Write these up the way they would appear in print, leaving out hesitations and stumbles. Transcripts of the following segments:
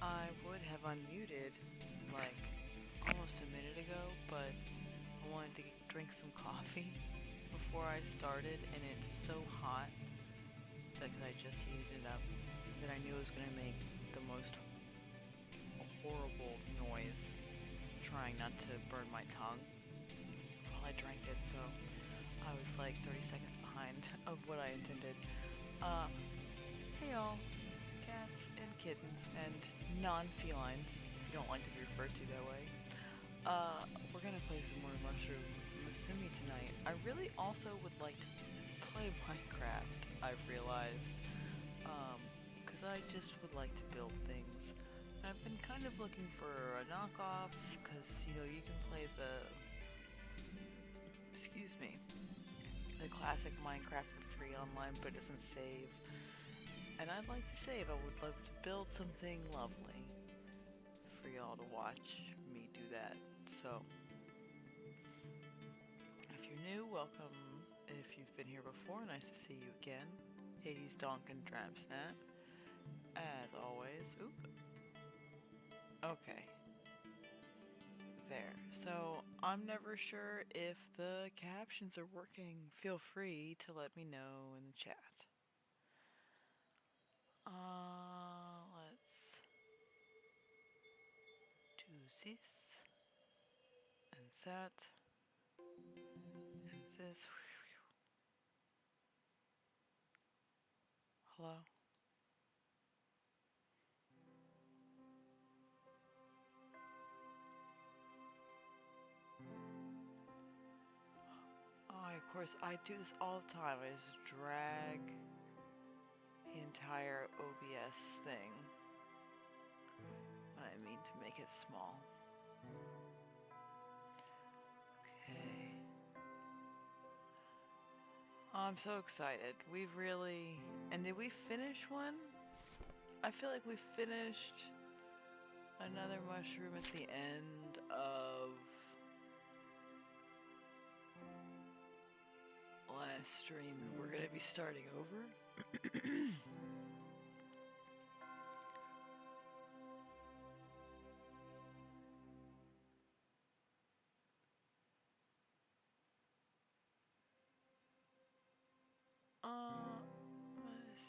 I would have unmuted like almost a minute ago, but I wanted to drink some coffee before I started, and it's so hot that I just heated it up that I knew it was going to make the most horrible noise trying not to burn my tongue while I drank it, so I was like 30 seconds behind of what I intended. Uh, hey y'all, cats and kittens and non-felines, if you don't like to be referred to that way. We're gonna play some more Mushroom Musume tonight. I really also would like to play Minecraft, I've realized. Because I just would like to build things. I've been kind of looking for a knockoff, because, you can play excuse me, the classic Minecraft for free online, but it doesn't save. And I'd like to save. I would love to build something lovely for y'all to watch me do that. So, if you're new, welcome. If you've been here before, nice to see you again. Hades, Donk, and Drapsnat. As always. Oop. Okay. There. So, I'm never sure if the captions are working. Feel free to let me know in the chat. Let's do this and that and this. Hello? Oh, of course, I do this all the time. I just drag the entire OBS thing when I mean to make it small. Okay. Oh, I'm so excited. We've really... And did we finish one? I feel like we finished another mushroom at the end of last stream, and we're gonna be starting over.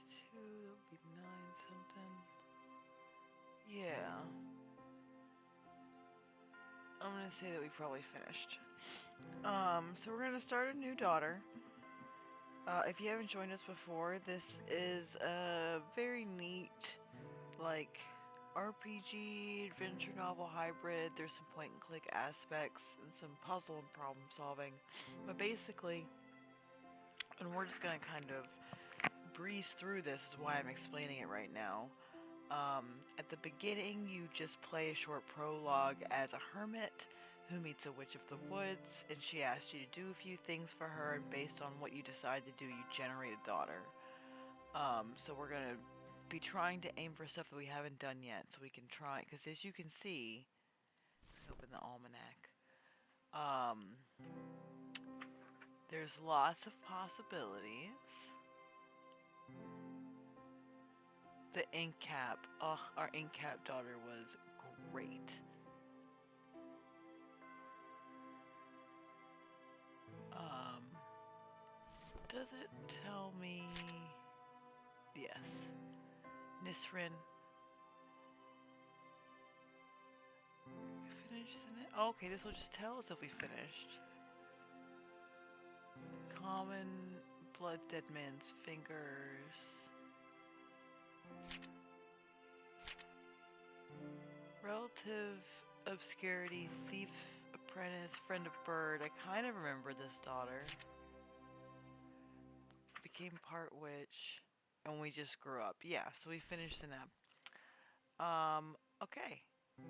-2, that would be 9 something. Yeah. I'm gonna say that we probably finished. So we're gonna start a new daughter. If you haven't joined us before, this is a very neat, like, RPG, adventure novel hybrid. There's some point and click aspects and some puzzle and problem solving. But basically, and we're just gonna kind of breeze through this, is why I'm explaining it right now. At the beginning, you just play a short prologue as a hermit who meets a witch of the woods, and she asks you to do a few things for her, and based on what you decide to do, you generate a daughter. So we're gonna be trying to aim for stuff that we haven't done yet, so we can try, because as you can see, open the almanac, there's lots of possibilities. The ink cap, our ink cap daughter was great. Does it tell me? Yes. Nisrin. We finished in it? Oh, okay, this will just tell us if we finished. Common blood dead man's fingers. Relative obscurity, thief, apprentice, friend of bird. I kind of remember this daughter. Became part witch, and we just grew up. Yeah, so we finished the nap. Okay.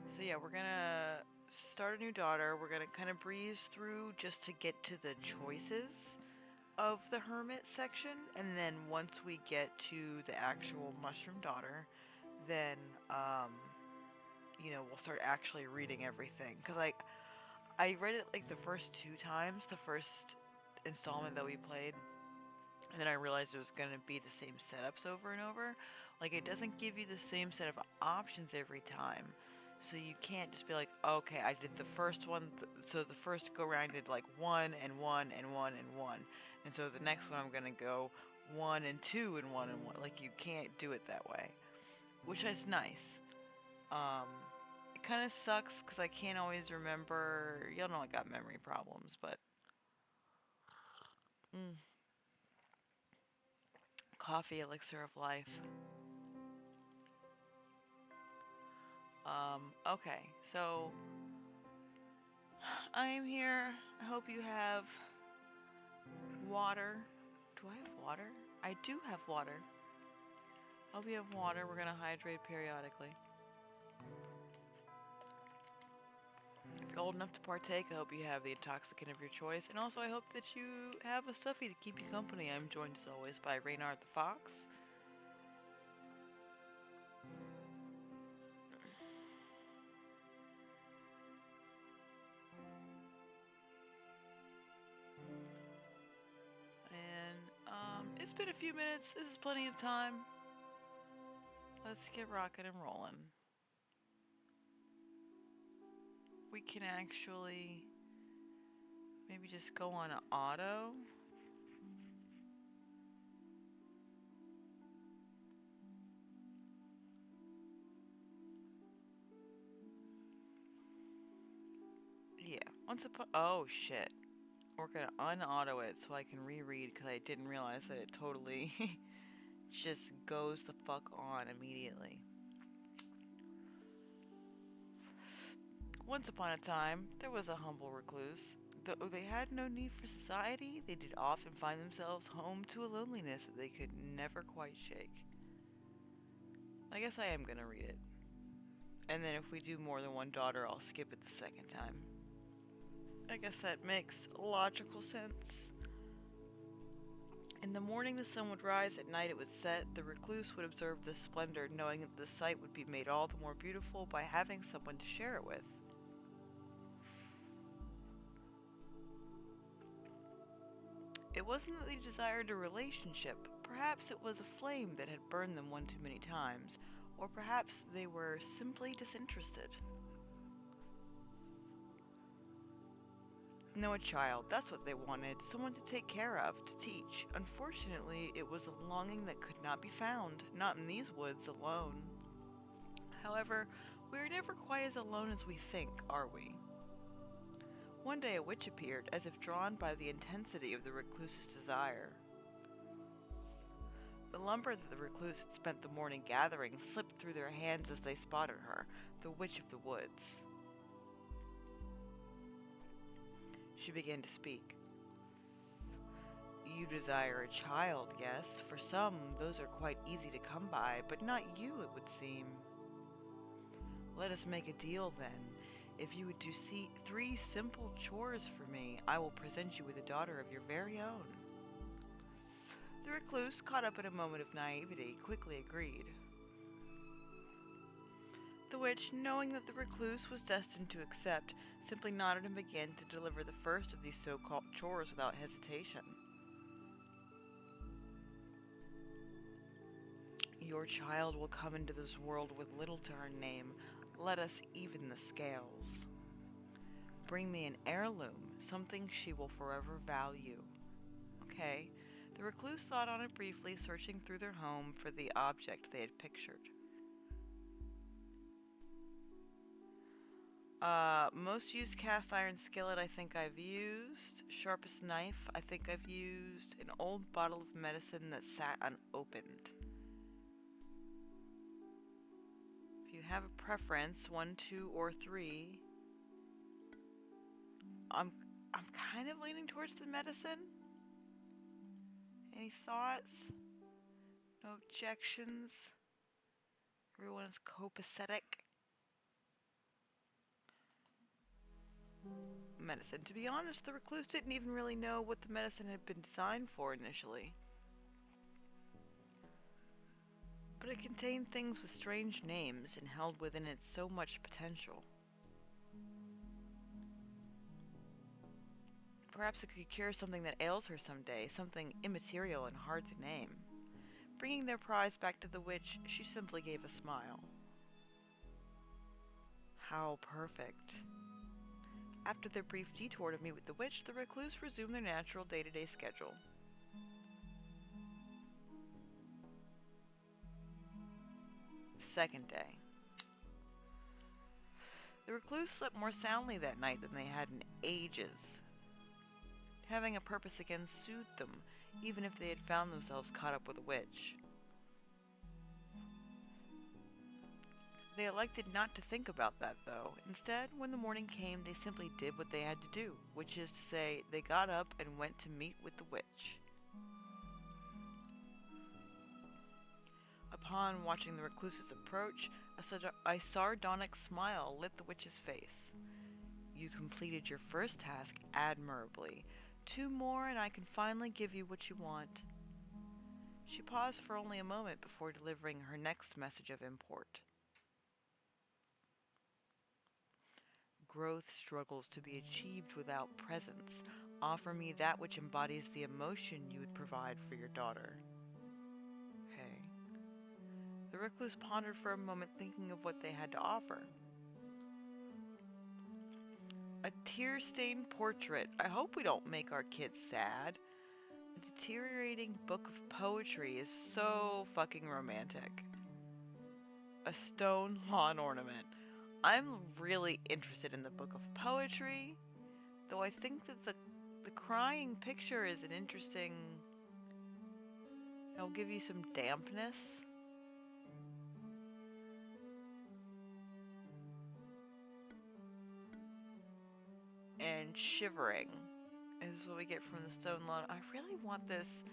So yeah, we're gonna start a new daughter. We're gonna kind of breeze through just to get to the choices of the hermit section, and then once we get to the actual mushroom daughter, then we'll start actually reading everything. Cause like I read it like the first 2 times, the first installment that we played, And then I realized it was going to be the same setups over and over. Like, it doesn't give you the same set of options every time. So you can't just be like, okay, I did the first one. So the first go round I did like 1 and 1 and 1 and 1. And so the next one I'm going to go 1 and 2 and 1 and 1. Like, you can't do it that way. Which is nice. It kind of sucks because I can't always remember. Y'all know I got memory problems, but coffee elixir of life. Okay, so I am here. I hope you have water. Do I have water? I do have water. I hope you have water. We're gonna hydrate periodically. If you're old enough to partake, I hope you have the intoxicant of your choice. And also, I hope that you have a stuffy to keep you company. I'm joined as always by Reynard the Fox. And it's been a few minutes. This is plenty of time. Let's get rocking and rolling. We can actually maybe just go on auto. Yeah, oh shit. We're gonna unauto it so I can reread because I didn't realize that it totally just goes the fuck on immediately. Once upon a time, there was a humble recluse. Though they had no need for society, they did often find themselves home to a loneliness that they could never quite shake. I guess I am gonna read it. And then if we do more than one daughter, I'll skip it the second time. I guess that makes logical sense. In the morning the sun would rise, at night it would set. The recluse would observe this splendor, knowing that the sight would be made all the more beautiful by having someone to share it with. It wasn't that they desired a relationship. Perhaps it was a flame that had burned them one too many times, or perhaps they were simply disinterested. No, a child, that's what they wanted. Someone to take care of, to teach. Unfortunately, it was a longing that could not be found, not in these woods alone. However, we are never quite as alone as we think, are we? One day a witch appeared, as if drawn by the intensity of the recluse's desire. The lumber that the recluse had spent the morning gathering slipped through their hands as they spotted her, the witch of the woods. She began to speak. You desire a child, yes. For some, those are quite easy to come by, but not you, it would seem. Let us make a deal, then. If you would do 3 simple chores for me, I will present you with a daughter of your very own. The recluse, caught up in a moment of naivety, quickly agreed. The witch, knowing that the recluse was destined to accept, simply nodded and began to deliver the first of these so-called chores without hesitation. Your child will come into this world with little to her name. Let us even the scales. Bring me an heirloom, something she will forever value. Okay. The recluse thought on it briefly, searching through their home for the object they had pictured. Most used cast iron skillet I think I've used. Sharpest knife I think I've used. An old bottle of medicine that sat unopened. If you have a preference, 1, 2, or 3. I'm kind of leaning towards the medicine. Any thoughts? No objections? Everyone is copacetic. Medicine. To be honest, the recluse didn't even really know what the medicine had been designed for initially. But it contained things with strange names and held within it so much potential. Perhaps it could cure something that ails her someday, something immaterial and hard to name. Bringing their prize back to the witch, she simply gave a smile. How perfect. After their brief detour to meet with the witch, the recluse resumed their natural day-to-day schedule. Second day. The recluse slept more soundly that night than they had in ages. Having a purpose again soothed them, even if they had found themselves caught up with a witch. They elected not to think about that, though. Instead, when the morning came, they simply did what they had to do, which is to say, they got up and went to meet with the witch. Upon watching the recluse's approach, a sardonic smile lit the witch's face. You completed your first task admirably. 2 more and I can finally give you what you want. She paused for only a moment before delivering her next message of import. Growth struggles to be achieved without presence. Offer me that which embodies the emotion you would provide for your daughter. Okay. The recluse pondered for a moment, thinking of what they had to offer. A tear-stained portrait. I hope we don't make our kids sad. A deteriorating book of poetry is so fucking romantic. A stone lawn ornament. I'm really interested in the book of poetry, though I think that the crying picture is an interesting... It'll give you some dampness. And shivering is what we get from the stone lawn. I really want this,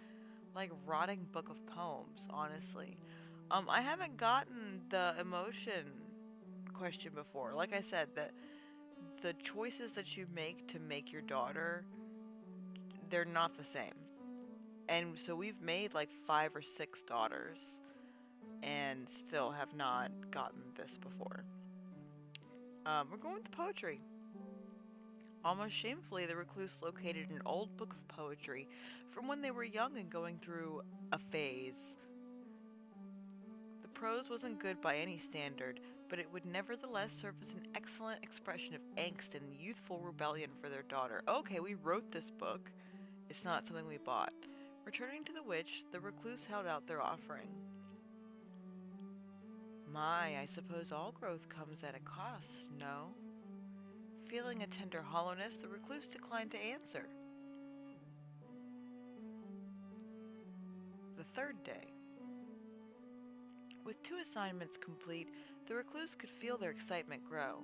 like, rotting book of poems, honestly. I haven't gotten the emotion question before. Like I said, that the choices that you make to make your daughter, they're not the same. And so we've made like 5 or 6 daughters and still have not gotten this before. We're going with the poetry. Almost shamefully, the recluse located an old book of poetry from when they were young and going through a phase. The prose wasn't good by any standard, but it would nevertheless serve as an excellent expression of angst and youthful rebellion for their daughter. Okay, we wrote this book. It's not something we bought. Returning to the witch, the recluse held out their offering. My, I suppose all growth comes at a cost, no? Feeling a tender hollowness, the recluse declined to answer. The third day. With 2 assignments complete, the recluse could feel their excitement grow.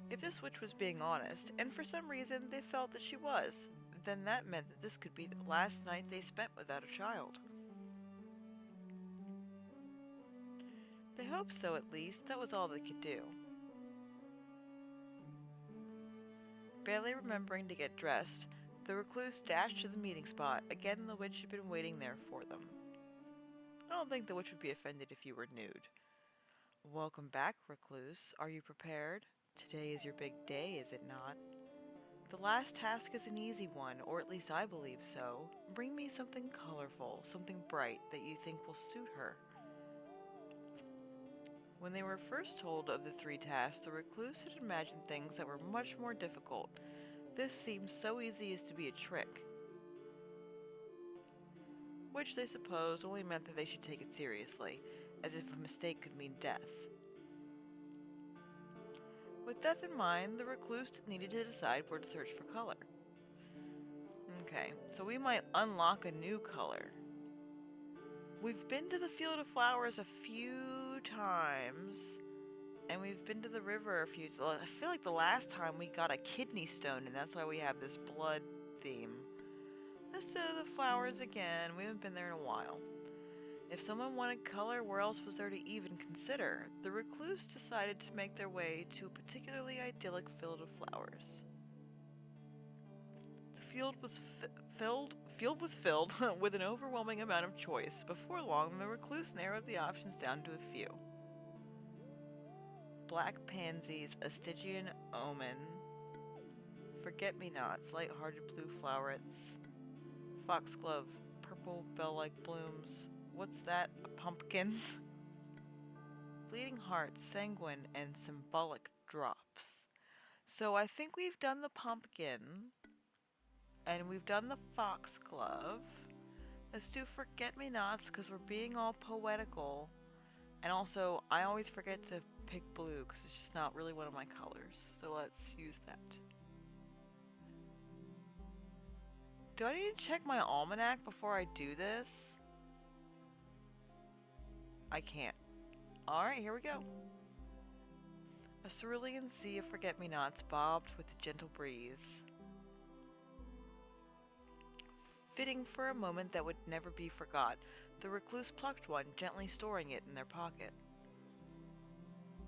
If this witch was being honest, and for some reason they felt that she was, then that meant that this could be the last night they spent without a child. They hoped so, at least. That was all they could do. Barely remembering to get dressed, the recluse dashed to the meeting spot. Again, the witch had been waiting there for them. I don't think the witch would be offended if you were nude. Welcome back, recluse. Are you prepared? Today is your big day, is it not? The last task is an easy one, or at least I believe so. Bring me something colorful, something bright that you think will suit her. When they were first told of the 3 tasks, the recluse had imagined things that were much more difficult. This seemed so easy as to be a trick, which they supposed only meant that they should take it seriously, as if a mistake could mean death. With death in mind, the recluse needed to decide where to search for color. Okay, so we might unlock a new color. We've been to the Field of Flowers a few times, and we've been to the river a few times. I feel like the last time we got a kidney stone, and that's why we have this blood theme. Let's do the flowers again. We haven't been there in a while. If someone wanted color, where else was there to even consider? The recluse decided to make their way to a particularly idyllic field of flowers. The field was filled with an overwhelming amount of choice. Before long, the recluse narrowed the options down to a few. Black pansies, a Stygian omen, forget-me-nots, light-hearted blue flowerets, foxglove, purple bell-like blooms. What's that? A pumpkin? Bleeding hearts, sanguine, and symbolic drops. So I think we've done the pumpkin, and we've done the foxglove. Let's do forget-me-nots because we're being all poetical. And also, I always forget to pick blue because it's just not really one of my colors. So let's use that. Do I need to check my almanac before I do this? I can't. Alright, here we go. A cerulean sea of forget-me-nots bobbed with a gentle breeze, fitting for a moment that would never be forgot. The recluse plucked one, gently storing it in their pocket.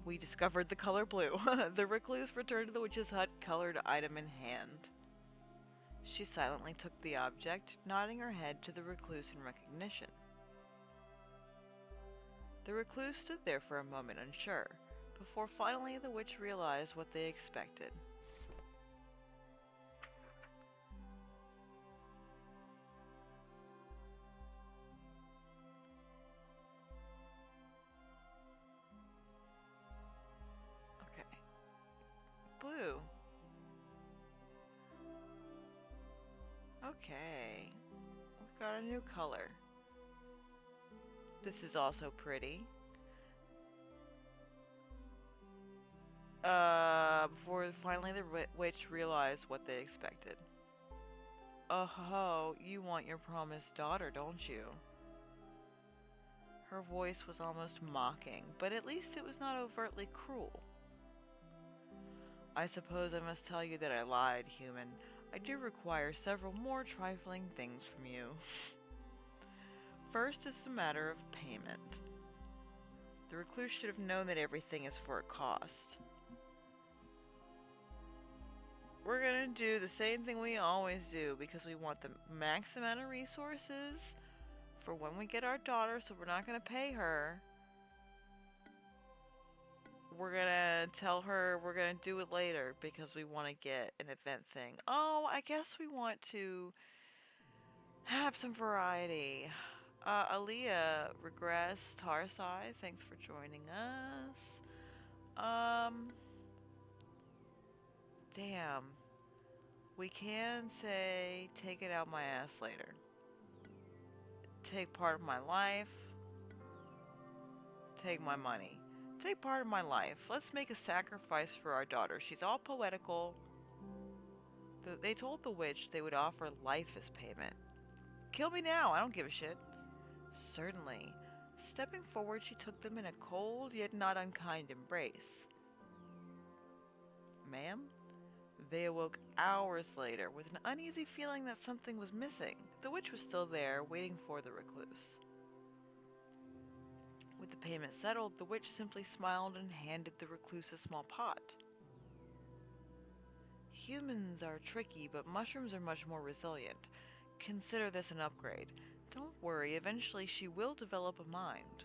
We discovered the color blue. The recluse returned to the witch's hut, colored item in hand. She silently took the object, nodding her head to the recluse in recognition. The recluse stood there for a moment, unsure, before finally the witch realized what they expected. Okay. Blue. Okay. We've got a new color. This is also pretty. Before finally the witch realized what they expected. Oh ho, you want your promised daughter, don't you? Her voice was almost mocking, but at least it was not overtly cruel. I suppose I must tell you that I lied, human. I do require several more trifling things from you. First is the matter of payment. The recluse should have known that everything is for a cost. We're gonna do the same thing we always do because we want the max amount of resources for when we get our daughter, so we're not gonna pay her. We're gonna tell her we're gonna do it later because we want to get an event thing. Oh, I guess we want to have some variety. Aaliyah, regress, Tarsai, thanks for joining us. Damn. We can say, take it out my ass later. Take part of my life. Take my money. Take part of my life. Let's make a sacrifice for our daughter. She's all poetical. They told the witch they would offer life as payment. Kill me now, I don't give a shit. Certainly. Stepping forward, she took them in a cold yet not unkind embrace. Ma'am? They awoke hours later with an uneasy feeling that something was missing. The witch was still there, waiting for the recluse. With the payment settled, the witch simply smiled and handed the recluse a small pot. Humans are tricky, but mushrooms are much more resilient. Consider this an upgrade. Don't worry, eventually she will develop a mind.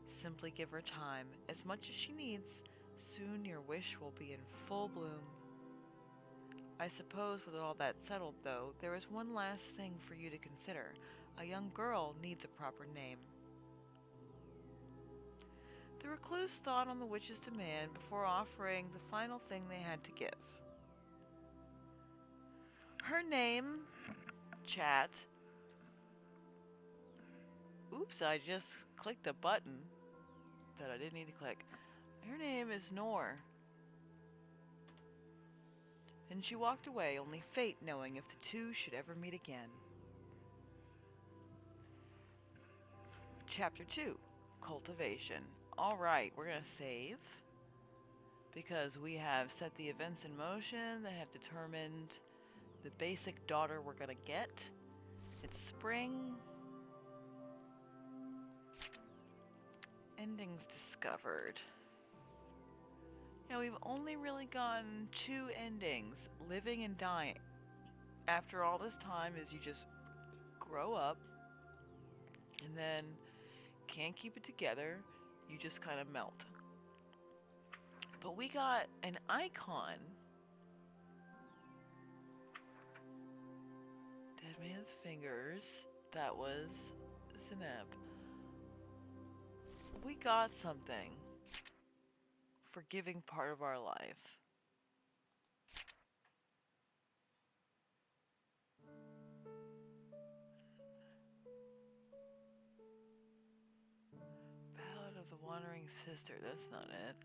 Simply give her time, as much as she needs. Soon your wish will be in full bloom. I suppose with all that settled, though, there is one last thing for you to consider. A young girl needs a proper name. The recluse thought on the witch's demand before offering the final thing they had to give. Her name, chat. Oops, I just clicked a button that I didn't need to click. Her name is Nor. Then she walked away, only fate knowing if the two should ever meet again. Chapter 2, Cultivation. Alright, we're going to save, because we have set the events in motion that have determined the basic daughter we're going to get. It's spring. Endings discovered. Yeah, we've only really gotten 2 endings, living and dying. After all this time is you just grow up and then can't keep it together, you just kind of melt. But we got an icon Dead man's fingers. That was Zeneb. We got something for giving part of our life. Ballad of the Wandering Sister. That's not it.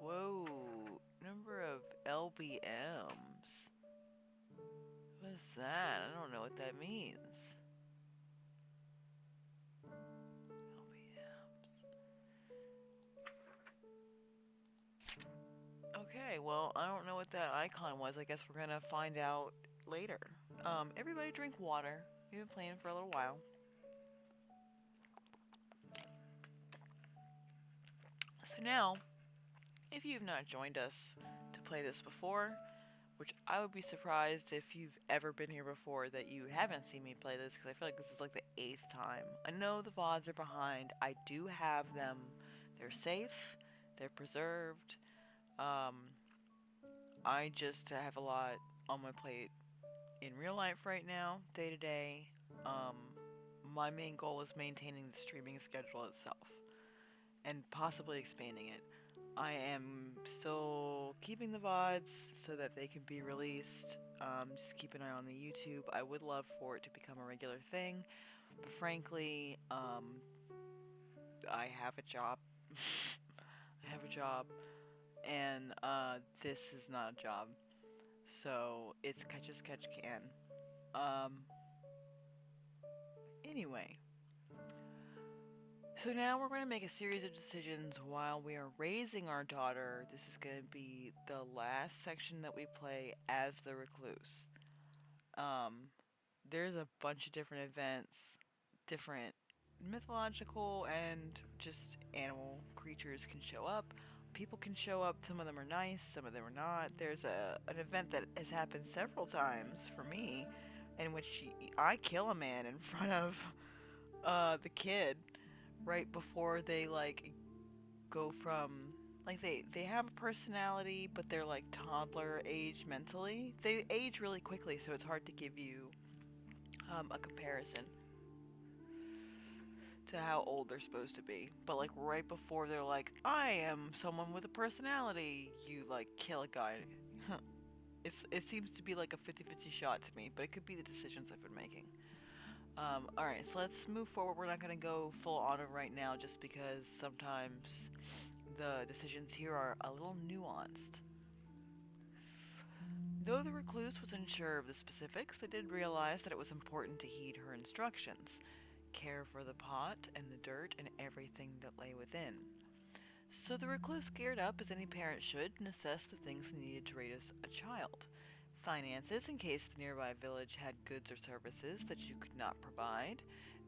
Whoa. Number of LBMs. What's that? I don't know what that means. Okay, well, I don't know what that icon was. I guess we're gonna find out later. Everybody drink water. We've been playing for a little while. So now, if you've not joined us to play this before, which I would be surprised if you've ever been here before that you haven't seen me play this, because I feel like this is like the 8th time. I know the VODs are behind. I do have them. They're safe. They're preserved. I just have a lot on my plate in real life right now, day to day. My main goal is maintaining the streaming schedule itself and possibly expanding it. I am still keeping the VODs so that they can be released. Just keep an eye on the YouTube. I would love for it to become a regular thing, but frankly, I have a job. I have a job, and this is not a job. So it's catch as catch can. Anyway. So now we're going to make a series of decisions while we are raising our daughter. This is going to be the last section that we play as the recluse. There's a bunch of different events, different mythological and just animal creatures can show up. People can show up. Some of them are nice, some of them are not. There's an event that has happened several times for me in which I kill a man in front of the kid right before they like go from like they have a personality but they're like toddler age mentally. They age really quickly, so it's hard to give you a comparison to how old they're supposed to be. But like right before they're like, I am someone with a personality, you like kill a guy. It seems to be like a 50-50 shot to me, but it could be the decisions I've been making. Alright, so let's move forward. We're not going to go full on it right now just because sometimes the decisions here are a little nuanced. Though the recluse was unsure of the specifics, they did realize that it was important to heed her instructions, care for the pot and the dirt and everything that lay within. So the recluse geared up as any parent should and assessed the things needed to raise a child. Finances, in case the nearby village had goods or services that you could not provide.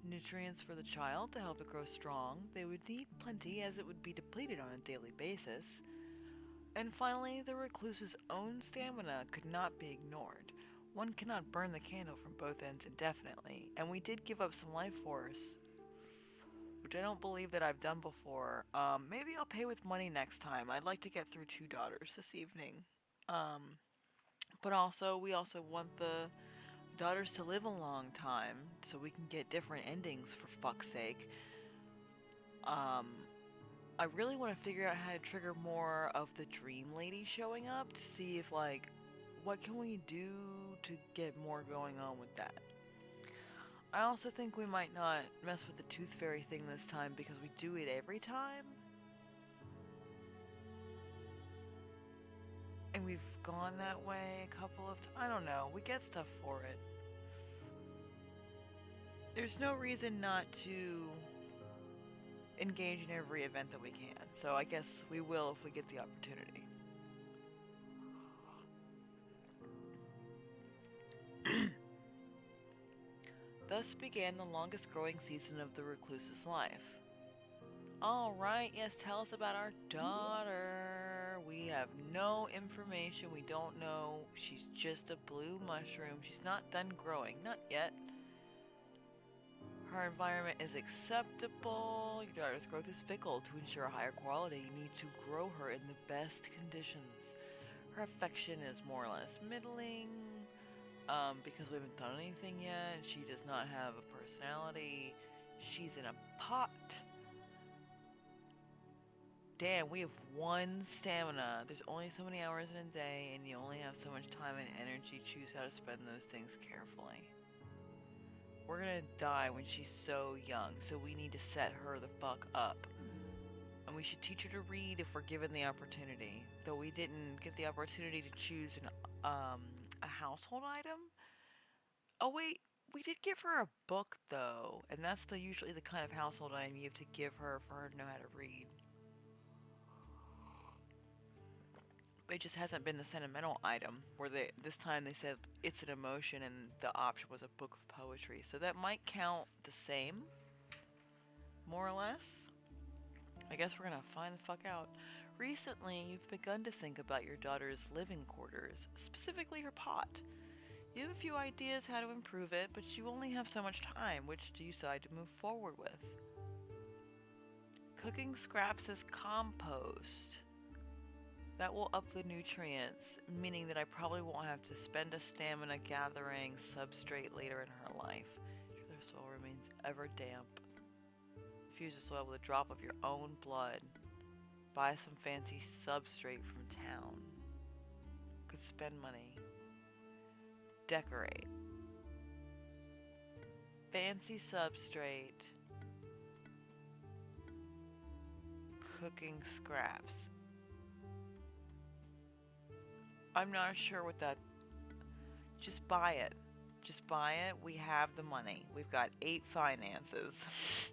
Nutrients for the child to help it grow strong. They would need plenty as it would be depleted on a daily basis. And finally, the recluse's own stamina could not be ignored. One cannot burn the candle from both ends indefinitely, and we did give up some life force, which I don't believe that I've done before. Maybe I'll pay with money next time. I'd like to get through 2 daughters this evening. But also, we also want the daughters to live a long time so we can get different endings, for fuck's sake. I really want to figure out how to trigger more of the dream lady showing up to see if, like, what can we do to get more going on with that. I also think we might not mess with the tooth fairy thing this time because we do it every time. And we've gone that way a couple of times. I don't know. We get stuff for it. There's no reason not to engage in every event that we can. So I guess we will if we get the opportunity. Thus began the longest growing season of the recluse's life. Alright, yes, tell us about our daughter. We have no information. We don't know. She's just a blue mushroom. She's not done growing. Not yet. Her environment is acceptable. Your daughter's growth is fickle. To ensure a higher quality, you need to grow her in the best conditions. Her affection is more or less middling. because we haven't done anything yet, and she does not have a personality. She's in a pot. Damn, we have one stamina. There's only so many hours in a day, and you only have so much time and energy. Choose how to spend those things carefully. We're gonna die when she's so young, so we need to set her the fuck up. And we should teach her to read if we're given the opportunity. Though we didn't get the opportunity to choose a household item. Oh wait, we did give her a book though, and that's usually the kind of household item you have to give her for her to know how to read. It just hasn't been the sentimental item where this time they said it's an emotion and the option was a book of poetry. So that might count the same, more or less. I guess we're gonna find the fuck out. Recently, you've begun to think about your daughter's living quarters, specifically her pot. You have a few ideas how to improve it, but you only have so much time. Which do you decide to move forward with? Cooking scraps as compost. That will up the nutrients, meaning that I probably won't have to spend a stamina gathering substrate later in her life. Their soil remains ever damp. Fuse the soil with a drop of your own blood. Buy some fancy substrate from town. Could spend money. Decorate. Fancy substrate. Cooking scraps. I'm not sure what that. Just buy it. Just buy it. We have the money. We've got 8 finances.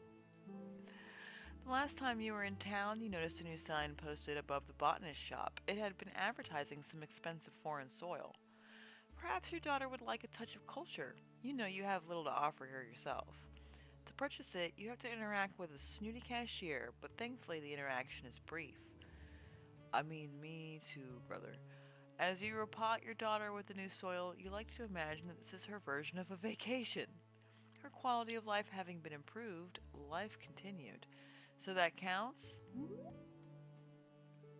The last time you were in town, you noticed a new sign posted above the botanist shop. It had been advertising some expensive foreign soil. Perhaps your daughter would like a touch of culture. You know you have little to offer her yourself. To purchase it, you have to interact with a snooty cashier, but thankfully the interaction is brief. I mean, me too, brother. As you repot your daughter with the new soil, you like to imagine that this is her version of a vacation. Her quality of life having been improved, life continued. So that counts?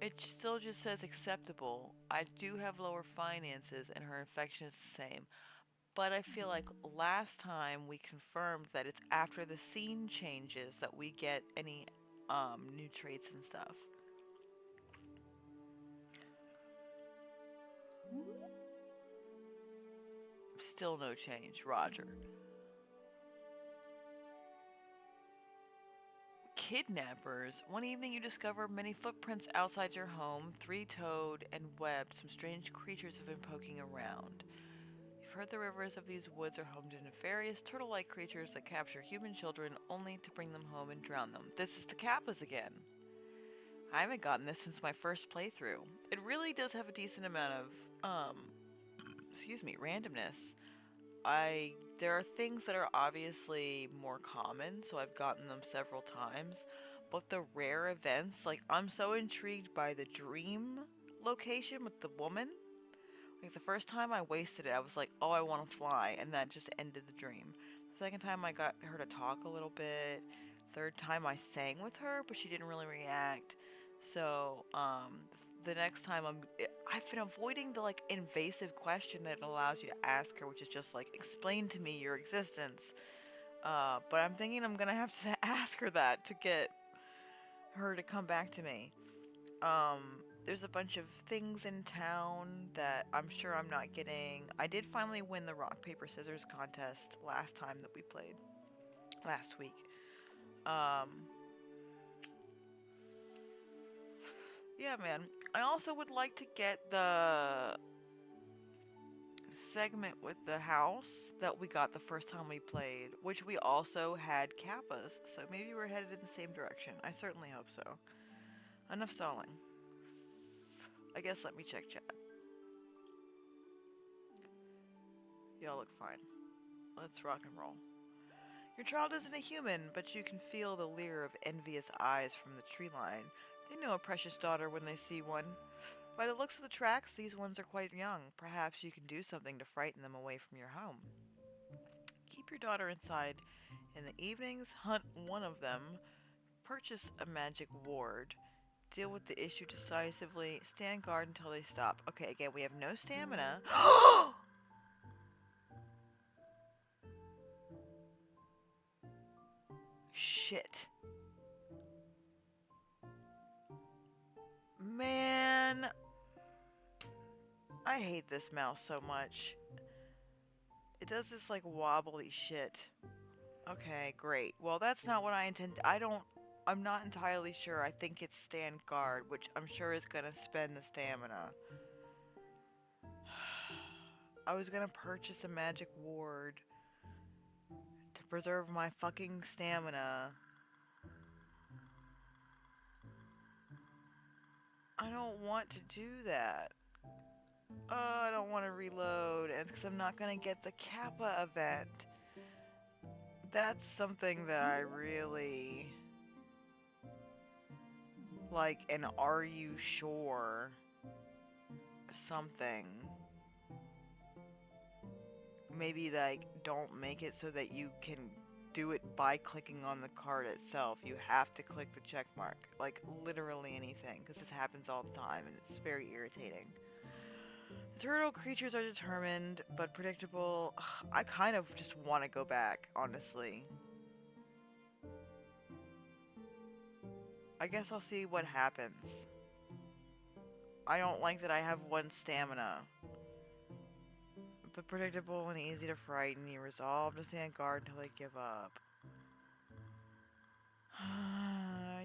It still just says acceptable. I do have lower finances and her infection is the same. But I feel like last time we confirmed that it's after the scene changes that we get any new traits and stuff. Still no change, Roger. Kidnappers. One evening you discover many footprints outside your home, 3-toed and webbed. Some strange creatures have been poking around. You've heard the rivers of these woods are home to nefarious turtle-like creatures that capture human children only to bring them home and drown them. This is the Kappas again. I haven't gotten this since my first playthrough. It really does have a decent amount of, randomness. There are things that are obviously more common, so I've gotten them several times. But the rare events, like I'm so intrigued by the dream location with the woman. Like the first time I wasted it, I was like, oh, I want to fly, and that just ended the dream. The second time I got her to talk a little bit. Third time I sang with her, but she didn't really react. So, the next time I've been avoiding the like invasive question that allows you to ask her, which is just like, explain to me your existence. But I'm thinking I'm gonna have to ask her that to get her to come back to me. There's a bunch of things in town that I'm sure I'm not getting. I did finally win the rock, paper, scissors contest last time that we played. Last week. Yeah, man. I also would like to get the segment with the house that we got the first time we played, which we also had Kappas, so maybe we're headed in the same direction. I certainly hope so. Enough stalling. I guess let me check chat. Y'all look fine. Let's rock and roll. Your child isn't a human, but you can feel the leer of envious eyes from the tree line. They know a precious daughter when they see one. By the looks of the tracks, these ones are quite young. Perhaps you can do something to frighten them away from your home. Keep your daughter inside. In the evenings, hunt one of them. Purchase a magic ward. Deal with the issue decisively. Stand guard until they stop. Okay, again, we have no stamina. shit. Man, I hate this mouse so much. It does this like wobbly shit. Okay, great. Well, that's not what I intend. I'm not entirely sure. I think it's stand guard, which I'm sure is gonna spend the stamina. I was gonna purchase a magic ward to preserve my fucking stamina. I don't want to do that. I don't want to reload, and because I'm not gonna get the Kappa event. That's something that I really like. An are you sure something? Maybe like don't make it so that you can do it by clicking on the card itself. You have to click the check mark. Like literally anything, because this happens all the time and it's very irritating. The turtle creatures are determined but predictable. Ugh, I kind of just want to go back, honestly. I guess I'll see what happens. I don't like that I have 1 stamina. But predictable and easy to frighten. You resolve to stand guard until they give up.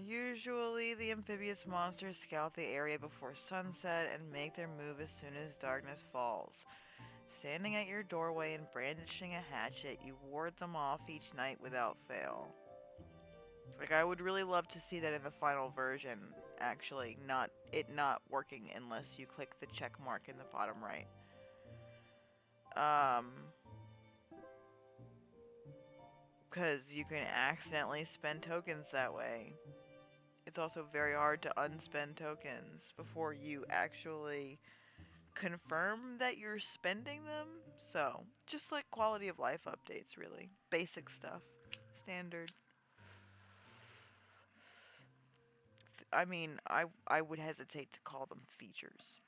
Usually, the amphibious monsters scout the area before sunset and make their move as soon as darkness falls. Standing at your doorway and brandishing a hatchet, you ward them off each night without fail. Like, I would really love to see that in the final version, actually, not working unless you click the check mark in the bottom right. Because you can accidentally spend tokens that way. It's also very hard to unspend tokens before you actually confirm that you're spending them. So, just like quality of life updates, really. Basic stuff. Standard. I mean, I would hesitate to call them features.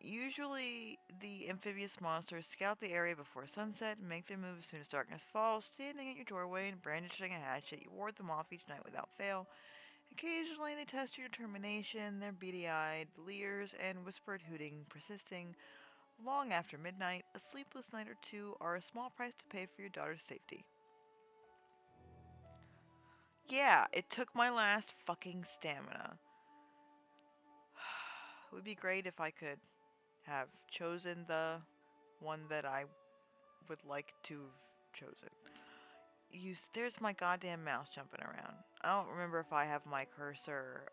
Usually, the amphibious monsters scout the area before sunset and make their move as soon as darkness falls. Standing at your doorway and brandishing a hatchet, you ward them off each night without fail. Occasionally, they test your determination, their beady-eyed leers and whispered hooting persisting. Long after midnight, a sleepless night or two are a small price to pay for your daughter's safety. Yeah, it took my last fucking stamina. It would be great if I could have chosen the one that I would like to have chosen. There's my goddamn mouse jumping around. I don't remember if I have my cursor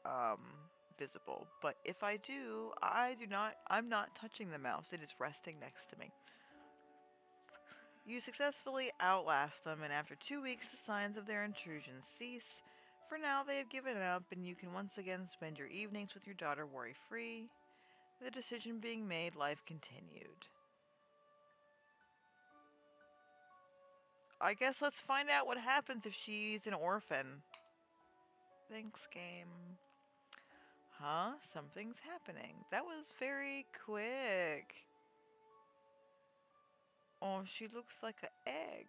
visible, but if I do, I'm not touching the mouse. It is resting next to me. You successfully outlast them, and after 2 weeks, the signs of their intrusion cease. For now, they have given up, and you can once again spend your evenings with your daughter worry-free. The decision being made, life continued. I guess let's find out what happens if she's an orphan. Thanks, game. Huh? Something's happening. That was very quick. Oh, she looks like an egg.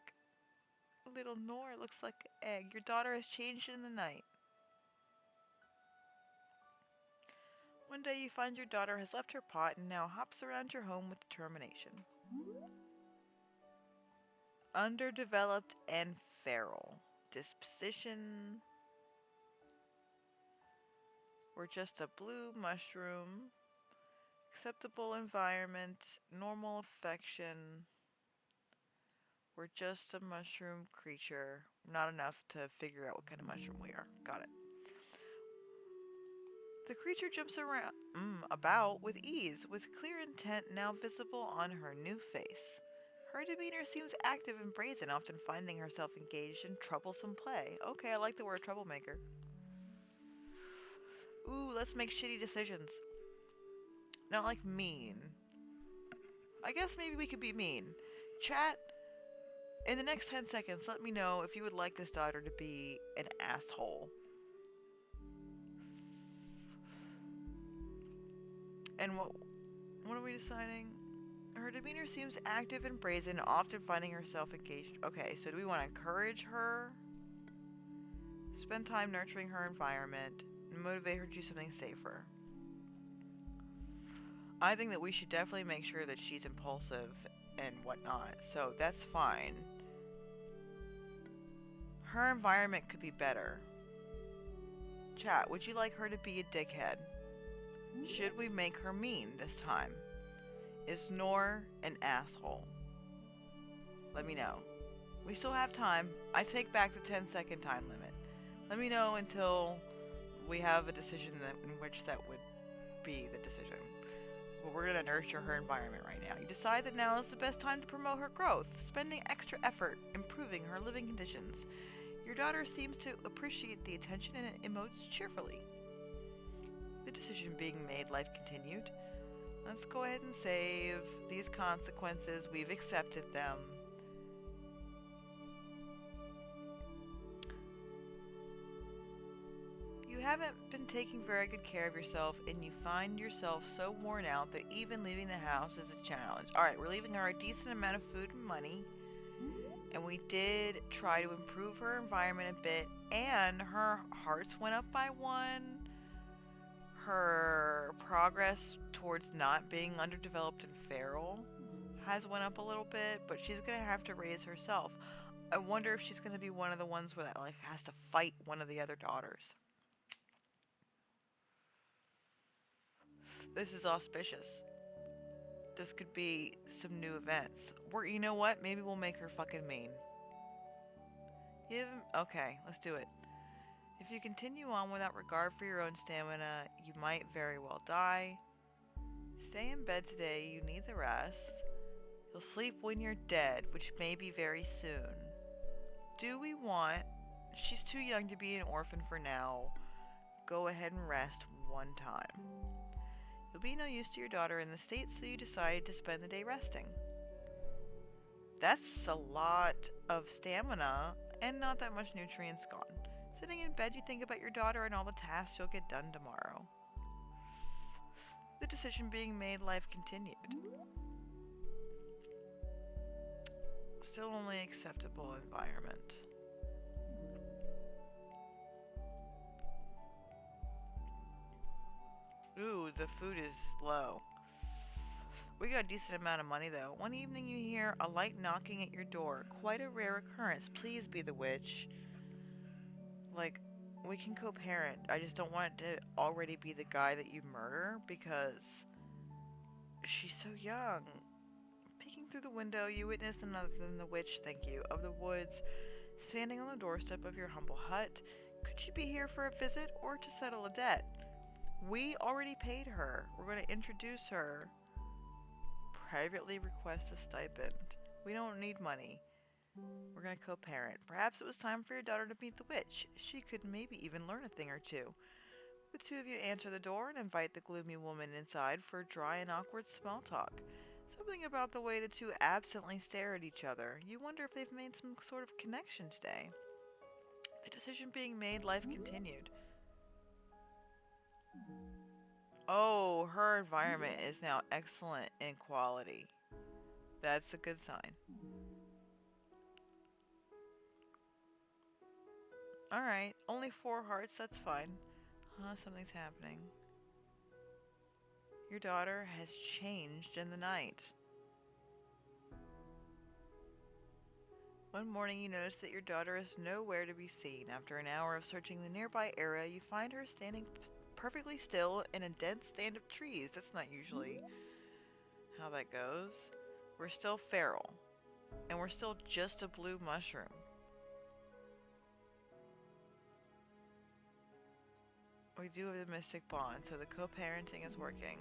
Little Nora looks like an egg. Your daughter has changed in the night. One day you find your daughter has left her pot and now hops around your home with determination. Underdeveloped and feral. Disposition. We're just a blue mushroom. Acceptable environment. Normal affection. We're just a mushroom creature. Not enough to figure out what kind of mushroom we are. Got it. The creature jumps around, about with ease, with clear intent now visible on her new face. Her demeanor seems active and brazen, often finding herself engaged in troublesome play. Okay, I like the word troublemaker. Ooh, let's make shitty decisions. Not like mean. I guess maybe we could be mean. Chat, in the next 10 seconds, let me know if you would like this daughter to be an asshole. And what are we deciding? Her demeanor seems active and brazen, often finding herself engaged. Okay, so do we want to encourage her? Spend time nurturing her environment and motivate her to do something safer. I think that we should definitely make sure that she's impulsive and whatnot, so that's fine. Her environment could be better. Chat, would you like her to be a dickhead? Should we make her mean this time? Is Nor an asshole? Let me know. We still have time. I take back the 10-second time limit. Let me know until we have a decision in which that would be the decision. But we're going to nurture her environment right now. You decide that now is the best time to promote her growth, spending extra effort improving her living conditions. Your daughter seems to appreciate the attention and emotes cheerfully. The decision being made, life continued. Let's go ahead and save these consequences. We've accepted them. You haven't been taking very good care of yourself, and you find yourself so worn out that even leaving the house is a challenge. Alright, we're leaving her a decent amount of food and money. And we did try to improve her environment a bit, and her hearts went up by 1. Her progress towards not being underdeveloped and feral has went up a little bit, but she's going to have to raise herself. I wonder if she's going to be one of the ones that has to fight one of the other daughters. This is auspicious. This could be some new events. You know what? Maybe we'll make her fucking mean. Okay, let's do it. If you continue on without regard for your own stamina, you might very well die. Stay in bed today, you need the rest. You'll sleep when you're dead, which may be very soon. Do we want... She's too young to be an orphan for now. Go ahead and rest one time. You'll be no use to your daughter in the state, so you decide to spend the day resting. That's a lot of stamina and not that much nutrients gone. Sitting in bed, you think about your daughter and all the tasks you'll get done tomorrow. The decision being made, life continued. Still only acceptable environment. Ooh, the food is low. We got a decent amount of money though. One evening you hear a light knocking at your door. Quite a rare occurrence. Please be the witch. Like, we can co-parent. I just don't want it to already be the guy that you murder because she's so young. Peeking through the window, you witness none other than the witch, thank you, of the woods, standing on the doorstep of your humble hut. Could she be here for a visit or to settle a debt? We already paid her. We're going to introduce her. Privately request a stipend. We don't need money. We're going to co-parent. Perhaps it was time for your daughter to meet the witch. She could maybe even learn a thing or two. The two of you answer the door and invite the gloomy woman inside for dry and awkward small talk. Something about the way the two absently stare at each other. You wonder if they've made some sort of connection today. The decision being made, life continued. Oh, her environment is now excellent in quality. That's a good sign. Alright, only 4 hearts, that's fine. Something's happening. Your daughter has changed in the night. One morning you notice that your daughter is nowhere to be seen. After an hour of searching the nearby area, you find her standing perfectly still in a dense stand of trees. That's not usually how that goes. We're still feral. And we're still just a blue mushroom. We do have the mystic bond, so the co-parenting is working.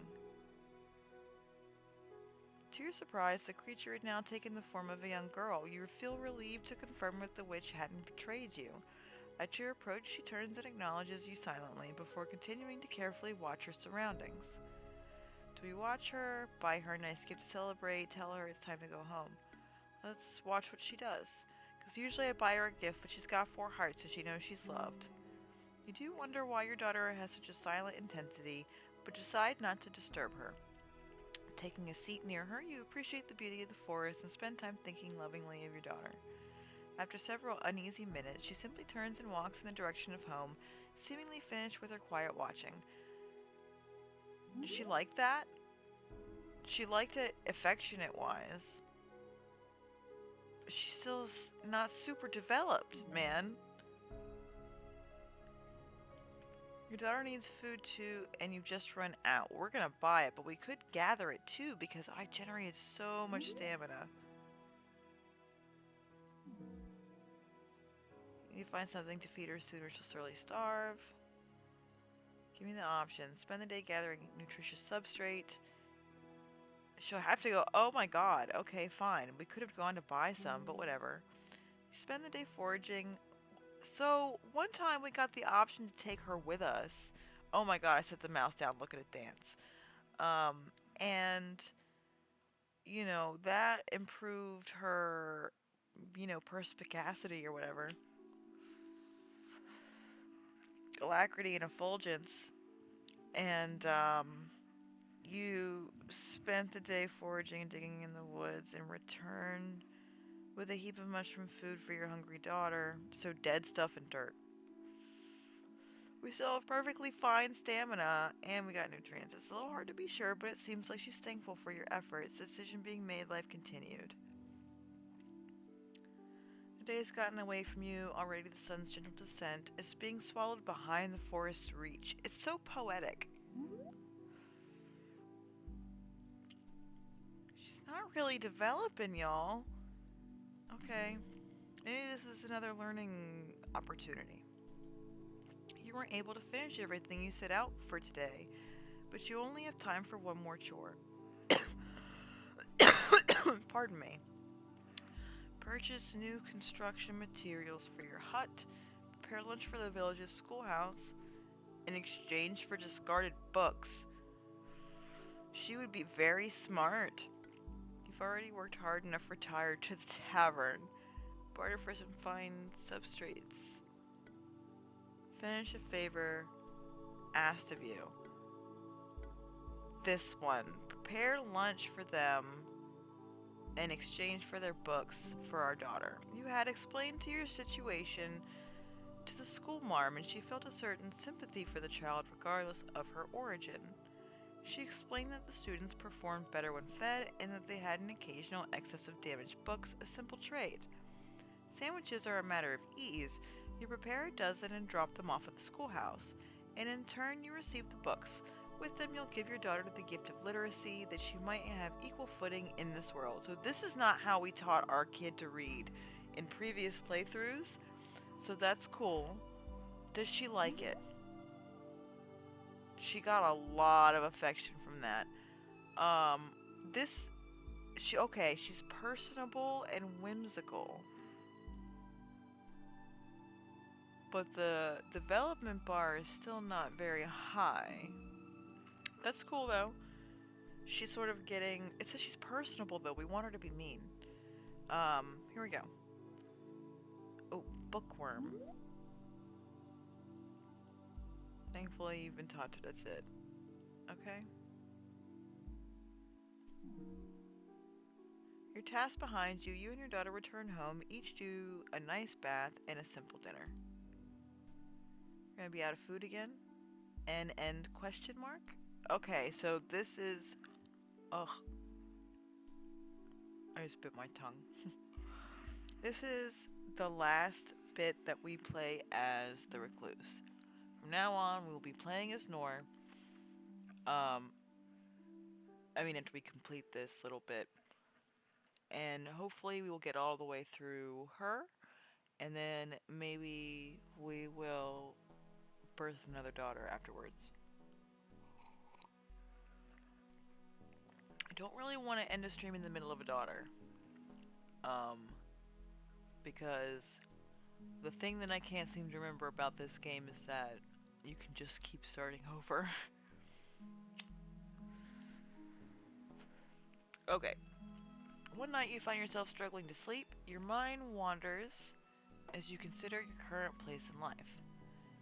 To your surprise, the creature had now taken the form of a young girl. You feel relieved to confirm that the witch hadn't betrayed you. At your approach, she turns and acknowledges you silently before continuing to carefully watch her surroundings. Do we watch her, buy her a nice gift to celebrate, tell her it's time to go home? Let's watch what she does. Because usually I buy her a gift, but she's got 4 hearts, so she knows she's loved. You do wonder why your daughter has such a silent intensity, but decide not to disturb her. Taking a seat near her, you appreciate the beauty of the forest and spend time thinking lovingly of your daughter. After several uneasy minutes, she simply turns and walks in the direction of home, seemingly finished with her quiet watching. She liked that? She liked it affectionate-wise. She's still not super developed, man. Your daughter needs food too, and you've just run out. We're gonna buy it, but we could gather it too because I generated so much stamina. You need to find something to feed her soon or she'll surely starve. Give me the option. Spend the day gathering nutritious substrate. She'll have to go. Oh my god. Okay, fine. We could have gone to buy some, but whatever. You spend the day foraging. So, one time we got the option to take her with us. Oh my god, I set the mouse down, look at it dance. And, that improved her, perspicacity or whatever. Alacrity and effulgence. And, you spent the day foraging and digging in the woods and returned with a heap of mushroom food for your hungry daughter. So dead stuff and dirt. We still have perfectly fine stamina and we got nutrients. It's a little hard to be sure, but it seems like she's thankful for your efforts. The decision being made, life continued. The day has gotten away from you. Already the sun's gentle descent is being swallowed behind the forest's reach. It's so poetic. She's not really developing, y'all. Okay. Maybe this is another learning opportunity. You weren't able to finish everything you set out for today, but you only have time for one more chore. Pardon me. Purchase new construction materials for your hut, prepare lunch for the village's schoolhouse, in exchange for discarded books. She would be very smart. You've already worked hard enough retired to the tavern. Barter for some fine substrates. Finish a favor asked of you. This one. Prepare lunch for them in exchange for their books for our daughter. You had explained to your situation to the schoolmarm, and she felt a certain sympathy for the child regardless of her origin. She explained that the students performed better when fed and that they had an occasional excess of damaged books, a simple trade. Sandwiches are a matter of ease. You prepare a dozen and drop them off at the schoolhouse, and in turn you receive the books. With them you'll give your daughter the gift of literacy that she might have equal footing in this world. So this is not how we taught our kid to read in previous playthroughs, so that's cool. Does she like it? She got a lot of affection from that. She's personable and whimsical. But the development bar is still not very high. That's cool though. She's sort of getting... It says she's personable though. We want her to be mean. Here we go. Oh, bookworm. Thankfully you've been taught to... That's it. Okay. Your task behind you, you and your daughter return home, each do a nice bath and a simple dinner. You're gonna be out of food again? End question mark? Okay, so this is... Ugh. I just bit my tongue. This is the last bit that we play as the recluse. From now on, we will be playing as Nor. After we complete this little bit. And hopefully we will get all the way through her. And then maybe we will birth another daughter afterwards. I don't really want to end a stream in the middle of a daughter. Because the thing that I can't seem to remember about this game is that you can just keep starting over. Okay. One night you find yourself struggling to sleep. Your mind wanders as you consider your current place in life.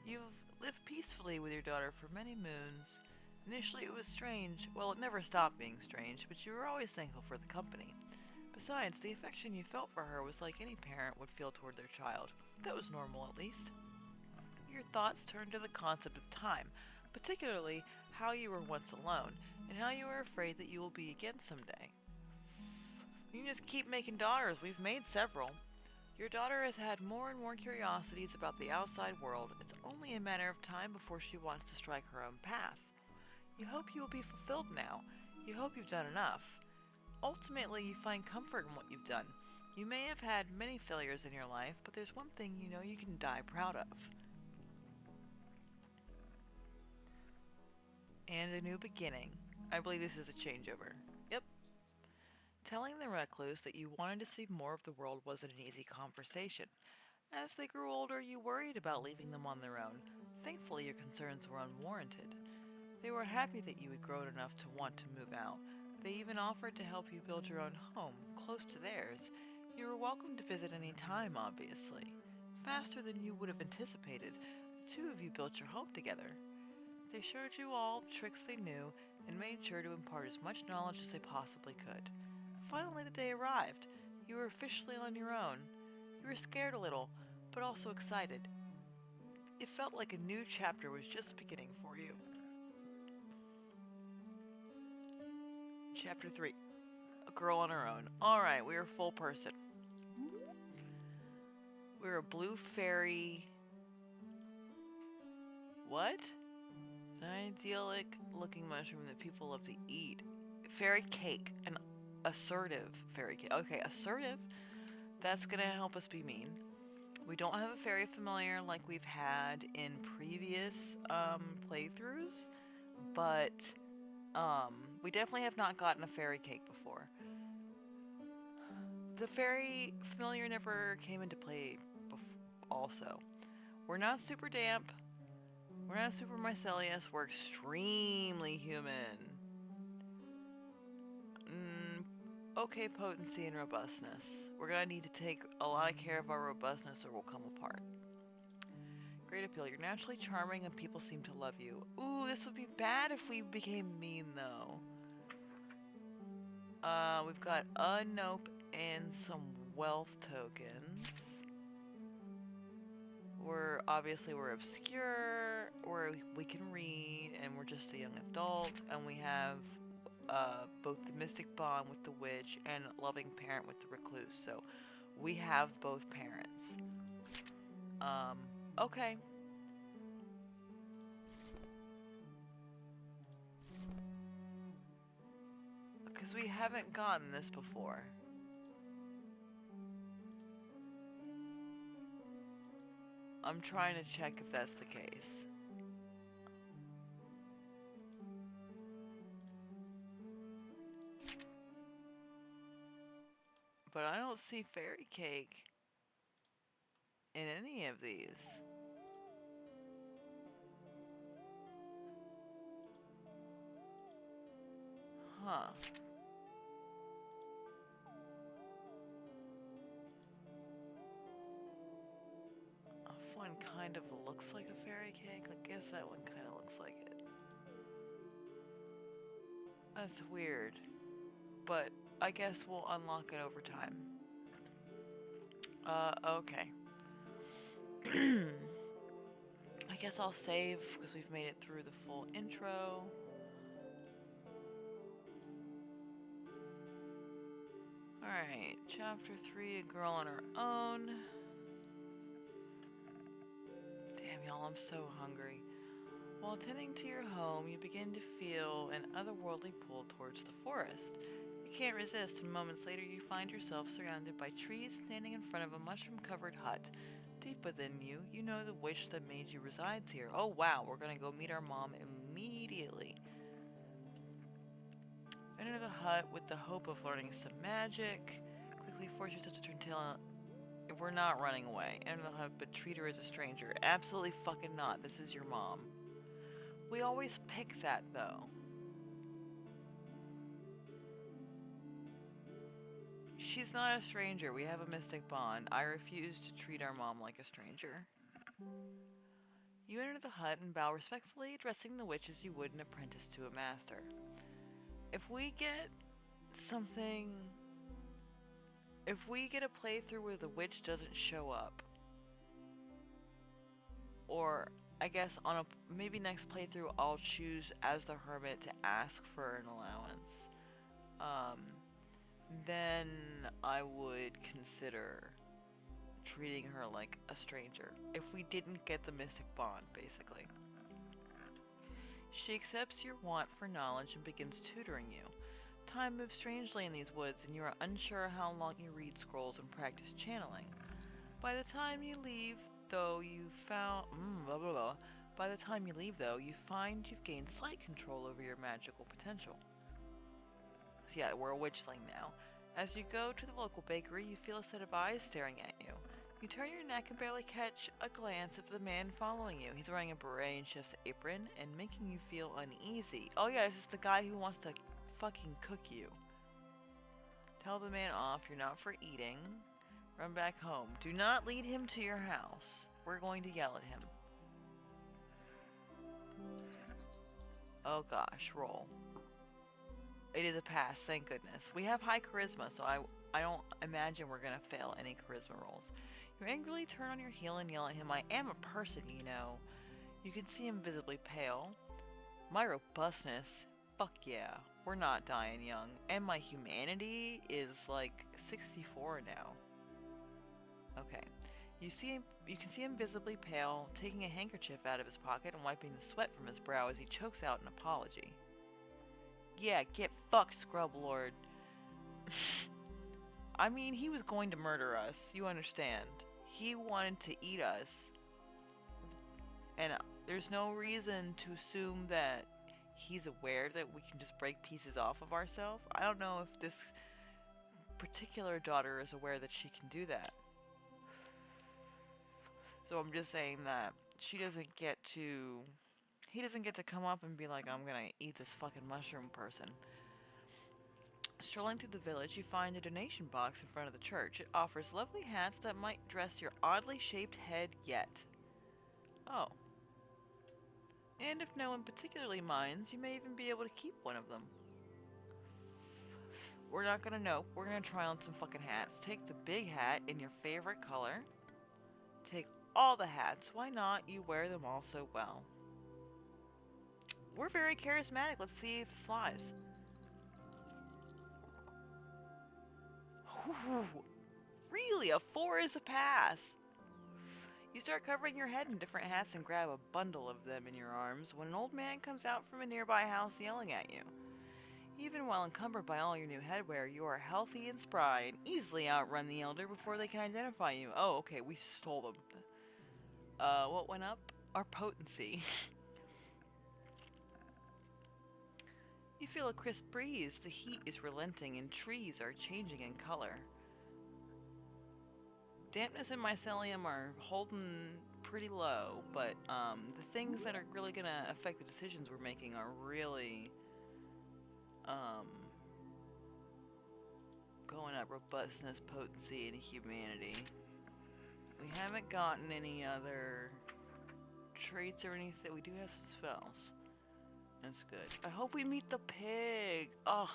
You've lived peacefully with your daughter for many moons. Initially it was strange. Well, it never stopped being strange, but you were always thankful for the company. Besides, the affection you felt for her was like any parent would feel toward their child. That was normal, at least. Your thoughts turned to the concept of time, particularly how you were once alone, and how you are afraid that you will be again someday. You can just keep making daughters. We've made several. Your daughter has had more and more curiosities about the outside world. It's only a matter of time before she wants to strike her own path. You hope you will be fulfilled now. You hope you've done enough. Ultimately, you find comfort in what you've done. You may have had many failures in your life, but there's one thing you know you can die proud of. And a new beginning. I believe this is a changeover. Yep. Telling the recluse that you wanted to see more of the world wasn't an easy conversation. As they grew older, you worried about leaving them on their own. Thankfully, your concerns were unwarranted. They were happy that you had grown enough to want to move out. They even offered to help you build your own home, close to theirs. You were welcome to visit any time, obviously. Faster than you would have anticipated, the two of you built your home together. They showed you all the tricks they knew and made sure to impart as much knowledge as they possibly could. Finally, the day arrived. You were officially on your own. You were scared a little, but also excited. It felt like a new chapter was just beginning for you. Chapter 3. A girl on her own. Alright, we are a full person. We're a blue fairy. What? An idyllic looking mushroom that people love to eat. Fairy cake. An assertive fairy cake. Okay, assertive. That's gonna help us be mean. We don't have a fairy familiar like we've had in previous playthroughs, but we definitely have not gotten a fairy cake before. The fairy familiar never came into play also. We're not super damp. We're not super mycelius. We're extremely human. Okay, potency and robustness. We're gonna need to take a lot of care of our robustness or we'll come apart. Great appeal. You're naturally charming and people seem to love you. Ooh, this would be bad if we became mean though. We've got a nope and some wealth tokens. We're obscure, we can read, and we're just a young adult, and we have both the mystic bond with the witch and loving parent with the recluse. So we have both parents. Okay. Because we haven't gotten this before. I'm trying to check if that's the case. But I don't see fairy cake in any of these. Huh. One kind of looks like a fairy cake. I guess that one kind of looks like it. That's weird. But I guess we'll unlock it over time. Okay. I guess I'll save because we've made it through the full intro. Alright, chapter 3, a girl on her own. Damn, y'all, I'm so hungry. While tending to your home, you begin to feel an otherworldly pull towards the forest. You can't resist, and moments later you find yourself surrounded by trees standing in front of a mushroom-covered hut. Deep within you, you know the witch that made you resides here. Oh wow, we're gonna go meet our mom immediately. Enter the hut with the hope of learning some magic. Quickly force yourself to turn tail. We're not running away. Enter the hut, but treat her as a stranger. Absolutely fucking not. This is your mom. We always pick that, though. She's not a stranger. We have a mystic bond. I refuse to treat our mom like a stranger. You enter the hut and bow respectfully, addressing the witch as you would an apprentice to a master. If we get something if we get a playthrough where the witch doesn't show up, or I guess on a maybe next playthrough I'll choose as the hermit to ask for an allowance. Um, then I would consider treating her like a stranger if we didn't get the mystic bond, basically. She accepts your want for knowledge and begins tutoring you. Time moves strangely in these woods, and you are unsure how long you read scrolls and practice channeling. By the time you leave, though, you found blah blah blah. By the time you leave, though, you find you've gained slight control over your magical potential. So yeah, we're a witchling now. As you go to the local bakery, you feel a set of eyes staring at you. You turn your neck and barely catch a glance at the man following you. He's wearing a beret and chef's apron and making you feel uneasy. Oh yeah, this is the guy who wants to fucking cook you. Tell the man off, you're not for eating. Run back home. Do not lead him to your house. We're going to yell at him. Oh gosh, roll. It is a pass, thank goodness. We have high charisma, so I don't imagine we're gonna fail any charisma rolls. You angrily turn on your heel and yell at him, I am a person, you know. You can see him visibly pale. My robustness, fuck yeah, we're not dying young. And my humanity is like 64 now. Okay. You can see him visibly pale, taking a handkerchief out of his pocket and wiping the sweat from his brow as he chokes out an apology. Yeah, get fucked, Scrub Lord. I mean, he was going to murder us, you understand. He wanted to eat us. And there's no reason to assume that he's aware that we can just break pieces off of ourselves. I don't know if this particular daughter is aware that she can do that. So I'm just saying that he doesn't get to come up and be like, I'm gonna eat this fucking mushroom person. Strolling through the village, you find a donation box in front of the church. It offers lovely hats that might dress your oddly shaped head yet. Oh. And if no one particularly minds, you may even be able to keep one of them. We're not gonna know. We're gonna try on some fucking hats. Take the big hat in your favorite color. Take all the hats. Why not? You wear them all so well. We're very charismatic. Let's see if it flies. Ooh, really? A 4 is a pass. You start covering your head in different hats and grab a bundle of them in your arms when an old man comes out from a nearby house yelling at you. Even while encumbered by all your new headwear, you are healthy and spry and easily outrun the elder before they can identify you. Oh, okay, we stole them. What went up? Our potency. You feel a crisp breeze, the heat is relenting, and trees are changing in color. Dampness and mycelium are holding pretty low, but the things that are really going to affect the decisions we're making are really going up. Robustness, potency, and humanity. We haven't gotten any other traits or anything. We do have some spells. That's good. I hope we meet the pig. Ugh.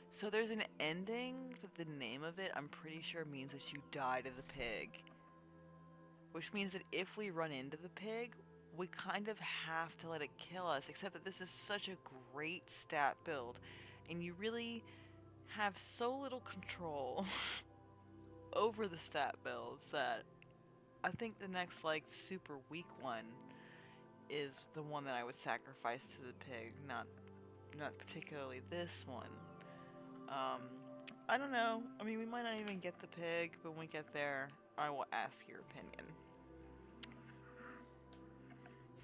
So there's an ending that the name of it, I'm pretty sure, means that you die to the pig. Which means that if we run into the pig, we kind of have to let it kill us. Except that this is such a great stat build. And you really have so little control over the stat builds that I think the next, like, super weak one is the one that I would sacrifice to the pig, not particularly this one. I don't know. I mean, we might not even get the pig, but when we get there, I will ask your opinion.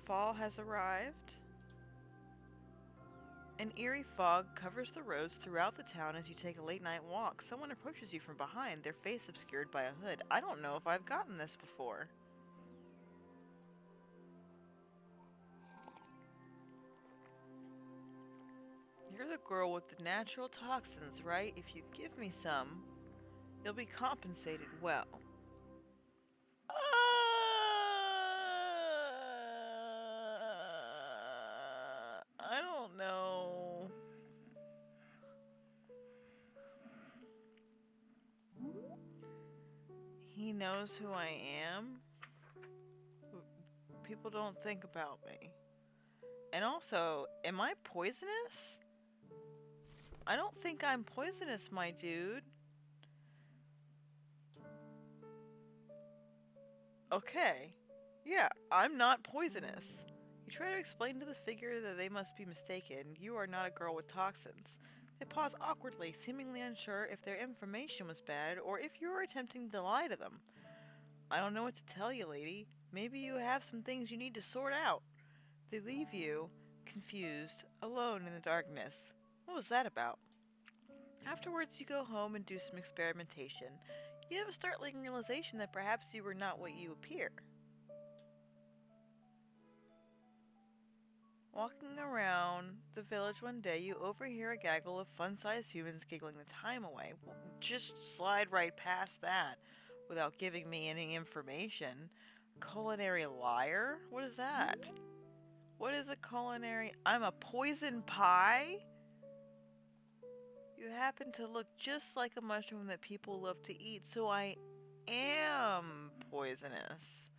Fall has arrived. An eerie fog covers the roads throughout the town as you take a late night walk. Someone approaches you from behind, their face obscured by a hood. I don't know if I've gotten this before. You're the girl with the natural toxins, right? If you give me some, you'll be compensated well. I don't know. knows who I am. People don't think about me. And also, am I poisonous? I don't think I'm poisonous, my dude. Okay. Yeah, I'm not poisonous. You try to explain to the figure that they must be mistaken. You are not a girl with toxins. They pause awkwardly, seemingly unsure if their information was bad or if you are attempting to lie to them. I don't know what to tell you, lady. Maybe you have some things you need to sort out. They leave you, confused, alone in the darkness. What was that about? Afterwards, you go home and do some experimentation. You have a startling realization that perhaps you were not what you appear. Walking around the village one day, you overhear a gaggle of fun-sized humans giggling the time away. Just slide right past that without giving me any information. Culinary liar? What is that? What is a culinary? I'm a poison pie? You happen to look just like a mushroom that people love to eat, so I am poisonous.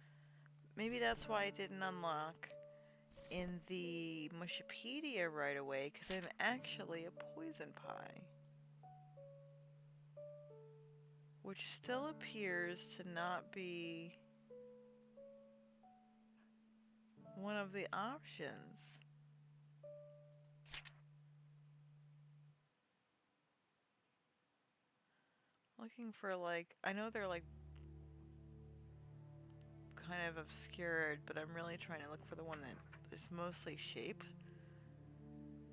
Maybe that's why I didn't unlock in the Mushipedia right away, because I'm actually a poison pie. Which still appears to not be one of the options. Looking for like, I know they're like kind of obscured, but I'm really trying to look for the one that is mostly shaped.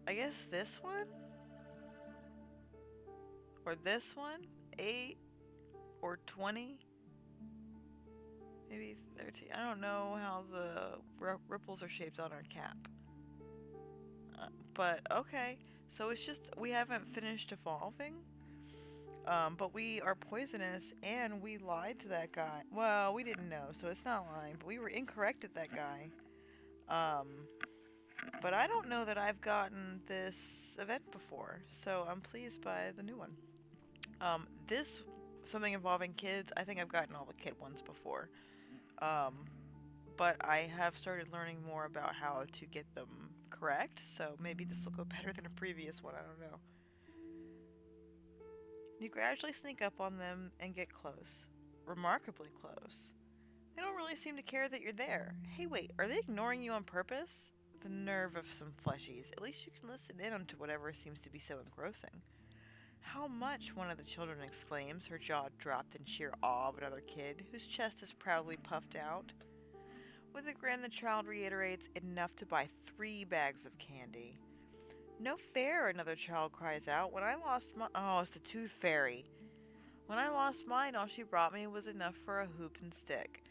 I guess this one? Or this one? 8 or 20? Maybe 13. I don't know how the ripples are shaped on our cap. But okay. So it's just we haven't finished evolving. But we are poisonous and we lied to that guy. Well, we didn't know, so it's not lying, but we were incorrect at that guy. But I don't know that I've gotten this event before, so I'm pleased by the new one. This something involving kids, I think I've gotten all the kid ones before. Um, but I have started learning more about how to get them correct, so maybe this will go better than a previous one, I don't know. You gradually sneak up on them and get close. Remarkably close. They don't really seem to care that you're there. Hey, wait, are they ignoring you on purpose? The nerve of some fleshies. At least you can listen in onto whatever seems to be so engrossing. How much? One of the children exclaims, her jaw dropped in sheer awe of another kid, whose chest is proudly puffed out. With a grin, the child reiterates, enough to buy 3 bags of candy. No fair, another child cries out. When I lost my... Oh, it's the tooth fairy. When I lost mine, all she brought me was enough for a hoop and stick.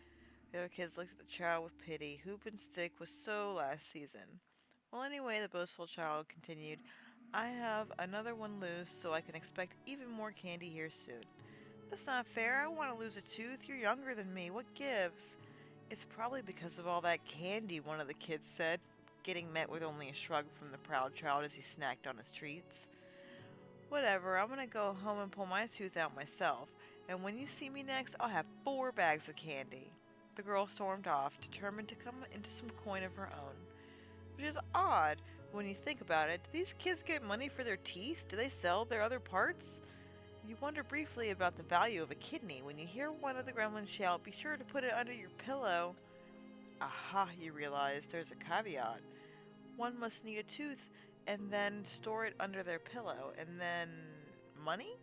The other kids looked at the child with pity. Hoop and stick was so last season. Well, anyway, the boastful child continued, I have another one loose, so I can expect even more candy here soon. That's not fair. I want to lose a tooth. You're younger than me. What gives? It's probably because of all that candy, one of the kids said, getting met with only a shrug from the proud child as he snacked on his treats. Whatever, I'm gonna go home and pull my tooth out myself, and when you see me next, I'll have 4 bags of candy. The girl stormed off, determined to come into some coin of her own. Which is odd, when you think about it. Do these kids get money for their teeth? Do they sell their other parts? You wonder briefly about the value of a kidney when you hear one of the gremlins shout, be sure to put it under your pillow. Aha, you realize there's a caveat. One must need a tooth and then store it under their pillow, and then money?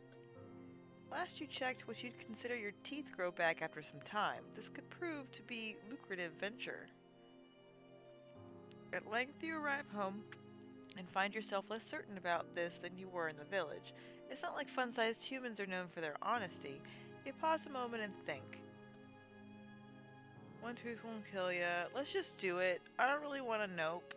Last you checked, what you'd consider your teeth grow back after some time. This could prove to be a lucrative venture. At length you arrive home and find yourself less certain about this than you were in the village. It's not like fun-sized humans are known for their honesty. You pause a moment and think. One tooth won't kill ya. Let's just do it. I don't really want to nope.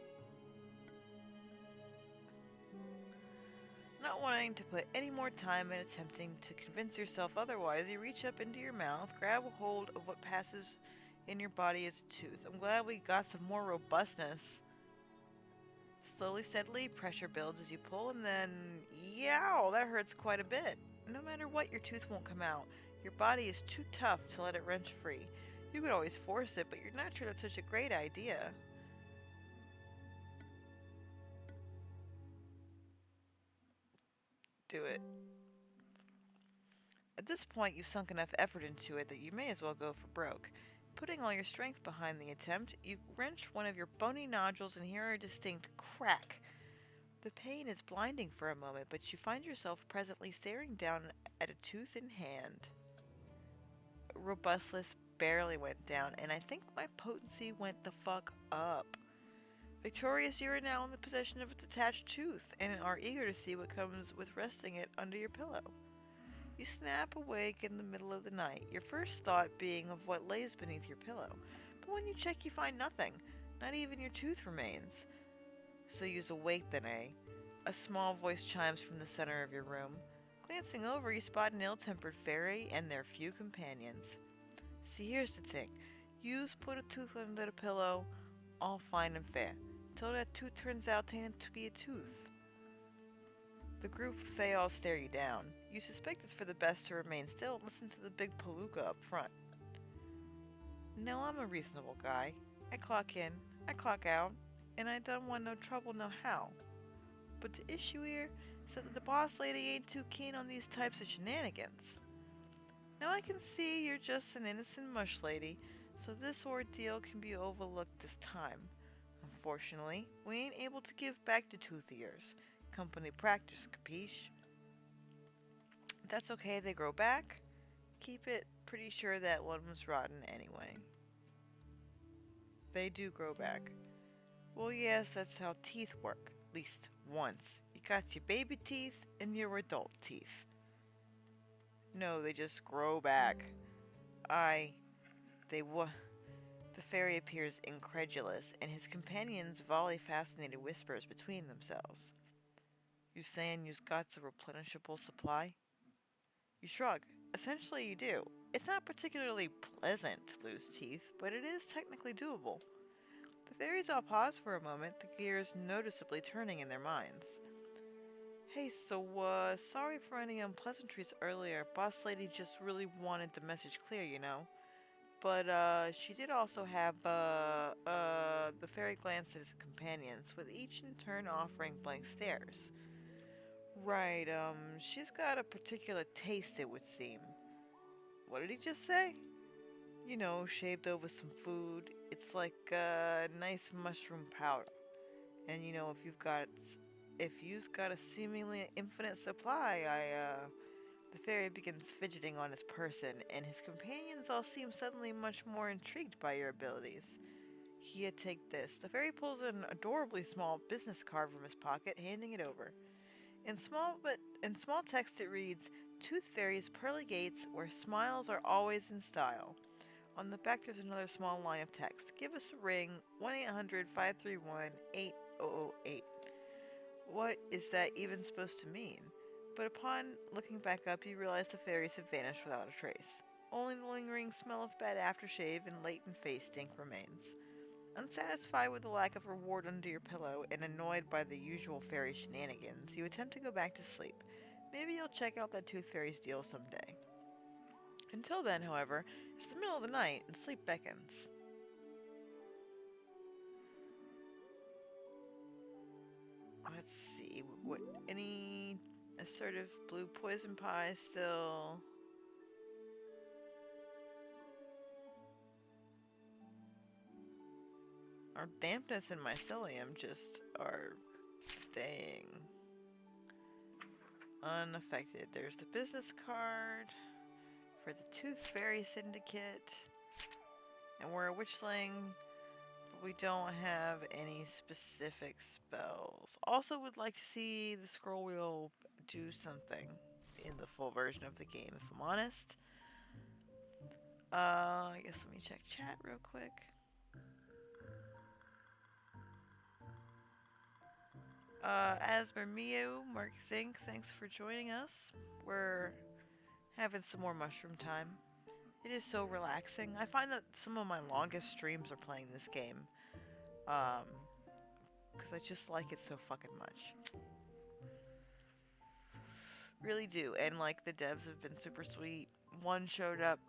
Not wanting to put any more time in attempting to convince yourself otherwise, you reach up into your mouth, grab a hold of what passes in your body as a tooth. I'm glad we got some more robustness. Slowly, steadily, pressure builds as you pull, and then, yow, that hurts quite a bit. No matter what, your tooth won't come out. Your body is too tough to let it wrench free. You could always force it, but you're not sure that's such a great idea. Do it. At this point, you've sunk enough effort into it that you may as well go for broke. Putting all your strength behind the attempt, you wrench one of your bony nodules and hear a distinct crack. The pain is blinding for a moment, but you find yourself presently staring down at a tooth in hand. Robustness barely went down, and I think my potency went the fuck up. Victorious, you are now in the possession of a detached tooth, and are eager to see what comes with resting it under your pillow. You snap awake in the middle of the night, your first thought being of what lays beneath your pillow. But when you check, you find nothing. Not even your tooth remains. So you's awake then, eh? A small voice chimes from the center of your room. Glancing over, you spot an ill-tempered fairy and their few companions. See, here's the thing. You's put a tooth under the pillow, all fine and fair, till that tooth turns out to be a tooth. The group of Fae all stare you down. You suspect it's for the best to remain still and listen to the big palooka up front. Now I'm a reasonable guy. I clock in, I clock out, and I don't want no trouble no how. But the issue here is that the boss lady ain't too keen on these types of shenanigans. Now I can see you're just an innocent mush lady, so this ordeal can be overlooked this time. Unfortunately, we ain't able to give back the tooth of yours. Company practice, capiche? That's okay, they grow back. Keep it, pretty sure that one was rotten anyway. They do grow back. Well, yes, that's how teeth work, at least once. You got your baby teeth and your adult teeth. No, they just grow back. The fairy appears incredulous, and his companions volley fascinated whispers between themselves. You saying you've got a replenishable supply? You shrug. Essentially, you do. It's not particularly pleasant to lose teeth, but it is technically doable. The fairies all pause for a moment, the gears noticeably turning in their minds. Hey, so, sorry for any unpleasantries earlier. Boss lady just really wanted the message clear, you know. But, she did also have, the fairy glanced at his companions, with each in turn offering blank stares. Right, she's got a particular taste, it would seem. What did he just say? You know, shaved over some food. It's like a nice mushroom powder. And you know, if you've got a seemingly infinite supply, the fairy begins fidgeting on his person, and his companions all seem suddenly much more intrigued by your abilities. Here, take this. The fairy pulls an adorably small business card from his pocket, handing it over. In small text it reads, Tooth Fairy's Pearly Gates, where smiles are always in style. On the back there's another small line of text. Give us a ring, 1-800-531-8008. What is that even supposed to mean? But upon looking back up, you realize the fairies have vanished without a trace. Only the lingering smell of bad aftershave and latent face stink remains. Unsatisfied with the lack of reward under your pillow and annoyed by the usual fairy shenanigans, you attempt to go back to sleep. Maybe you'll check out that Tooth Fairy's deal someday. Until then, however, it's the middle of the night and sleep beckons. Let's see, any assertive blue poison pie still? Our dampness and mycelium just are staying unaffected. There's the business card for the Tooth Fairy Syndicate. And we're a witchling, but we don't have any specific spells. Also would like to see the scroll wheel do something in the full version of the game, if I'm honest. I guess let me check chat real quick. Asmermio, Mark Zink, thanks for joining us. We're having some more mushroom time. It is so relaxing. I find that some of my longest streams are playing this game. Because I just like it so fucking much. Really do. And, like, the devs have been super sweet. one showed up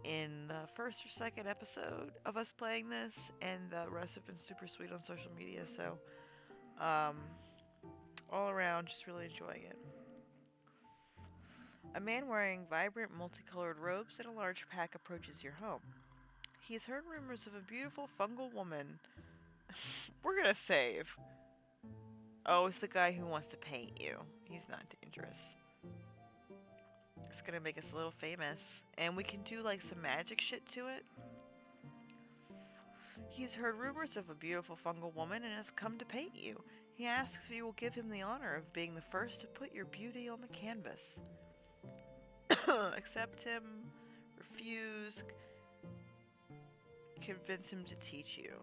in the first or second episode of us playing this, and the rest have been super sweet on social media. So, um, all around, just really enjoying it. A man wearing vibrant, multicolored robes and a large pack approaches your home. He has heard rumors of a beautiful fungal woman. We're gonna save. Oh, it's the guy who wants to paint you. He's not dangerous. It's gonna make us a little famous. And we can do like some magic shit to it. He's heard rumors of a beautiful fungal woman and has come to paint you. He asks if you will give him the honor of being the first to put your beauty on the canvas. Accept him, refuse, convince him to teach you.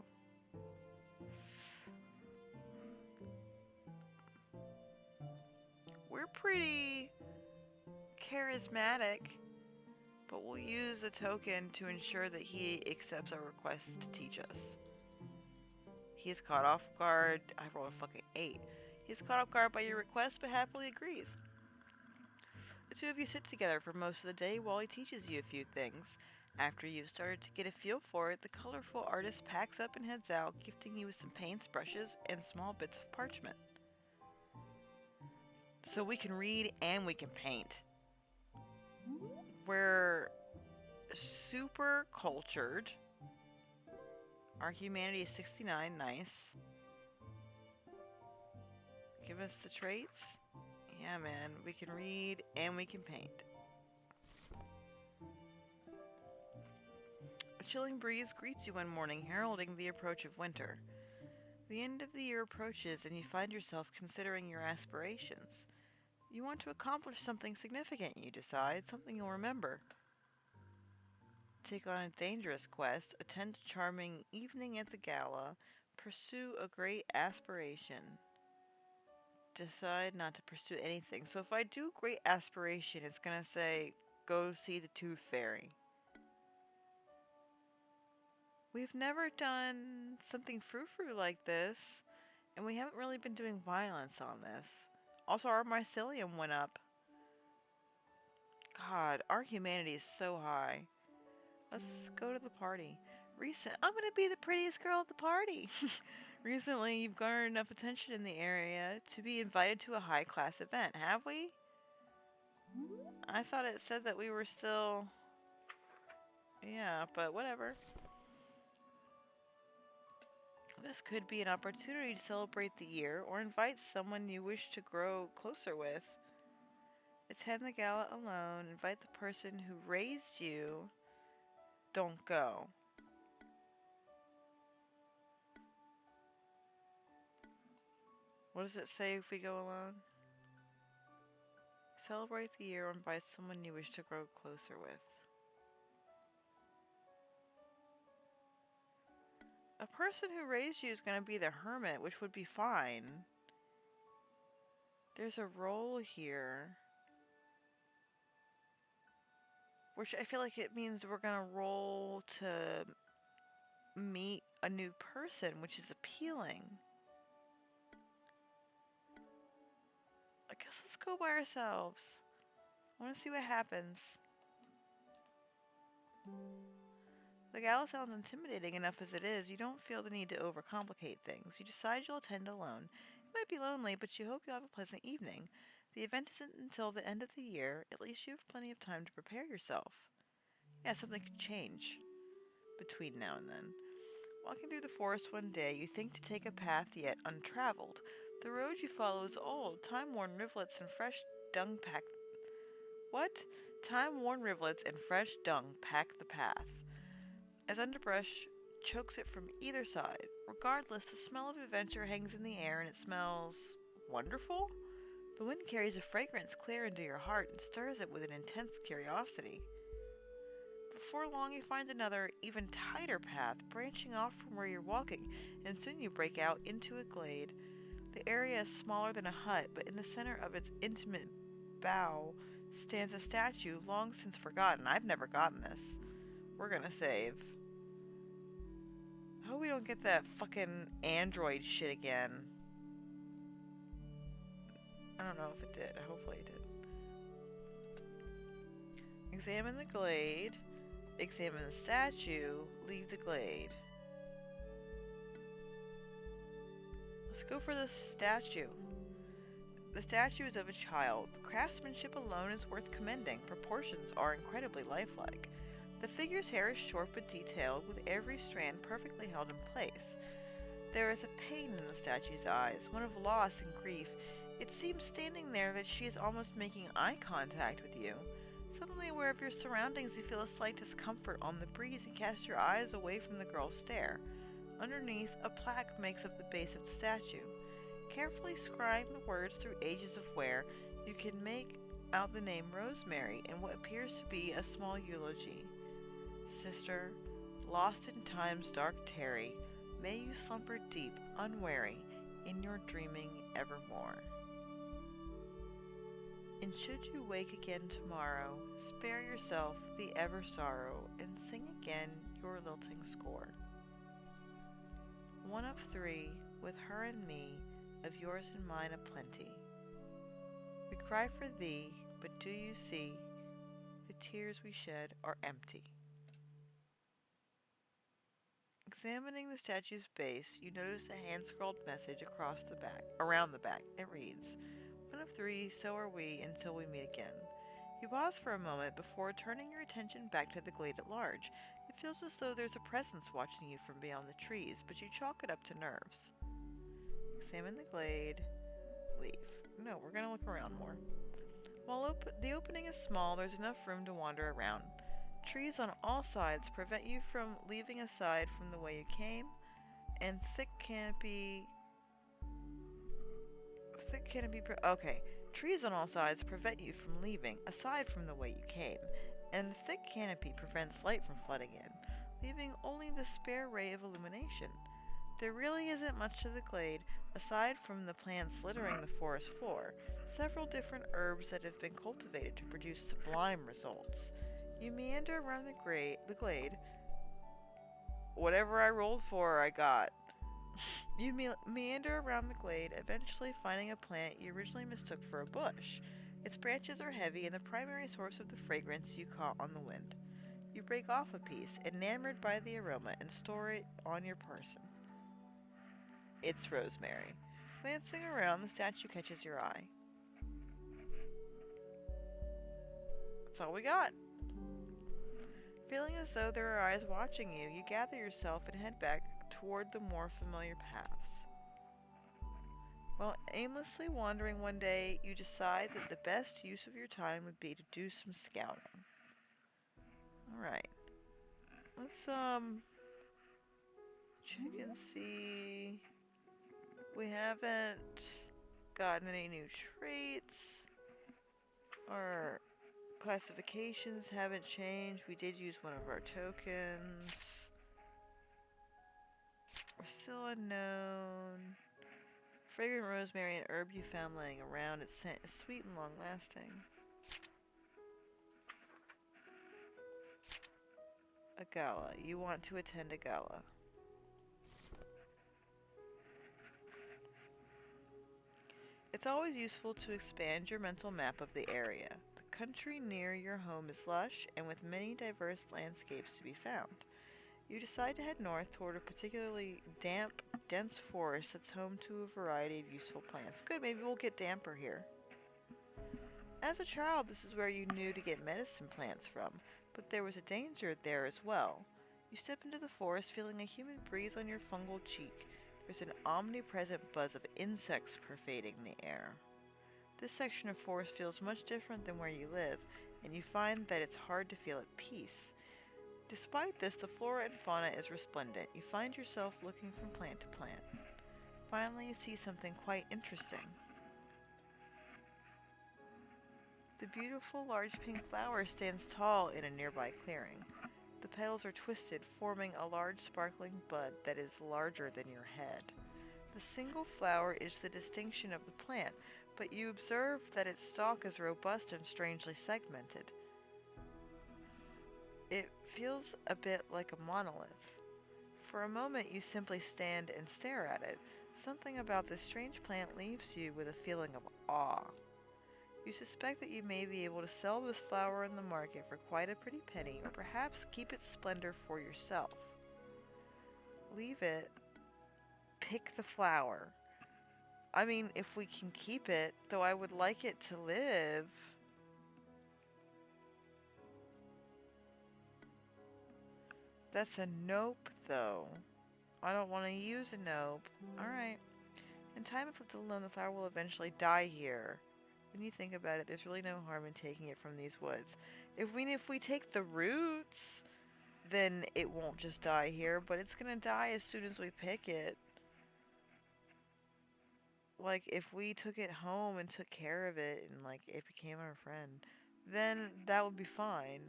We're pretty charismatic, but we'll use a token to ensure that he accepts our request to teach us. He is caught off guard. I rolled a fucking 8. He is caught off guard by your request, but happily agrees. The two of you sit together for most of the day while he teaches you a few things. After you've started to get a feel for it, the colorful artist packs up and heads out, gifting you with some paints, brushes, and small bits of parchment. So we can read and we can paint. We're super cultured. Our humanity is 69, nice. Give us the traits. Yeah, man, we can read and we can paint. A chilling breeze greets you one morning, heralding the approach of winter. The end of the year approaches and you find yourself considering your aspirations. You want to accomplish something significant, you decide, something you'll remember. Take on a dangerous quest, attend a charming evening at the gala, pursue a great aspiration. Decide not to pursue anything. So if I do great aspiration, it's gonna say, go see the Tooth Fairy. We've never done something frou-frou like this, and we haven't really been doing violence on this. Also, our mycelium went up. God, our humanity is so high. Let's go to the party. I'm gonna be the prettiest girl at the party. Recently, you've garnered enough attention in the area to be invited to a high-class event, have we? I thought it said that we were still... Yeah, but whatever. This could be an opportunity to celebrate the year or invite someone you wish to grow closer with. Attend the gala alone. Invite the person who raised you. Don't go. What does it say if we go alone? Celebrate the year or invite someone you wish to grow closer with. A person who raised you is going to be the hermit, which would be fine. There's a role here. Which I feel like it means we're going to roll to meet a new person, which is appealing. I guess let's go by ourselves. I want to see what happens. The gala sounds intimidating enough as it is. You don't feel the need to overcomplicate things. You decide you'll attend alone. It might be lonely, but you hope you'll have a pleasant evening. The event isn't until the end of the year. At least you have plenty of time to prepare yourself. Yeah, something could change between now and then. Walking through the forest one day, you think to take a path yet untraveled. The road you follow is old. Time-worn rivulets and fresh dung pack... What? Time-worn rivulets and fresh dung pack the path. As underbrush chokes it from either side. Regardless, the smell of adventure hangs in the air and it smells... wonderful? The wind carries a fragrance clear into your heart and stirs it with an intense curiosity. Before long, you find another, even tighter path branching off from where you're walking, and soon you break out into a glade. The area is smaller than a hut, but in the center of its intimate bow stands a statue long since forgotten. I've never gotten this. We're gonna save. I hope we don't get that fucking android shit again. I don't know if it did. Hopefully it did. Examine the glade. Examine the statue. Leave the glade. Let's go for the statue. The statue is of a child. The craftsmanship alone is worth commending. Proportions are incredibly lifelike. The figure's hair is short but detailed, with every strand perfectly held in place. There is a pain in the statue's eyes, one of loss and grief. It seems standing there that she is almost making eye contact with you. Suddenly aware of your surroundings, you feel a slight discomfort on the breeze and cast your eyes away from the girl's stare. Underneath, a plaque makes up the base of the statue. Carefully scrying the words through ages of wear, you can make out the name Rosemary and what appears to be a small eulogy. Sister, lost in time's dark tarry, may you slumber deep, unwary, in your dreaming evermore. And should you wake again tomorrow, spare yourself the ever sorrow, and sing again your lilting score. One of three, with her and me, of yours and mine aplenty. We cry for thee, but do you see, the tears we shed are empty. Examining the statue's base, you notice a hand-scrawled message around the back. It reads, "One of three, so are we, until we meet again." You pause for a moment before turning your attention back to the glade at large. It feels as though there's a presence watching you from beyond the trees, but you chalk it up to nerves. Examine the glade. Leave. No, we're going to look around more. While the opening is small, there's enough room to wander around. Trees on all sides prevent you from leaving aside from the way you came, and thick canopy. Trees on all sides prevent you from leaving aside from the way you came, and the thick canopy prevents light from flooding in, leaving only the spare ray of illumination. There really isn't much to the glade, aside from the plants littering the forest floor, several different herbs that have been cultivated to produce sublime results. You meander around the glade. Whatever I rolled for, I got. You meander around the glade, eventually finding a plant you originally mistook for a bush. Its branches are heavy and the primary source of the fragrance you caught on the wind. You break off a piece, enamored by the aroma, and store it on your person. It's rosemary. Glancing around, the statue catches your eye. That's all we got. Feeling as though there are eyes watching you, you gather yourself and head back toward the more familiar paths. While aimlessly wandering one day, you decide that the best use of your time would be to do some scouting. Alright. Let's, check and see. We haven't gotten any new traits. Our classifications haven't changed. We did use one of our tokens. We're still unknown. Fragrant rosemary and herb you found laying around. Its scent is sweet and long-lasting. A gala. You want to attend a gala. It's always useful to expand your mental map of the area. The country near your home is lush and with many diverse landscapes to be found. You decide to head north toward a particularly damp, dense forest that's home to a variety of useful plants. Good, maybe we'll get damper here. As a child, this is where you knew to get medicine plants from, but there was a danger there as well. You step into the forest feeling a humid breeze on your fungal cheek. There's an omnipresent buzz of insects pervading the air. This section of forest feels much different than where you live, and you find that it's hard to feel at peace. Despite this, the flora and fauna is resplendent. You find yourself looking from plant to plant. Finally, you see something quite interesting. The beautiful large pink flower stands tall in a nearby clearing. The petals are twisted, forming a large sparkling bud that is larger than your head. The single flower is the distinction of the plant, but you observe that its stalk is robust and strangely segmented. It feels a bit like a monolith. For a moment, you simply stand and stare at it. Something about this strange plant leaves you with a feeling of awe. You suspect that you may be able to sell this flower in the market for quite a pretty penny, or perhaps keep its splendor for yourself. Leave it. Pick the flower. I mean, if we can keep it, though I would like it to live. That's a nope, though. I don't want to use a nope. Alright. In time, if left alone, the flower will eventually die here. When you think about it, there's really no harm in taking it from these woods. If we take the roots, then it won't just die here, but it's gonna die as soon as we pick it. Like, if we took it home and took care of it and, like, it became our friend, then that would be fine.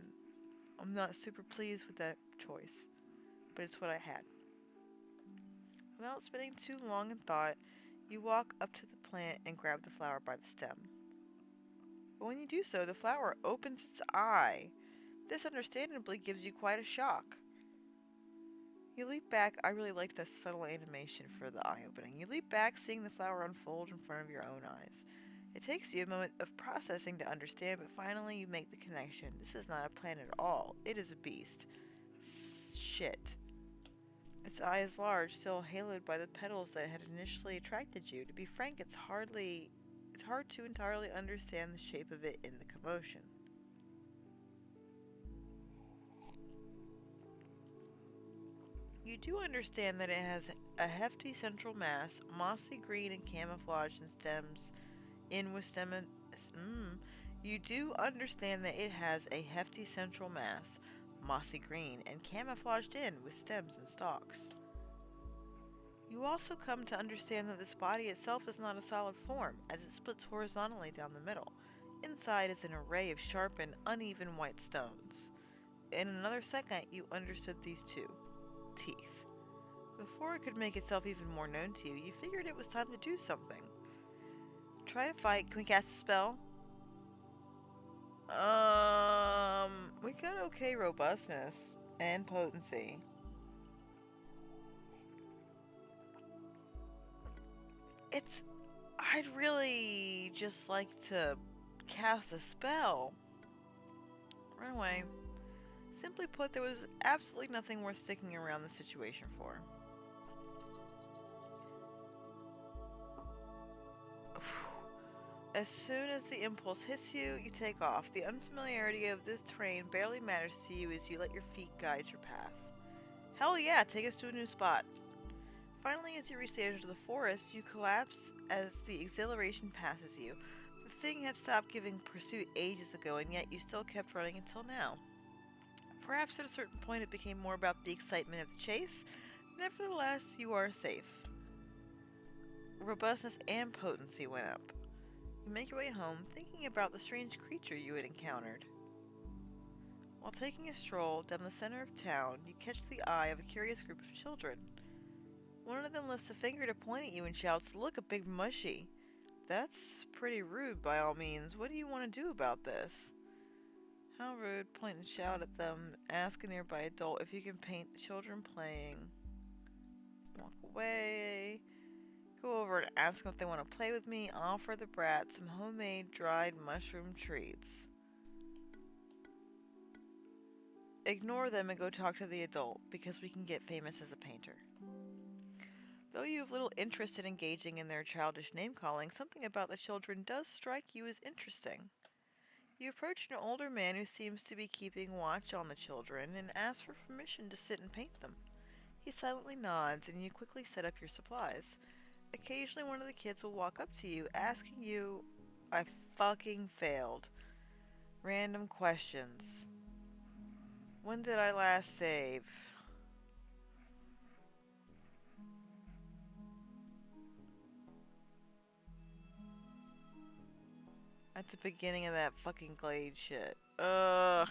I'm not super pleased with that choice, but it's what I had. Without spending too long in thought, you walk up to the plant and grab the flower by the stem. But when you do so, the flower opens its eye. This understandably gives you quite a shock. You leap back. I really liked that subtle animation for the eye opening. You leap back, seeing the flower unfold in front of your own eyes. It takes you a moment of processing to understand, but finally you make the connection. This is not a plant at all. It is a beast. Shit. Its eye is large, still haloed by the petals that had initially attracted you. To be frank, it's hard to entirely understand the shape of it in the commotion. You do understand that it has a hefty central mass, mossy green and camouflaged in stems, You do understand that it has a hefty central mass, mossy green, and camouflaged in with stems and stalks. You also come to understand that this body itself is not a solid form, as it splits horizontally down the middle. Inside is an array of sharp and uneven white stones. In another second, you understood these two. Teeth. Before it could make itself even more known to you, you figured it was time to do something. Try to fight. Can we cast a spell? We got okay robustness and potency. I'd really just like to cast a spell. Run away. Simply put, there was absolutely nothing worth sticking around the situation for. As soon as the impulse hits you, you take off. The unfamiliarity of this terrain barely matters to you as you let your feet guide your path. Hell yeah, take us to a new spot. Finally, as you reach the edge of the forest, you collapse as the exhilaration passes you. The thing had stopped giving pursuit ages ago, and yet you still kept running until now. Perhaps at a certain point it became more about the excitement of the chase. Nevertheless, you are safe. Robustness and potency went up. You make your way home, thinking about the strange creature you had encountered. While taking a stroll down the center of town, you catch the eye of a curious group of children. One of them lifts a finger to point at you and shouts, "Look, a big mushy." That's pretty rude by all means. What do you want to do about this? How rude. Point and shout at them. Ask a nearby adult if you can paint the children playing. Walk away. Go over and ask them if they want to play with me. Offer the brat some homemade dried mushroom treats. Ignore them and go talk to the adult, because we can get famous as a painter. Though you have little interest in engaging in their childish name-calling, something about the children does strike you as interesting. You approach an older man who seems to be keeping watch on the children and ask for permission to sit and paint them. He silently nods, and you quickly set up your supplies. Occasionally one of the kids will walk up to you, asking you, I fucking failed, random questions. When did I last save? At the beginning of that fucking glade shit. Ugh.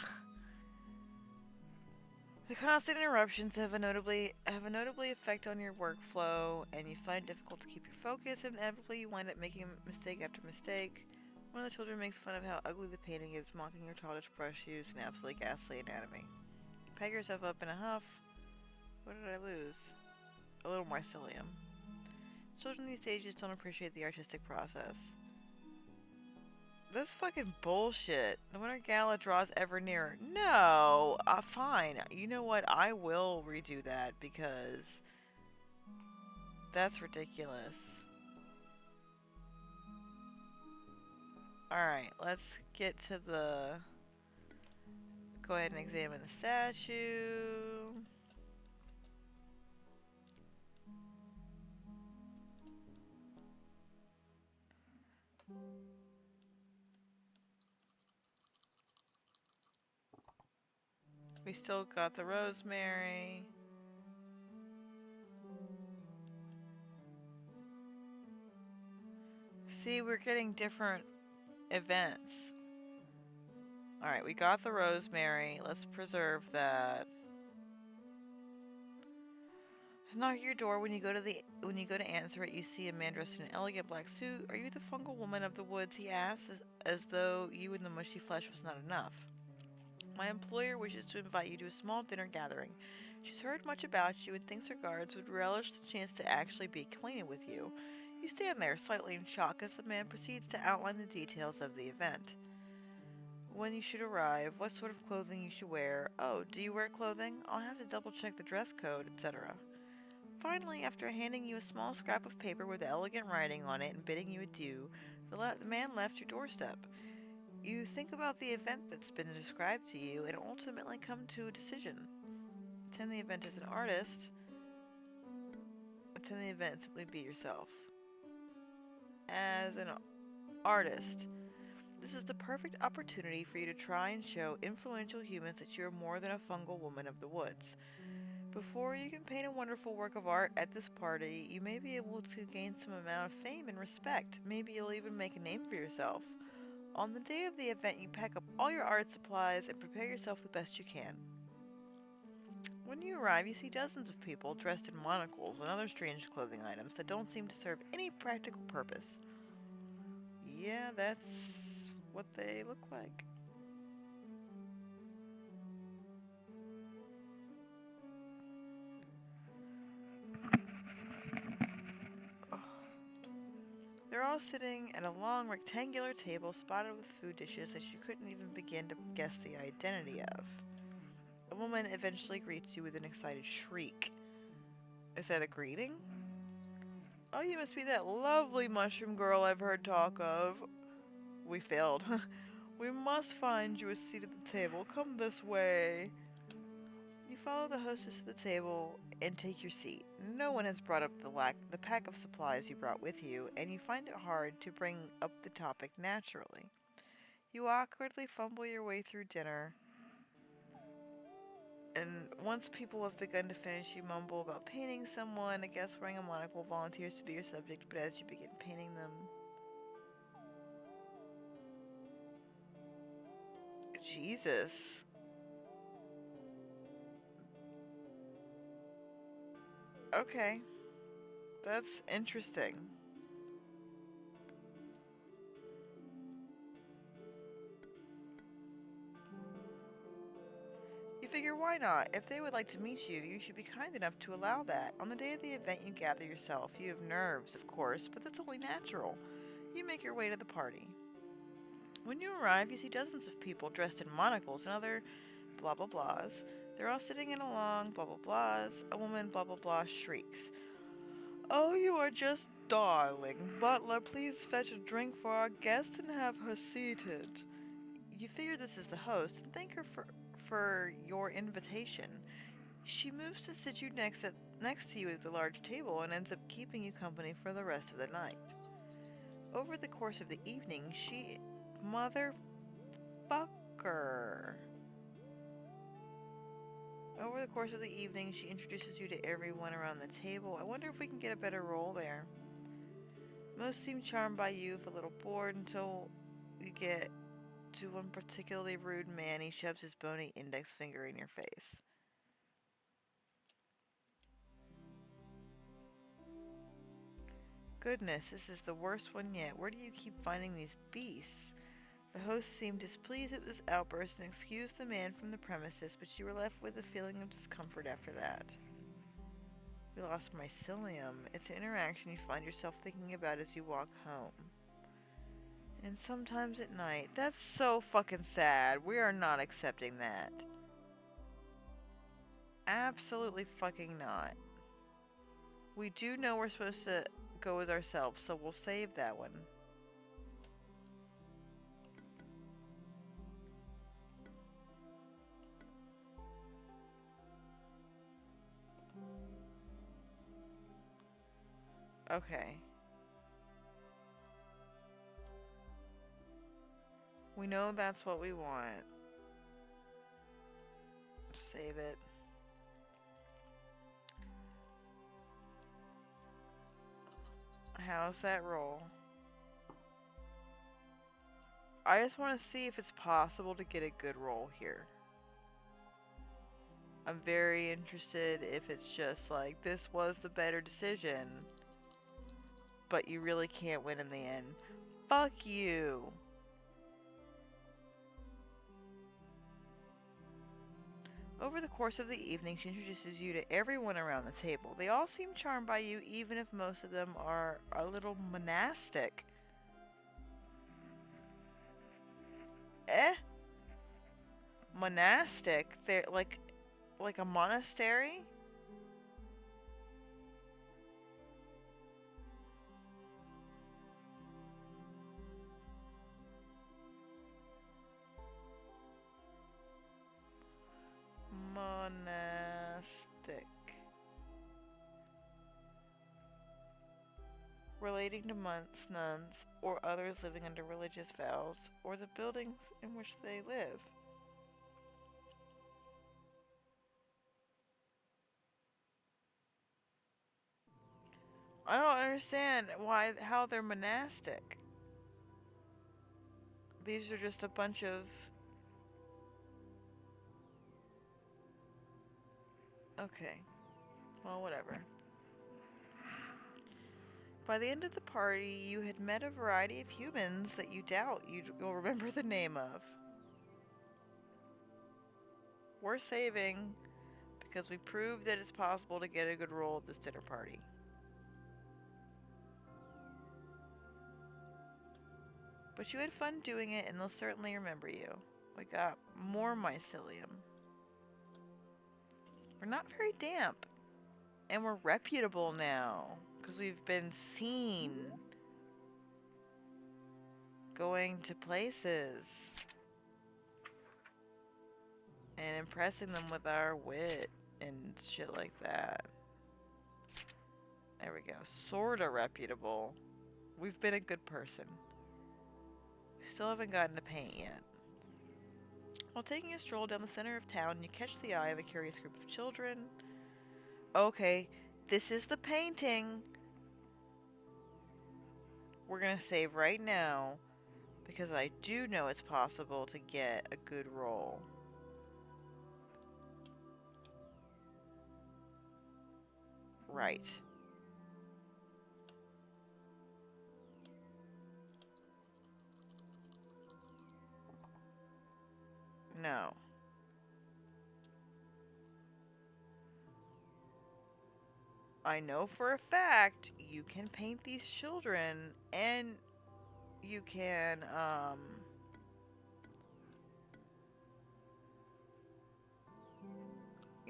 The constant interruptions have a notably effect on your workflow, and you find it difficult to keep your focus, and inevitably you wind up making mistake after mistake. One of the children makes fun of how ugly the painting is, mocking your childish brush use and absolutely ghastly anatomy. You pack yourself up in a huff. What did I lose? A little mycelium. Children these days just don't appreciate the artistic process. That's fucking bullshit. The Winter Gala draws ever nearer. No, fine. You know what? I will redo that because that's ridiculous. Alright, let's get to the... Go ahead and examine the statue. We still got the rosemary. See, we're getting different events. Alright, we got the rosemary. Let's preserve that. Knock at your door. When you go to answer it, you see a man dressed in an elegant black suit. Are you the fungal woman of the woods? He asks, as though you and the mushy flesh was not enough. My employer wishes to invite you to a small dinner gathering. She's heard much about you and thinks her guards would relish the chance to actually be acquainted with you. You stand there, slightly in shock, as the man proceeds to outline the details of the event. When you should arrive, what sort of clothing you should wear. Oh, do you wear clothing? I'll have to double check the dress code, etc. Finally, after handing you a small scrap of paper with elegant writing on it and bidding you adieu, the man left your doorstep. You think about the event that's been described to you and ultimately come to a decision. Attend the event as an artist. Attend the event and simply be yourself. As an artist, this is the perfect opportunity for you to try and show influential humans that you're more than a fungal woman of the woods. Before you can paint a wonderful work of art at this party, you may be able to gain some amount of fame and respect. Maybe you'll even make a name for yourself. On the day of the event, you pack up all your art supplies and prepare yourself the best you can. When you arrive, you see dozens of people dressed in monocles and other strange clothing items that don't seem to serve any practical purpose. Yeah, that's what they look like. They're all sitting at a long rectangular table spotted with food dishes that you couldn't even begin to guess the identity of. A woman eventually greets you with an excited shriek. Is that a greeting? Oh, you must be that lovely mushroom girl I've heard talk of. We failed. We must find you a seat at the table. Come this way. You follow the hostess to the table and take your seat. No one has brought up the pack of supplies you brought with you, and you find it hard to bring up the topic naturally. You awkwardly fumble your way through dinner, and once people have begun to finish, you mumble about painting someone. A guest wearing a monocle volunteers to be your subject, but as you begin painting them... Jesus. Okay. That's interesting. You figure, why not? If they would like to meet you, you should be kind enough to allow that. On the day of the event, you gather yourself. You have nerves, of course, but that's only natural. You make your way to the party. When you arrive, you see dozens of people dressed in monocles and other blah blah blahs. They're all sitting in a long blah blah blahs. A woman blah blah blah shrieks. Oh, you are just darling. Butler, please fetch a drink for our guest and have her seated. You figure this is the host and thank her for your invitation. She moves to sit you next to you at the large table and ends up keeping you company for the rest of the night. Over the course of the evening, she... Motherfucker. Over the course of the evening, she introduces you to everyone around the table. I wonder if we can get a better role there. Most seem charmed by you, a little bored, until you get to one particularly rude man. He shoves his bony index finger in your face. Goodness, this is the worst one yet. Where do you keep finding these beasts? The host seemed displeased at this outburst and excused the man from the premises, but you were left with a feeling of discomfort after that. We lost mycelium. It's an interaction you find yourself thinking about as you walk home. And sometimes at night. That's so fucking sad. We are not accepting that. Absolutely fucking not. We do know we're supposed to go with ourselves, so we'll save that one. Okay. We know that's what we want. Save it. How's that roll? I just want to see if it's possible to get a good roll here. I'm very interested if it's just like, this was the better decision, but you really can't win in the end. Fuck you. Over the course of the evening, she introduces you to everyone around the table. They all seem charmed by you, even if most of them are a little monastic. Eh? Monastic? They're like a monastery? Monastic. Relating to monks, nuns, or others living under religious vows, or the buildings in which they live. I don't understand how they're monastic. These are just a bunch of... Okay. Well, whatever. By the end of the party, you had met a variety of humans that you doubt you'll remember the name of. We're saving because we proved that it's possible to get a good roll at this dinner party. But you had fun doing it, and they'll certainly remember you. We got more mycelium. We're not very damp. And we're reputable now, because we've been seen going to places and impressing them with our wit and shit like that. There we go. Sorta reputable. We've been a good person. We still haven't gotten to paint yet. While taking a stroll down the center of town, you catch the eye of a curious group of children. Okay, this is the painting. We're gonna save right now, because I do know it's possible to get a good roll. Right. No. I know for a fact you can paint these children, and you can,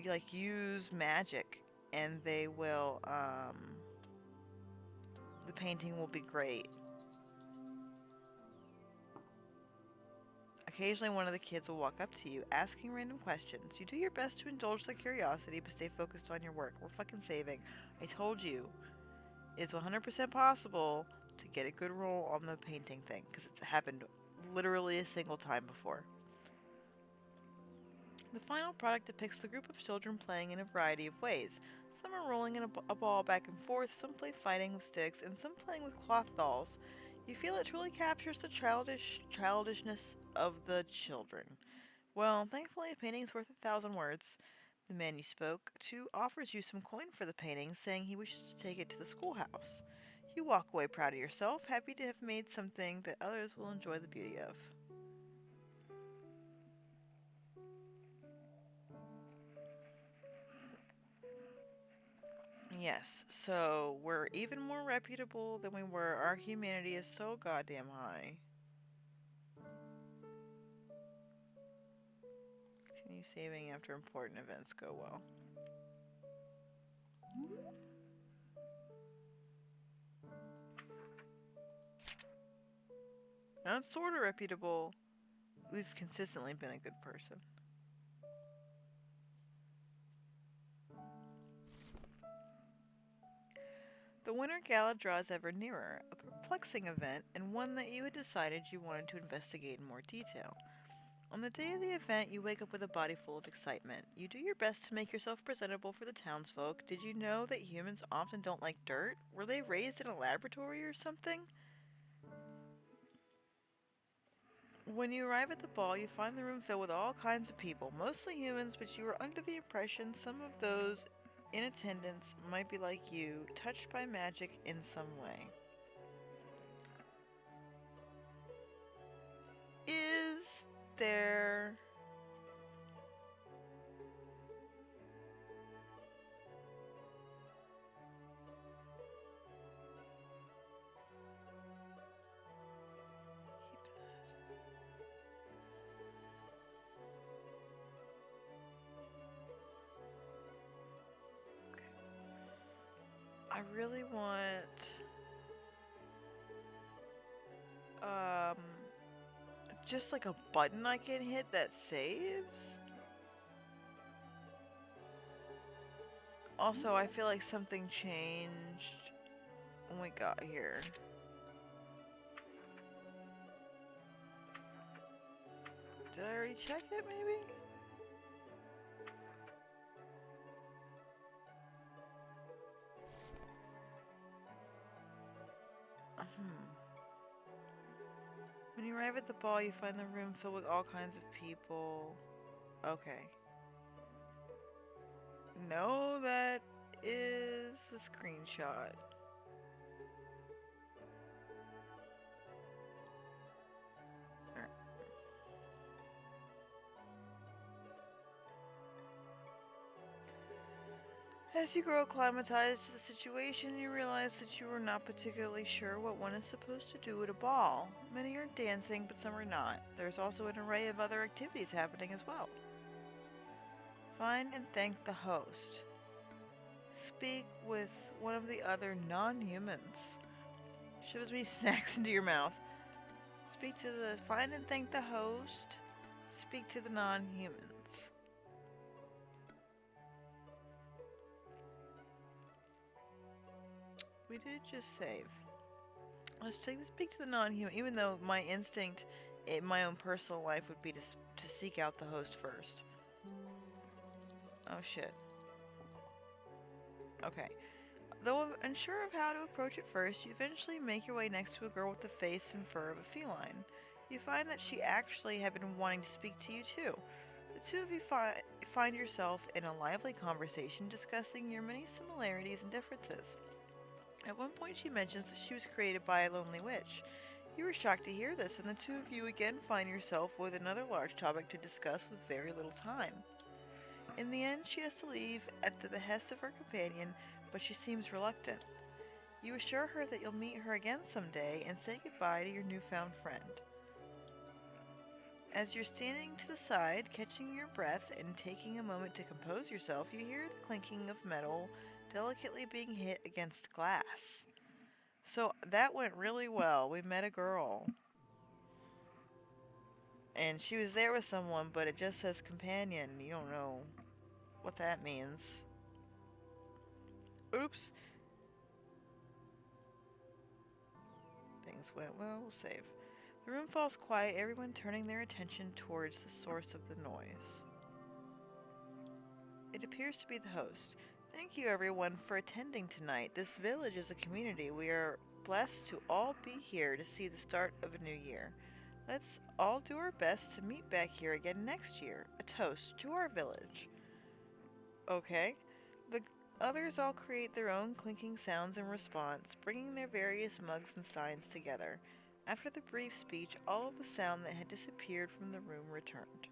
like, use magic, and they will, the painting will be great. Occasionally, one of the kids will walk up to you, asking random questions. You do your best to indulge their curiosity, but stay focused on your work. We're fucking saving. I told you, it's 100% possible to get a good roll on the painting thing, because it's happened literally a single time before. The final product depicts the group of children playing in a variety of ways. Some are rolling in a ball back and forth, some play fighting with sticks, and some playing with cloth dolls. You feel it truly captures the childishness of the children. Well, thankfully, a painting's worth 1,000 words. The man you spoke to offers you some coin for the painting, saying he wishes to take it to the schoolhouse. You walk away proud of yourself, happy to have made something that others will enjoy the beauty of. Yes, so we're even more reputable than we were. Our humanity is so goddamn high. saving after important events go well. Now it's sort of reputable. We've consistently been a good person. The Winter Gala draws ever nearer, a perplexing event and one that you had decided you wanted to investigate in more detail. On the day of the event, you wake up with a body full of excitement. You do your best to make yourself presentable for the townsfolk. Did you know that humans often don't like dirt? Were they raised in a laboratory or something? When you arrive at the ball, you find the room filled with all kinds of people, mostly humans, but you are under the impression some of those in attendance might be like you, touched by magic in some way. Is there... I really want... just like a button I can hit that saves? Also, I feel like something changed when we got here. Did I already check it, maybe? When you arrive at the ball, you find the room filled with all kinds of people. Okay. No, that is a screenshot. As you grow acclimatized to the situation, you realize that you are not particularly sure what one is supposed to do at a ball. Many are dancing, but some are not. There's also an array of other activities happening as well. Find and thank the host. Speak with one of the other non-humans. Shoves me snacks into your mouth. Find and thank the host. Speak to the non-humans. We did just save. Let's speak to the non-human, even though my instinct in my own personal life would be to seek out the host first. Oh shit. Okay. Though unsure of how to approach it first, you eventually make your way next to a girl with the face and fur of a feline. You find that she actually had been wanting to speak to you too. The two of you find yourself in a lively conversation discussing your many similarities and differences. At one point she mentions that she was created by a lonely witch. You were shocked to hear this, and the two of you again find yourself with another large topic to discuss with very little time. In the end, she has to leave at the behest of her companion, but she seems reluctant. You assure her that you'll meet her again someday and say goodbye to your newfound friend. As you're standing to the side, catching your breath and taking a moment to compose yourself, you hear the clinking of metal delicately being hit against glass. So that went really well. We met a girl. And she was there with someone, but it just says companion. You don't know what that means. Oops. Things went well. We'll save. The room falls quiet, everyone turning their attention towards the source of the noise. It appears to be the host. Thank you everyone for attending tonight. This village is a community. We are blessed to all be here to see the start of a new year. Let's all do our best to meet back here again next year. A toast to our village. Okay. The others all create their own clinking sounds in response, bringing their various mugs and steins together. After the brief speech, all of the sound that had disappeared from the room returned.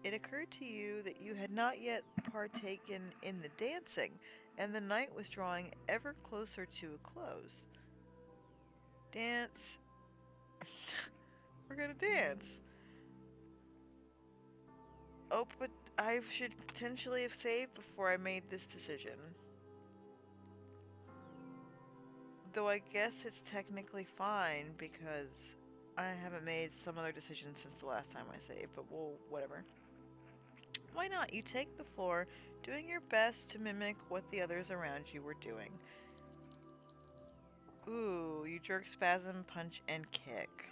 It occurred to you that you had not yet partaken in the dancing, and the night was drawing ever closer to a close. Dance. We're gonna dance. Oh, but I should potentially have saved before I made this decision. Though I guess it's technically fine because I haven't made some other decision since the last time I saved, but well, whatever. Why not? You take the floor, doing your best to mimic what the others around you were doing. Ooh, you jerk, spasm, punch, and kick.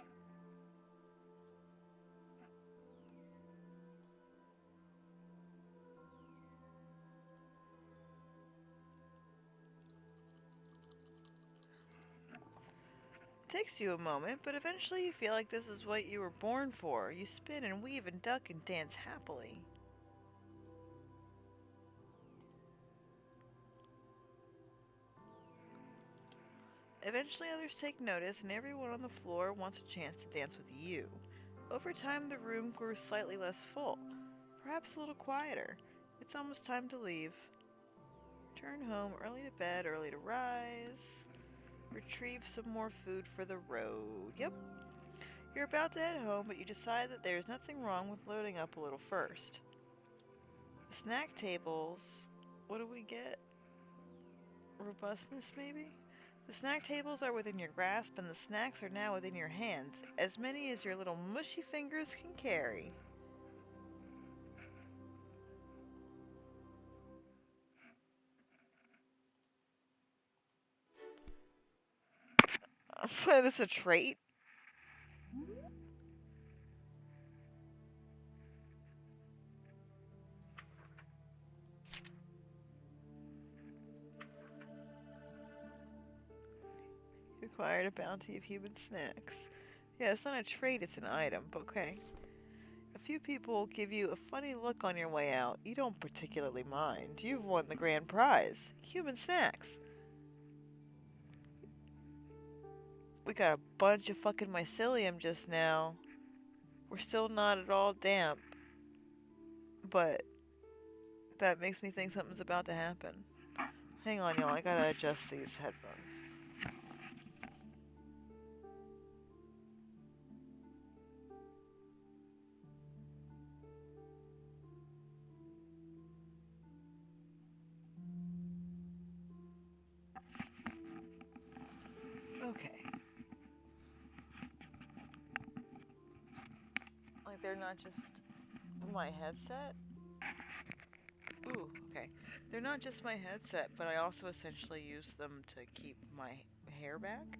It takes you a moment, but eventually you feel like this is what you were born for. You spin and weave and duck and dance happily. Eventually others take notice and everyone on the floor wants a chance to dance with you. Over time the room grew slightly less full, perhaps a little quieter. It's almost time to leave. Turn home, early to bed, early to rise. Retrieve some more food for the road. Yep. You're about to head home, but you decide that there's nothing wrong with loading up a little first. The snack tables. What do we get? Robustness, maybe? The snack tables are within your grasp, and the snacks are now within your hands, as many as your little mushy fingers can carry. That's a trait? You acquired a bounty of human snacks. Yeah, it's not a trait, it's an item, but okay. A few people give you a funny look on your way out. You don't particularly mind. You've won the grand prize. Human snacks. We got a bunch of fucking mycelium just now. We're still not at all damp, but that makes me think something's about to happen. Hang on, y'all. I gotta adjust these headphones. Okay. Like, they're not just my headset. Ooh, okay. They're not just my headset, but I also essentially use them to keep my hair back.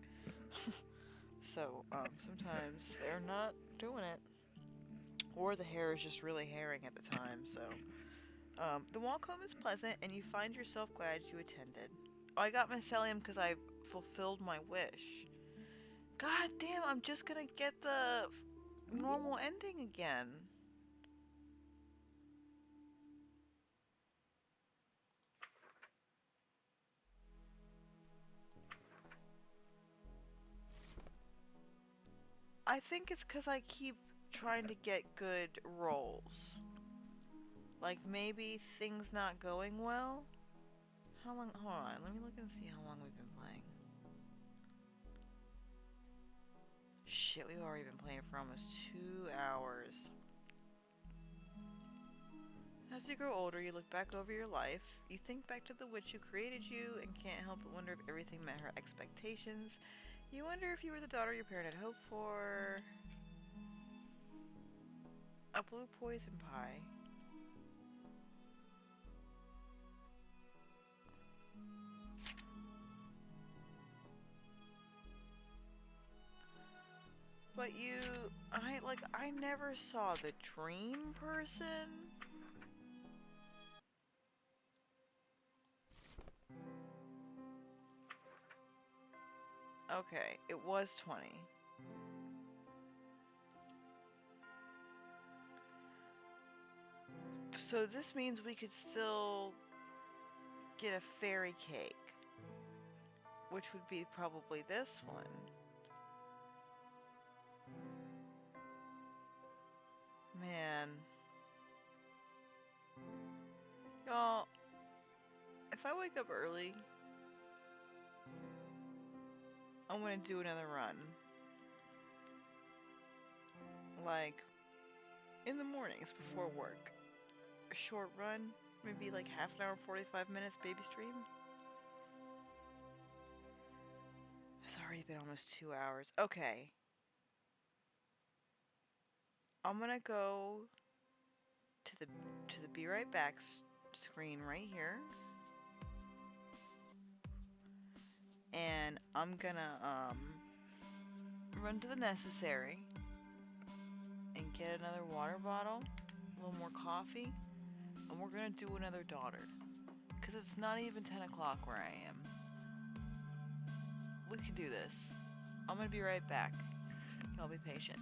So, sometimes they're not doing it. Or the hair is just really hairing at the time, so. The walk home is pleasant, and you find yourself glad you attended. Oh, I got mycelium because I fulfilled my wish. God damn, I'm just gonna get the normal ending again. I think it's because I keep trying to get good rolls. Like, maybe things not going well? How long? Hold on, let me look and see how long we've been playing. Shit, we've already been playing for almost 2 hours. As you grow older, you look back over your life. You think back to the witch who created you and can't help but wonder if everything met her expectations. You wonder if you were the daughter your parent had hoped for. A blue poison pie. But I never saw the dream person. Okay, it was 20. So this means we could still get a fairy cake, which would be probably this one. Man. Y'all, if I wake up early, I'm gonna do another run. Like, in the mornings before work. short run, maybe like half an hour, 45 minutes baby stream. It's already been almost 2 hours. Okay. I'm gonna go to the be right back screen right here. And I'm gonna run to the necessary and get another water bottle, a little more coffee, and we're gonna do another daughter. Cause it's not even 10 o'clock where I am. We can do this. I'm gonna be right back. Y'all be patient.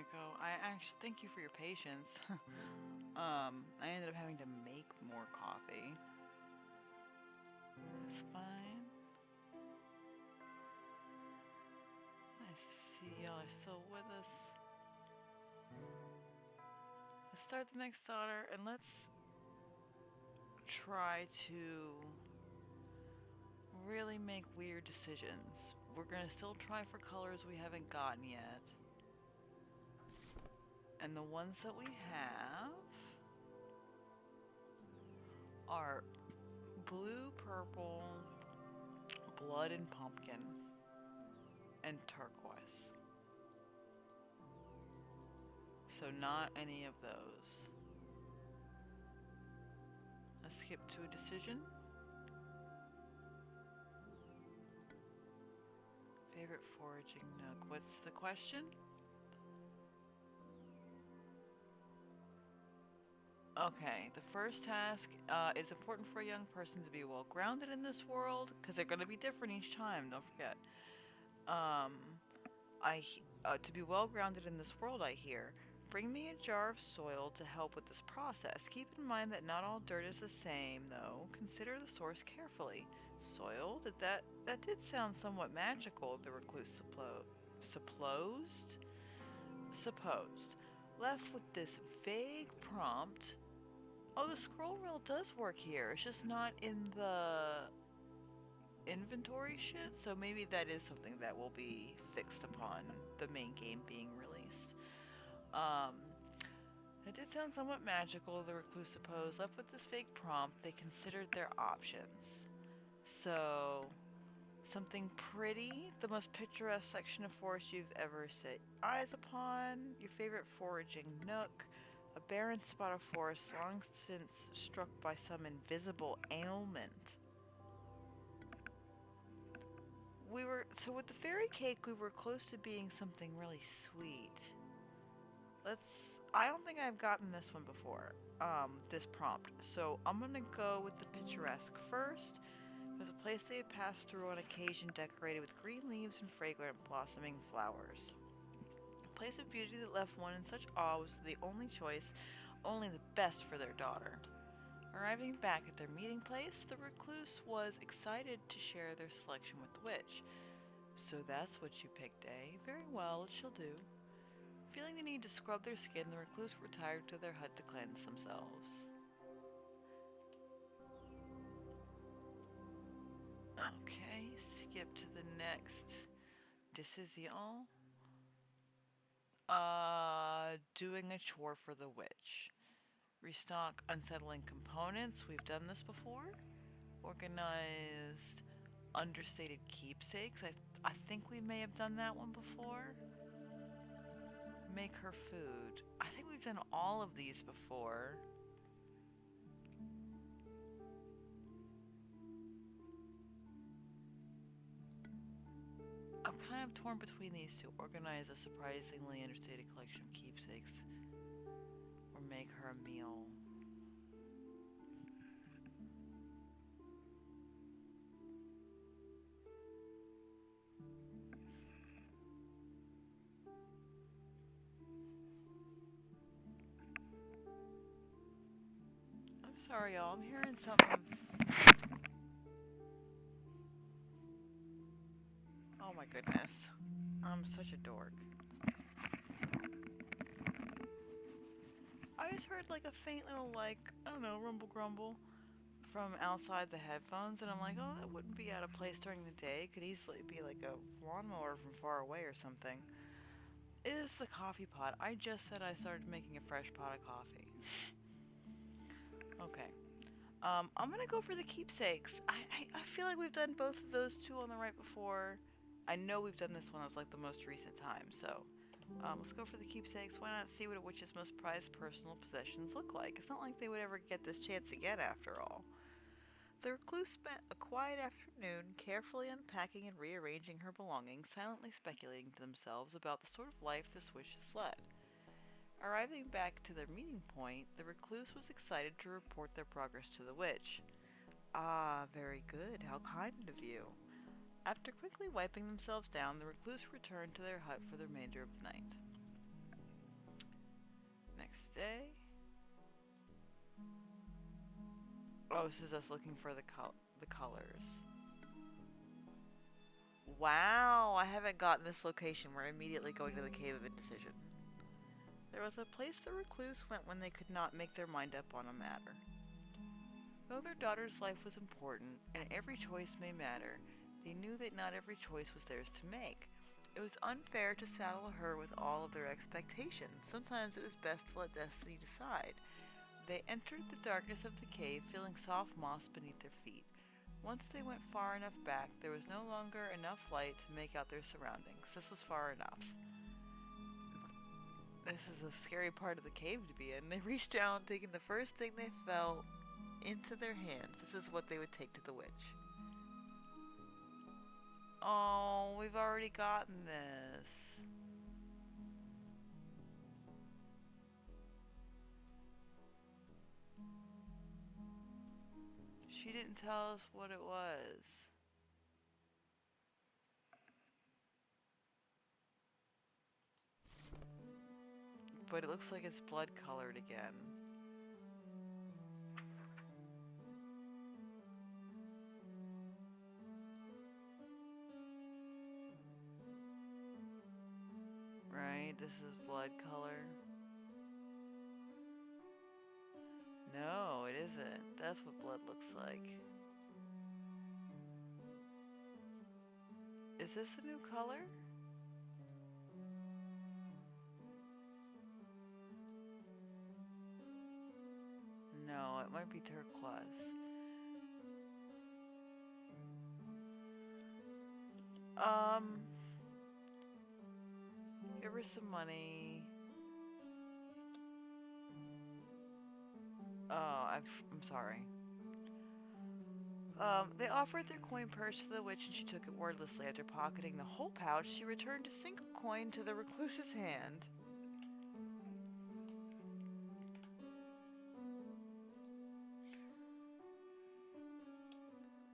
I go. I actually thank you for your patience. I ended up having to make more coffee. That's fine. Nice to see y'all are still with us. Let's start the next daughter and let's try to really make weird decisions. We're gonna still try for colors we haven't gotten yet. And the ones that we have are blue, purple, blood and pumpkin, and turquoise. So not any of those. Let's skip to a decision. Favorite foraging nook. What's the question? Okay, the first task, it's important for a young person to be well grounded in this world, because they're going to be different each time, don't forget. Um, to be well grounded in this world, I hear. Bring me a jar of soil to help with this process. Keep in mind that not all dirt is the same, though. Consider the source carefully. Soil? That did sound somewhat magical, the recluse supposed. Left with this vague prompt. Oh, the scroll wheel does work here. It's just not in the inventory shit, so maybe that is something that will be fixed upon the main game being released. It did sound somewhat magical, the recluse supposed. Left with this vague prompt, they considered their options. So, something pretty, the most picturesque section of forest you've ever set eyes upon, your favorite foraging nook, a barren spot of forest long since struck by some invisible ailment. So with the fairy cake, we were close to being something really sweet. I don't think I've gotten this one before, this prompt. So I'm gonna go with the picturesque first. There's a place they had passed through on occasion decorated with green leaves and fragrant blossoming flowers. A place of beauty that left one in such awe was the only choice, only the best for their daughter. Arriving back at their meeting place, the recluse was excited to share their selection with the witch. So that's what you picked, eh? Very well, it shall do. Feeling the need to scrub their skin, the recluse retired to their hut to cleanse themselves. Okay, skip to the next decision. Doing a chore for the witch. Restock unsettling components. We've done this before. Organized understated keepsakes. I think we may have done that one before. Make her food. I think we've done all of these before. I'm kind of torn between these two. Organize a surprisingly understated collection of keepsakes. Or make her a meal. I'm sorry, y'all. I'm hearing something. Oh my goodness. I'm such a dork. I just heard like a faint little I don't know, rumble grumble from outside the headphones, and I'm like, oh, that wouldn't be out of place during the day. Could easily be like a lawnmower from far away or something. It is the coffee pot. I just said I started making a fresh pot of coffee. Okay. I'm gonna go for the keepsakes. I feel like we've done both of those two on the right before. I know we've done this one. It was like the most recent time, so let's go for the keepsakes. Why not see what a witch's most prized personal possessions look like? It's not like they would ever get this chance again, after all. The recluse spent a quiet afternoon carefully unpacking and rearranging her belongings, silently speculating to themselves about the sort of life this witch has led. Arriving back to their meeting point, the recluse was excited to report their progress to the witch. Ah, very good. How kind of you. After quickly wiping themselves down, the recluse returned to their hut for the remainder of the night. Tuesday. Oh, this is us looking for the colors. Wow, I haven't gotten this location. We're immediately going to the Cave of Indecision. There was a place the recluse went when they could not make their mind up on a matter. Though their daughter's life was important, and every choice may matter, they knew that not every choice was theirs to make. It was unfair to saddle her with all of their expectations. Sometimes it was best to let destiny decide. They entered the darkness of the cave, feeling soft moss beneath their feet. Once they went far enough back, there was no longer enough light to make out their surroundings. This was far enough. This is a scary part of the cave to be in. They reached down, taking the first thing they felt into their hands. This is what they would take to the witch. Oh, we've already gotten this. She didn't tell us what it was. But it looks like it's blood colored again. Right, this is blood color. No, it isn't. That's what blood looks like. Is this a new color? No, it might be turquoise. Give her some money. Oh, I'm sorry. They offered their coin purse to the witch and she took it wordlessly. After pocketing the whole pouch, she returned a single coin to the recluse's hand.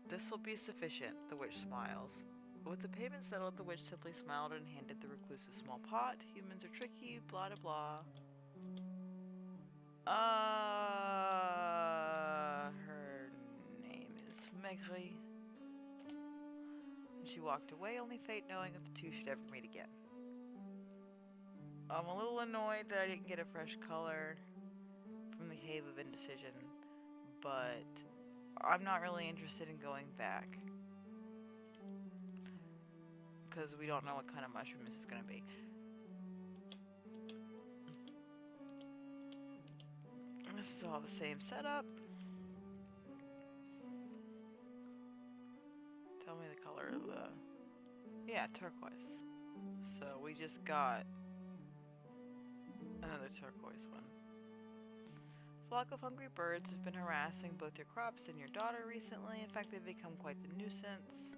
This will be sufficient, the witch smiles. With the payment settled, the witch simply smiled and handed the recluse a small pot. Humans are tricky, blah blah blah. Her name is Megri. And she walked away, only fate knowing if the two should ever meet again. I'm a little annoyed that I didn't get a fresh color from the Cave of Indecision, but I'm not really interested in going back. Because we don't know what kind of mushroom this is going to be. This is all the same setup. Tell me the color of the... Yeah, turquoise. So we just got another turquoise one. Flock of hungry birds have been harassing both your crops and your daughter recently. In fact, they've become quite the nuisance.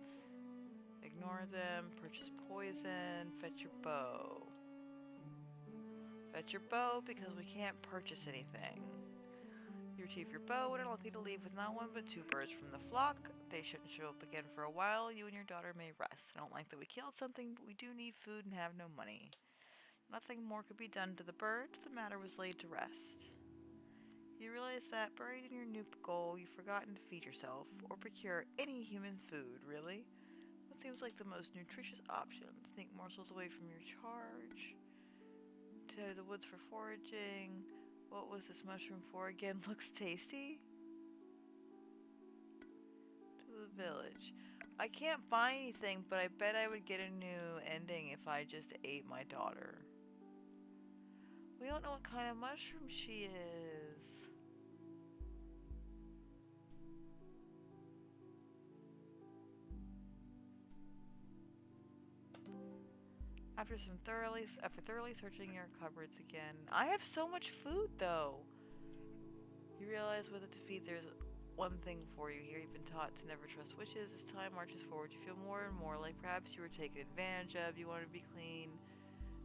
Ignore them, purchase poison, fetch your bow. Fetch your bow because we can't purchase anything. You retrieve your bow and are lucky to leave with not one but two birds from the flock. They shouldn't show up again for a while. You and your daughter may rest. I don't like that we killed something, but we do need food and have no money. Nothing more could be done to the birds. The matter was laid to rest. You realize that buried in your new goal, you've forgotten to feed yourself or procure any human food, really. What seems like the most nutritious option? Sneak morsels away from your charge. To the woods for foraging. What was this mushroom for again? Looks tasty. To the village. I can't buy anything, but I bet I would get a new ending if I just ate my daughter. We don't know what kind of mushroom she is. After thoroughly searching your cupboards again. I have so much food though. You realize with a defeat there's one thing for you here. You've been taught to never trust witches. As time marches forward, you feel more and more like perhaps you were taken advantage of. You want to be clean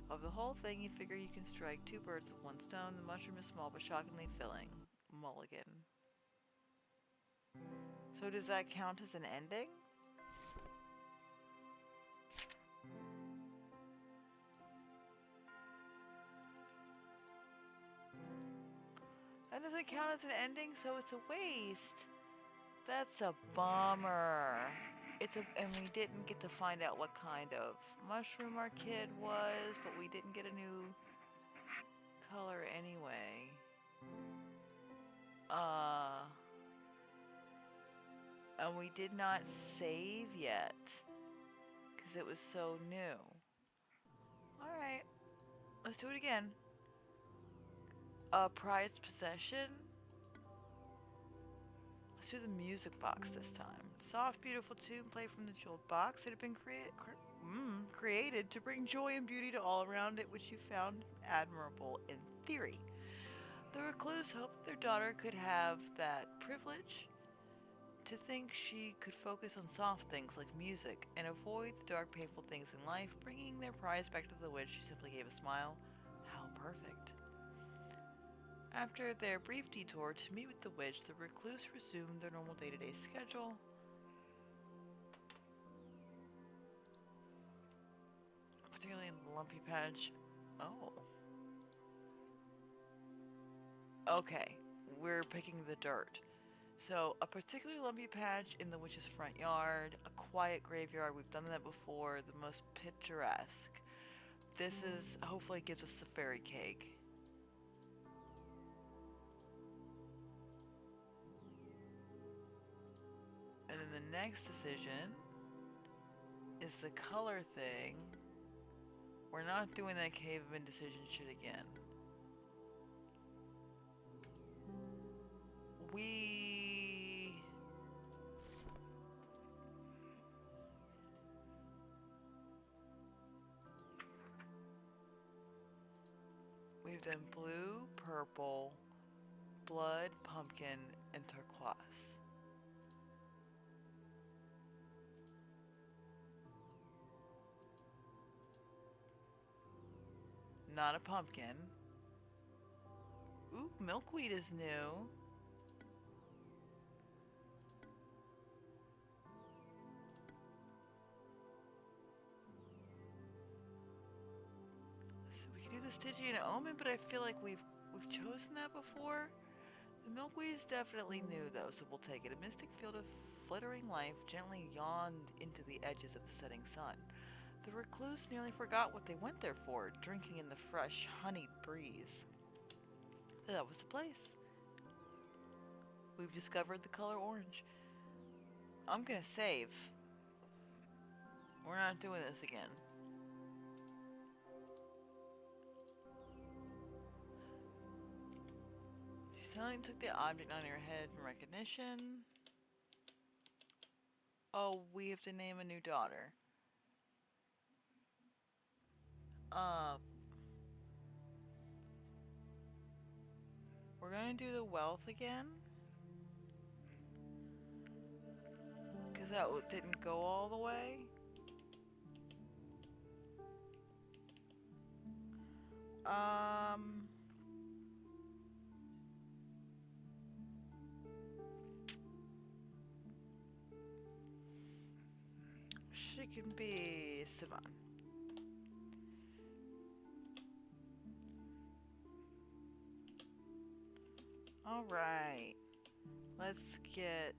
of the whole thing. You figure you can strike two birds with one stone. The mushroom is small but shockingly filling. Mulligan. So does that count as an ending? That doesn't count as an ending, so it's a waste. That's a bummer. And we didn't get to find out what kind of mushroom our kid was, but we didn't get a new color anyway. And we did not save yet because it was so new. Alright, let's do it again. Prized possession. Let's do the music box this time. Soft, beautiful tune played from the jeweled box. It had been created to bring joy and beauty to all around it, which you found admirable in theory. The recluse hoped their daughter could have that privilege to think she could focus on soft things like music and avoid the dark, painful things in life. Bringing their prize back to the witch, she simply gave a smile. How perfect. After their brief detour to meet with the witch, the recluse resumed their normal day-to-day schedule. Particularly in the lumpy patch. Oh. Okay, we're picking the dirt. So, a particularly lumpy patch in the witch's front yard, a quiet graveyard, we've done that before, the most picturesque. This is, hopefully gives us the fairy cake. And then the next decision is the color thing. We're not doing that cave of indecision shit again. We've done blue, purple, blood, pumpkin, and turquoise. Not a pumpkin. Ooh, milkweed is new. We could do the Stygian omen, but I feel like we've chosen that before. The milkweed is definitely new though, so we'll take it. A mystic field of flittering life gently yawned into the edges of the setting sun. The recluse nearly forgot what they went there for, drinking in the fresh, honeyed breeze. That was the place. We've discovered the color orange. I'm gonna save. We're not doing this again. She suddenly took the object on her head in recognition. Oh, we have to name a new daughter. We're gonna do the wealth again. Because that didn't go all the way. She can be Sivan. Alright. Let's get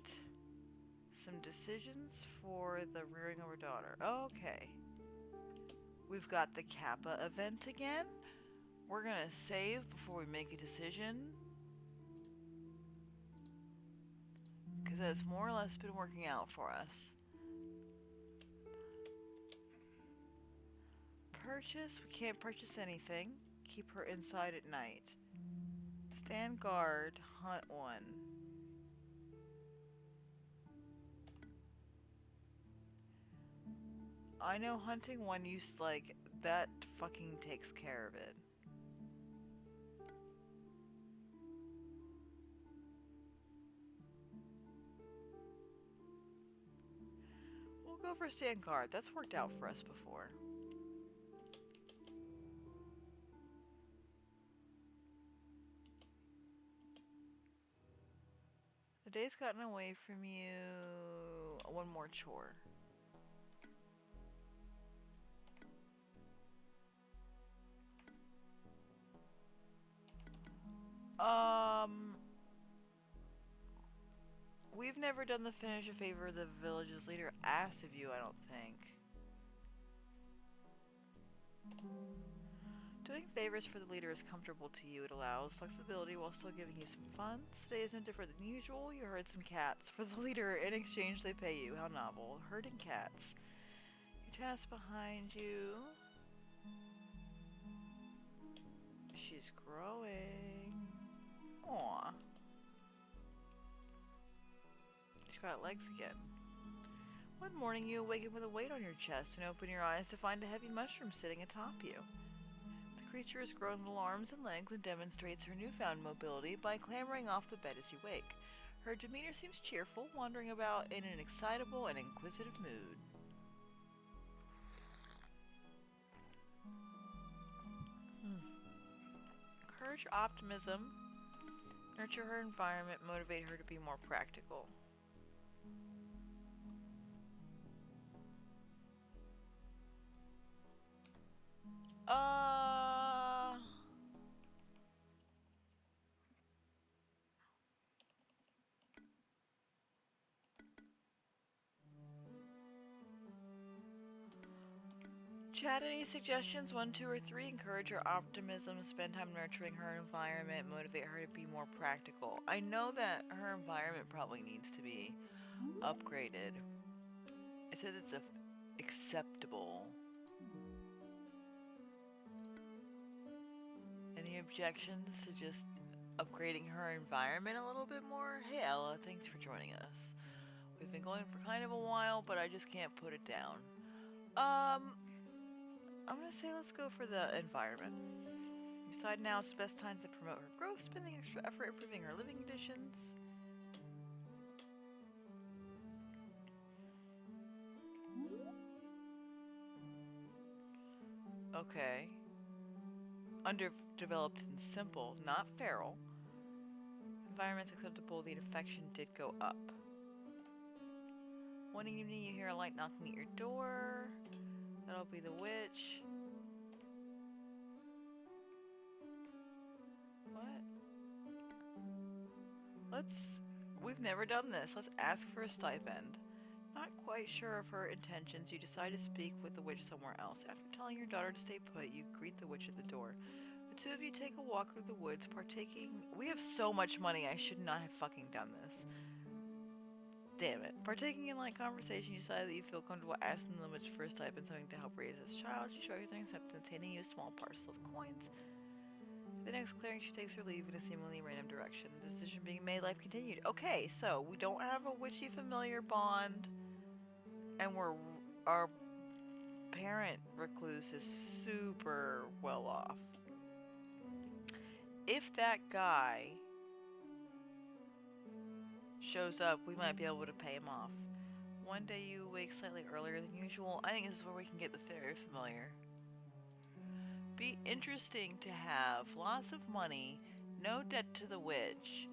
some decisions for the rearing of our daughter. Okay. We've got the Kappa event again. We're gonna save before we make a decision. Because that's more or less been working out for us. Purchase. We can't purchase anything. Keep her inside at night. Stand guard. Hunt one. I know hunting one used like that fucking takes care of it. We'll go for stand guard. That's worked out for us before. The day's gotten away from you. One more chore. we've never done the finish a favor the village's leader asked of you, I don't think. Doing favors for the leader is comfortable to you. It allows flexibility while still giving you some fun. Today is no different than usual. You herd some cats for the leader. In exchange, they pay you. How novel. Herding cats. Your task behind you. She's growing. Aww. She's got legs again. One morning you awaken with a weight on your chest and open your eyes to find a heavy mushroom sitting atop you. The creature has grown little arms and legs and demonstrates her newfound mobility by clambering off the bed as you wake. Her demeanor seems cheerful, wandering about in an excitable and inquisitive mood. Encourage her optimism, nurture her environment, motivate her to be more practical. Chat any suggestions, 1, 2, or 3. Encourage her optimism, spend time nurturing her environment, motivate her to be more practical. I know that her environment probably needs to be upgraded. It says it's acceptable. Any objections to just upgrading her environment a little bit more? Hey Ella, thanks for joining us. We've been going for kind of a while, but I just can't put it down. I'm gonna say let's go for the environment. Decide now it's the best time to promote her growth, spending extra effort improving her living conditions. Okay. Underdeveloped and simple, not feral. Environment's acceptable, the infection did go up. One evening you hear a light knocking at your door. That'll be the witch. What? We've never done this. Let's ask for a stipend. Not quite sure of her intentions, you decide to speak with the witch somewhere else. After telling your daughter to stay put, you greet the witch at the door. The two of you take a walk through the woods, partaking... We have so much money, I should not have fucking done this. Damn it. Partaking in light conversation, you decide that you feel comfortable asking the witch for a stipend, something to help raise this child. She shows her acceptance, handing you a small parcel of coins. The next clearing, she takes her leave in a seemingly random direction. The decision being made, life continued. Okay, so we don't have a witchy familiar bond, and our parent recluse is super well off. If that guy shows up, we might be able to pay him off. One day you wake slightly earlier than usual. I think this is where we can get the fairy familiar. Be interesting to have lots of money, no debt to the witch.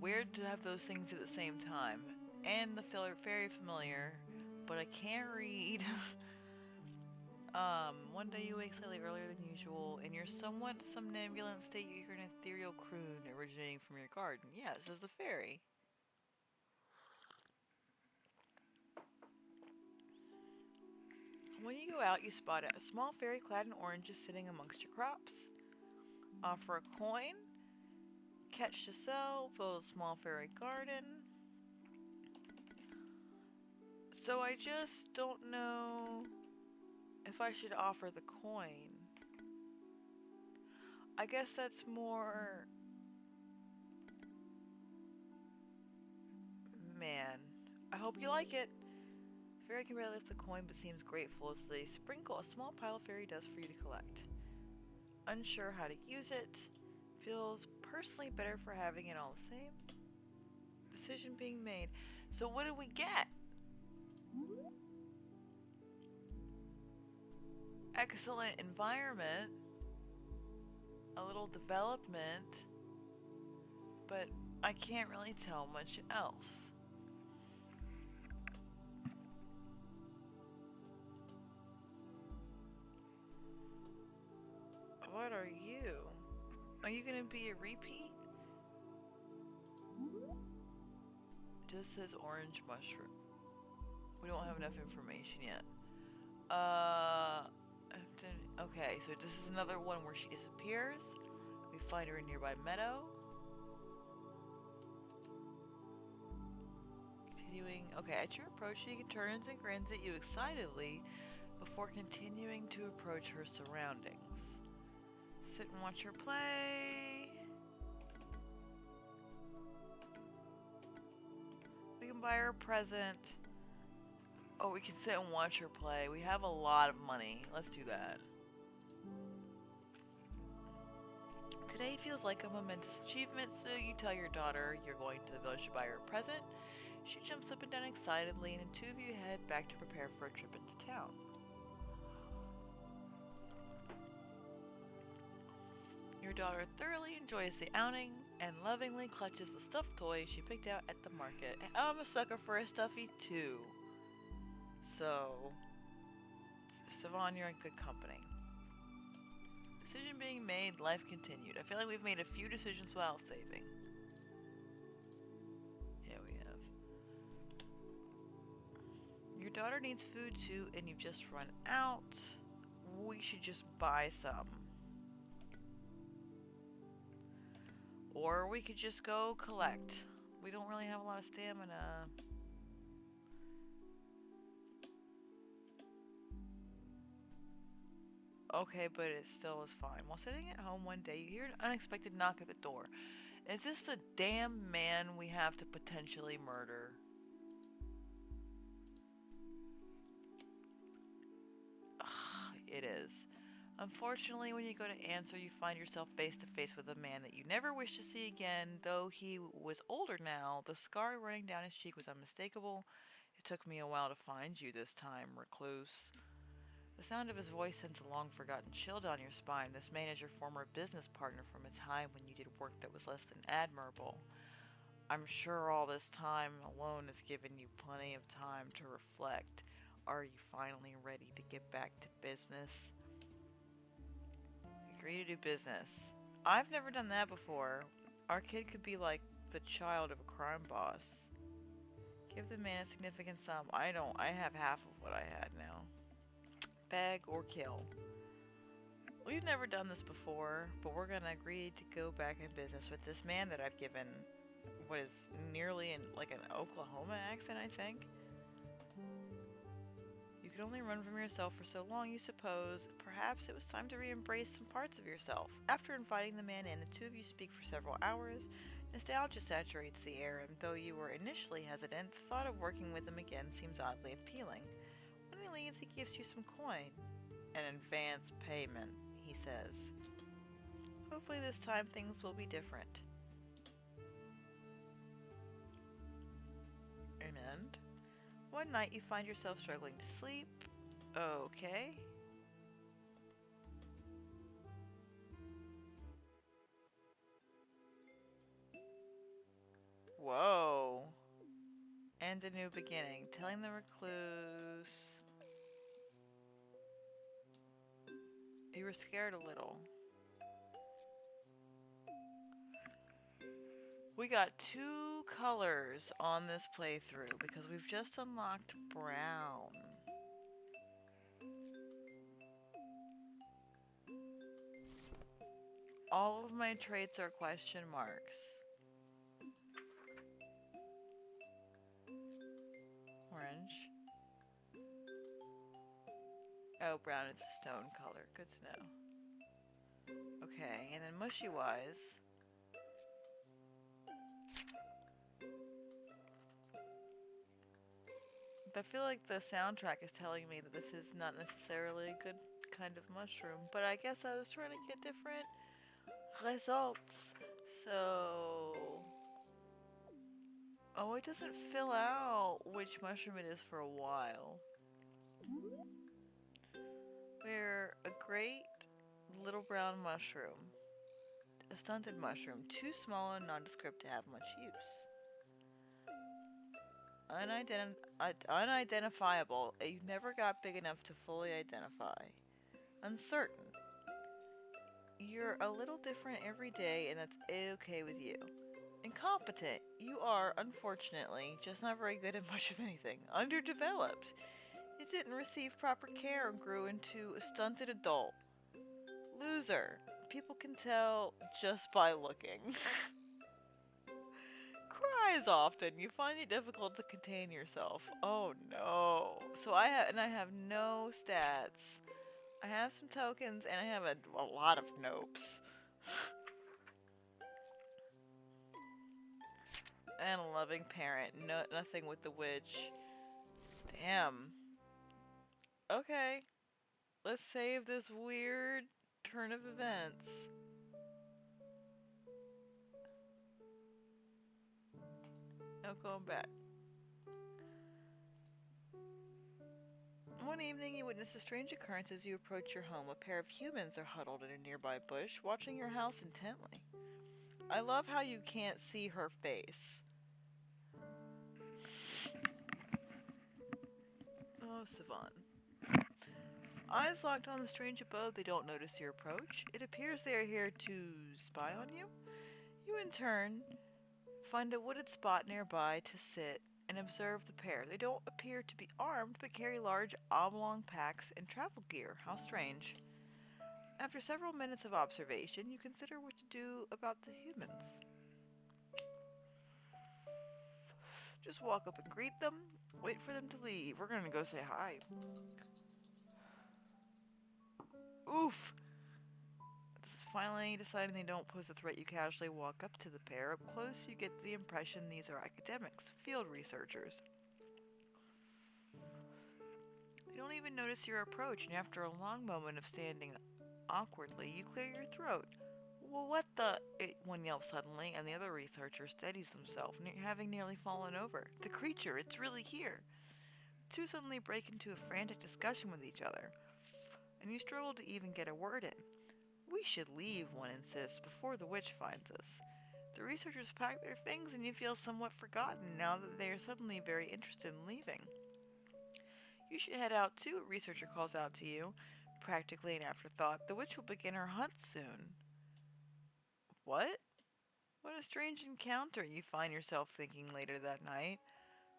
Weird to have those things at the same time. And the fairy familiar, but I can't read. One day you wake slightly earlier than usual. In your somewhat somnambulant state, you hear an ethereal croon originating from your garden. Yeah, this is the fairy. When you go out, you spot a small fairy clad in oranges sitting amongst your crops. Offer a coin, catch to sell, build a small fairy garden. So I just don't know if I should offer the coin. I guess that's more... Man, I hope you like it. Fairy can barely lift the coin but seems grateful as they sprinkle a small pile of fairy dust for you to collect. Unsure how to use it, feels personally better for having it all the same. Decision being made. So what do we get? Excellent environment, a little development, but I can't really tell much else. What are you? Are you gonna be a repeat? just says orange mushroom. We don't have enough information yet. Okay, so this is another one where she disappears. We find her in a nearby meadow. Continuing. Okay, at your approach, she turns and grins at you excitedly before continuing to approach her surroundings. Sit and watch her play. We can buy her a present. Oh, we can sit and watch her play. We have a lot of money. Let's do that. Today feels like a momentous achievement, so you tell your daughter you're going to the village to buy her a present. She jumps up and down excitedly, and the two of you head back to prepare for a trip into town. Your daughter thoroughly enjoys the outing and lovingly clutches the stuffed toy she picked out at the market. And I'm a sucker for a stuffy too. So, Savon, you're in good company. Decision being made, life continued. I feel like we've made a few decisions while saving. Yeah, we have. Your daughter needs food too, and you've just run out. We should just buy some. Or we could just go collect. We don't really have a lot of stamina. Okay, but it still is fine. While sitting at home one day, you hear an unexpected knock at the door. Is this the damn man we have to potentially murder? Ugh, it is. Unfortunately, when you go to answer, you find yourself face to face with a man that you never wish to see again. Though he was older now, the scar running down his cheek was unmistakable. It took me a while to find you this time, recluse. The sound of his voice sends a long-forgotten chill down your spine. This man is your former business partner from a time when you did work that was less than admirable. I'm sure all this time alone has given you plenty of time to reflect. Are you finally ready to get back to business? Agree to do business. I've never done that before. Our kid could be like the child of a crime boss. Give the man a significant sum. I don't. I have half of what I had now. Beg or kill. We've never done this before, but we're gonna agree to go back in business with this man that I've given what is nearly in like an Oklahoma accent, I think. You could only run from yourself for so long, you suppose. Perhaps it was time to re-embrace some parts of yourself. After inviting the man in, the two of you speak for several hours. Nostalgia saturates the air, and though you were initially hesitant, the thought of working with him again seems oddly appealing. When he leaves, he gives you some coin. An advance payment, he says. Hopefully this time things will be different. And one night you find yourself struggling to sleep. Okay. Whoa. And a new beginning. Telling the recluse you were scared a little. We got 2 colors on this playthrough because we've just unlocked brown. All of my traits are question marks. Orange. Oh, brown is a stone color. Good to know. Okay, and then mushy wise. I feel like the soundtrack is telling me that this is not necessarily a good kind of mushroom, but I guess I was trying to get different results. So, oh, it doesn't fill out which mushroom it is for a while. We're a great little brown mushroom, a stunted mushroom, too small and nondescript to have much use. Unidentifiable. You never got big enough to fully identify. Uncertain. You're a little different every day, and that's okay with you. Incompetent. You are, unfortunately, just not very good at much of anything. Underdeveloped. You didn't receive proper care and grew into a stunted adult. Loser. People can tell just by looking. Cries often. You find it difficult to contain yourself. Oh no. So I have no stats. I have some tokens and I have a lot of nopes. And a loving parent. No, nothing with the witch. Damn. Okay. Let's save this weird turn of events. No going back. One evening, you witness a strange occurrence as you approach your home. A pair of humans are huddled in a nearby bush, watching your house intently. I love how you can't see her face. Oh, Savant. Eyes locked on the strange abode, they don't notice your approach. It appears they are here to spy on you. You, in turn, find a wooded spot nearby to sit and observe the pair. They don't appear to be armed, but carry large oblong packs and travel gear. How strange. After several minutes of observation, you consider what to do about the humans. Just walk up and greet them. Wait for them to leave. We're gonna go say hi. Oof! Finally, deciding they don't pose a threat, you casually walk up to the pair. Up close, you get the impression these are academics, field researchers. They don't even notice your approach, and after a long moment of standing awkwardly, you clear your throat. Well, what the? One yells suddenly, and the other researcher steadies themselves, having nearly fallen over. The creature, it's really here. Two suddenly break into a frantic discussion with each other, and you struggle to even get a word in. We should leave, one insists, before the witch finds us. The researchers pack their things, and you feel somewhat forgotten now that they are suddenly very interested in leaving. You should head out too, a researcher calls out to you. Practically an afterthought, the witch will begin her hunt soon. What? What a strange encounter, you find yourself thinking later that night.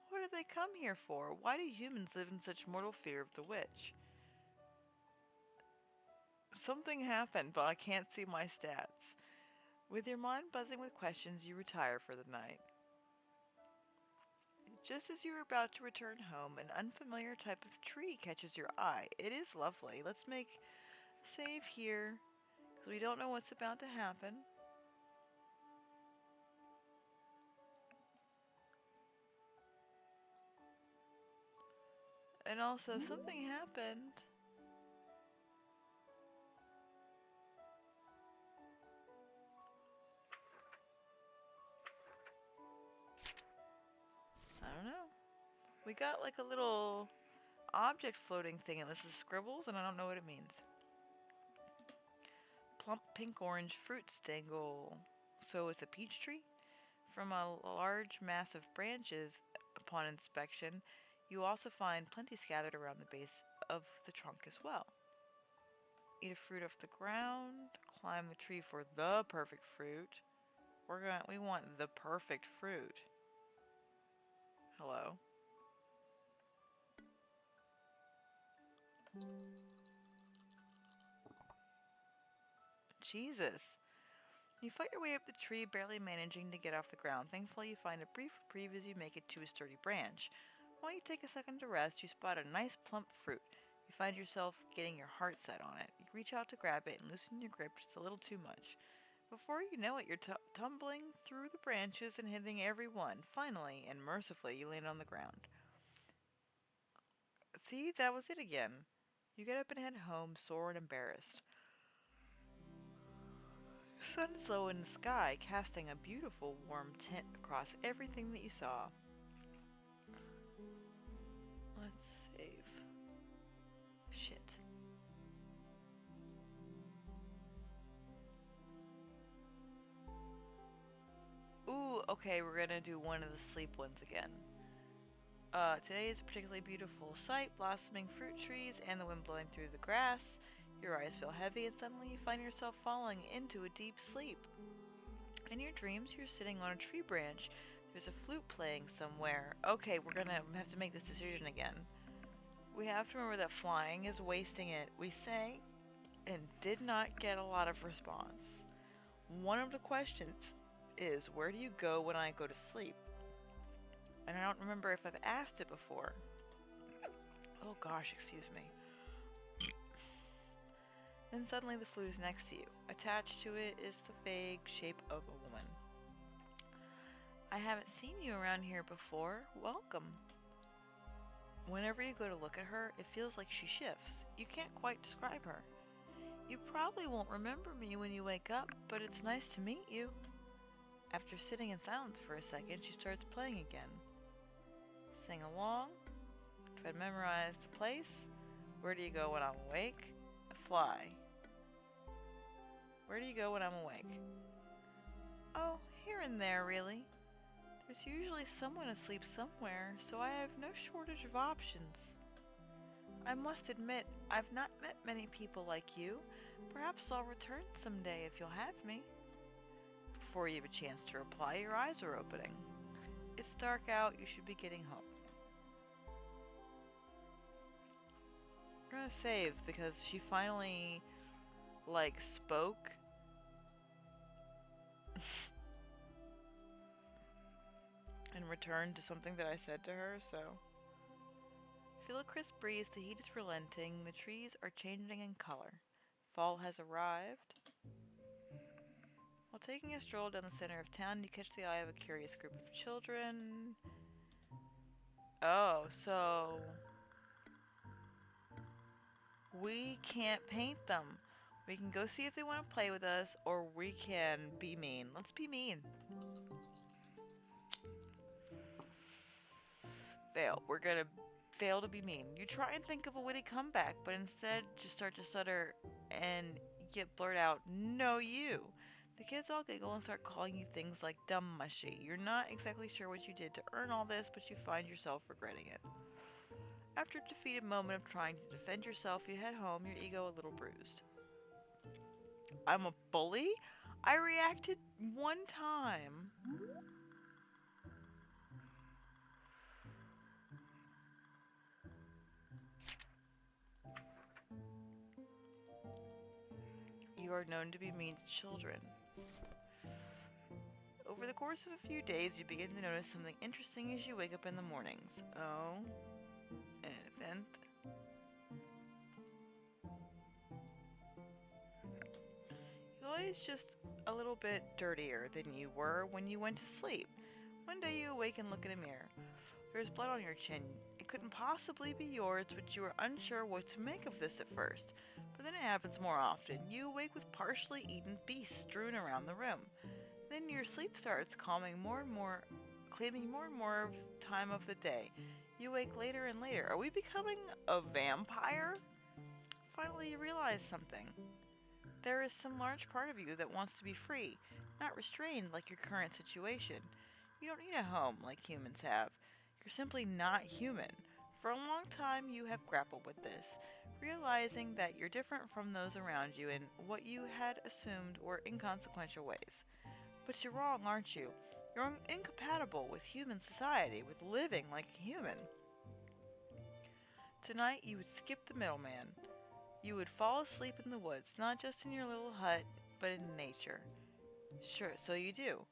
What do they come here for? Why do humans live in such mortal fear of the witch? Something happened, but I can't see my stats. With your mind buzzing with questions, you retire for the night. Just as you are about to return home, an unfamiliar type of tree catches your eye. It is lovely. Let's make a save here, because we don't know what's about to happen. And also, something happened. I don't know. We got like a little object floating thing. It was the scribbles, and I don't know what it means. Plump pink-orange fruit stangle. So it's a peach tree? From a large mass of branches, upon inspection, you also find plenty scattered around the base of the trunk as well. Eat a fruit off the ground, climb the tree for the perfect fruit. We want the perfect fruit. Hello. Jesus. You fight your way up the tree, barely managing to get off the ground. Thankfully, you find a brief reprieve as you make it to a sturdy branch. While you take a second to rest, you spot a nice plump fruit. You find yourself getting your heart set on it. You reach out to grab it and loosen your grip just a little too much. Before you know it, you're tumbling through the branches and hitting every one. Finally, and mercifully, you land on the ground. See, that was it again. You get up and head home, sore and embarrassed. The sun is low in the sky, casting a beautiful warm tint across everything that you saw. Let's save. Shit. Ooh, okay, we're gonna do one of the sleep ones again. Today is a particularly beautiful sight, blossoming fruit trees and the wind blowing through the grass. Your eyes feel heavy and suddenly you find yourself falling into a deep sleep. In your dreams, you're sitting on a tree branch. There's a flute playing somewhere. Okay, we're gonna have to make this decision again. We have to remember that flying is wasting it. We sang and did not get a lot of response. One of the questions is, where do you go when I go to sleep? And I don't remember if I've asked it before. Oh gosh, excuse me. Then suddenly the flute is next to you. Attached to it is the vague shape of a woman. I haven't seen you around here before. Welcome. Whenever you go to look at her, it feels like she shifts. You can't quite describe her. You probably won't remember me when you wake up, but it's nice to meet you. After sitting in silence for a second, she starts playing again. Sing along. Try to memorize the place. Where do you go when I'm awake? Fly. Where do you go when I'm awake? Oh, here and there, really. There's usually someone asleep somewhere, so I have no shortage of options. I must admit, I've not met many people like you. Perhaps I'll return someday if you'll have me. Before you have a chance to reply, your eyes are opening. It's dark out, you should be getting home. I'm gonna save because she finally, spoke. And returned to something that I said to her, so. Feel a crisp breeze, the heat is relenting, the trees are changing in color. Fall has arrived. While taking a stroll down the center of town, you catch the eye of a curious group of children. Oh, so we can't paint them. We can go see if they want to play with us, or we can be mean. Let's be mean. Fail. We're gonna fail to be mean. You try and think of a witty comeback, but instead just start to stutter and get blurt out, "No, you." The kids all giggle and start calling you things like dumb mushy. You're not exactly sure what you did to earn all this, but you find yourself regretting it. After a defeated moment of trying to defend yourself, you head home, your ego a little bruised. I'm a bully? I reacted one time. You are known to be mean to children. Over the course of a few days, you begin to notice something interesting as you wake up in the mornings. Oh, an event. You're always just a little bit dirtier than you were when you went to sleep. One day you awake and look in a mirror. There's blood on your chin. It couldn't possibly be yours, but you are unsure what to make of this at first. But then it happens more often. You awake with partially eaten beef strewn around the room. Then your sleep starts claiming more and more of time of the day. You wake later and later. Are we becoming a vampire? Finally, you realize something. There is some large part of you that wants to be free, not restrained like your current situation. You don't need a home like humans have. You're simply not human. For a long time, you have grappled with this, realizing that you're different from those around you in what you had assumed were inconsequential ways. But you're wrong, aren't you? You're incompatible with human society, with living like a human. Tonight, you would skip the middleman. You would fall asleep in the woods, not just in your little hut, but in nature. Sure, so you do.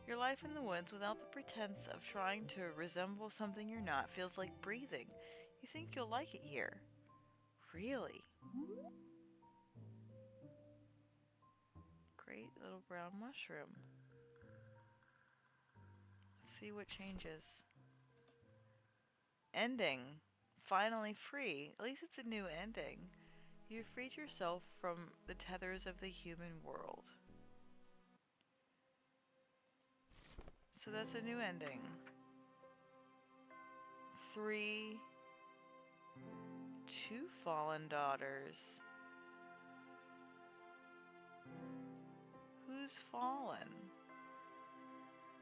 Your life in the woods, without the pretense of trying to resemble something you're not, feels like breathing. You think you'll like it here. Really? Great little brown mushroom. Let's see what changes. Ending. Finally free. At least it's a new ending. You've freed yourself from the tethers of the human world. So that's a new ending. 3, 2 fallen daughters. Who's fallen?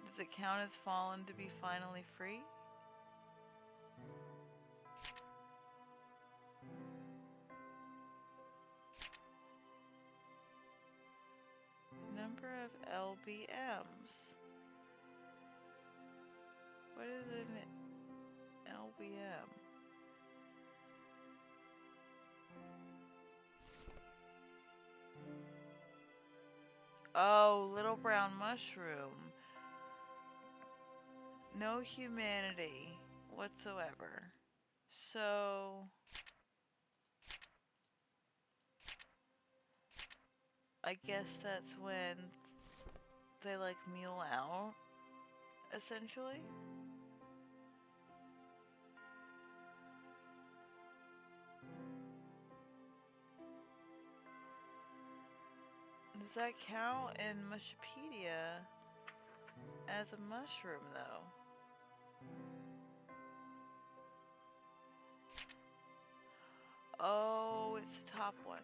Does it count as fallen to be finally free? Number of have LBMs. What is an LBM? Oh, little brown mushroom. No humanity whatsoever. So I guess that's when they like mule out, essentially. Does that count in Mushipedia as a mushroom, though? Oh, it's the top one.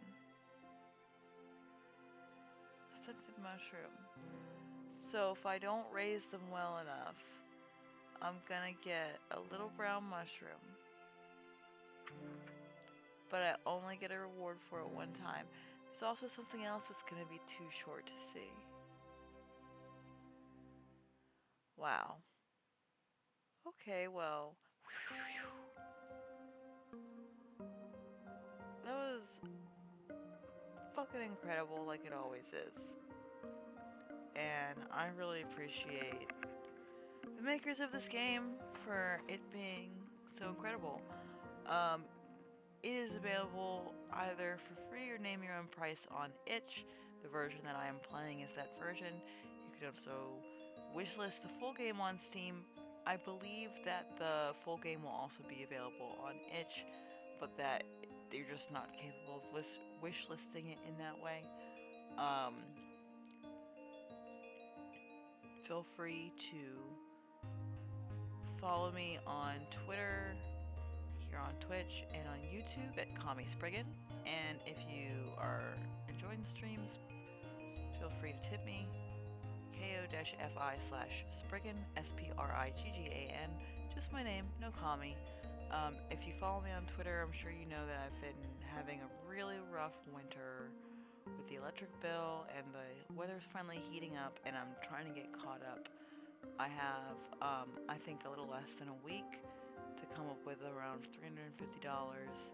Scented mushroom. So if I don't raise them well enough, I'm gonna get a little brown mushroom. But I only get a reward for it one time. There's also something else that's gonna be too short to see. Wow. Okay, well. That was fucking incredible, like it always is. And I really appreciate the makers of this game for it being so incredible. It is available either for free or name your own price on itch. The version that I am playing is that version. You can also wishlist the full game on Steam. I believe that the full game will also be available on itch, but that they're just not capable of wishlisting it in that way. Feel free to follow me on Twitter, here on Twitch, and on YouTube at Kami Spriggan. And if you are enjoying the streams, feel free to tip me. ko-fi/Spriggan, Spriggan, just my name, no Kami. If you follow me on Twitter, I'm sure you know that I've been having a really rough winter with the electric bill, and the weather's finally heating up, and I'm trying to get caught up. I have, I think, a little less than a week to come up with around $350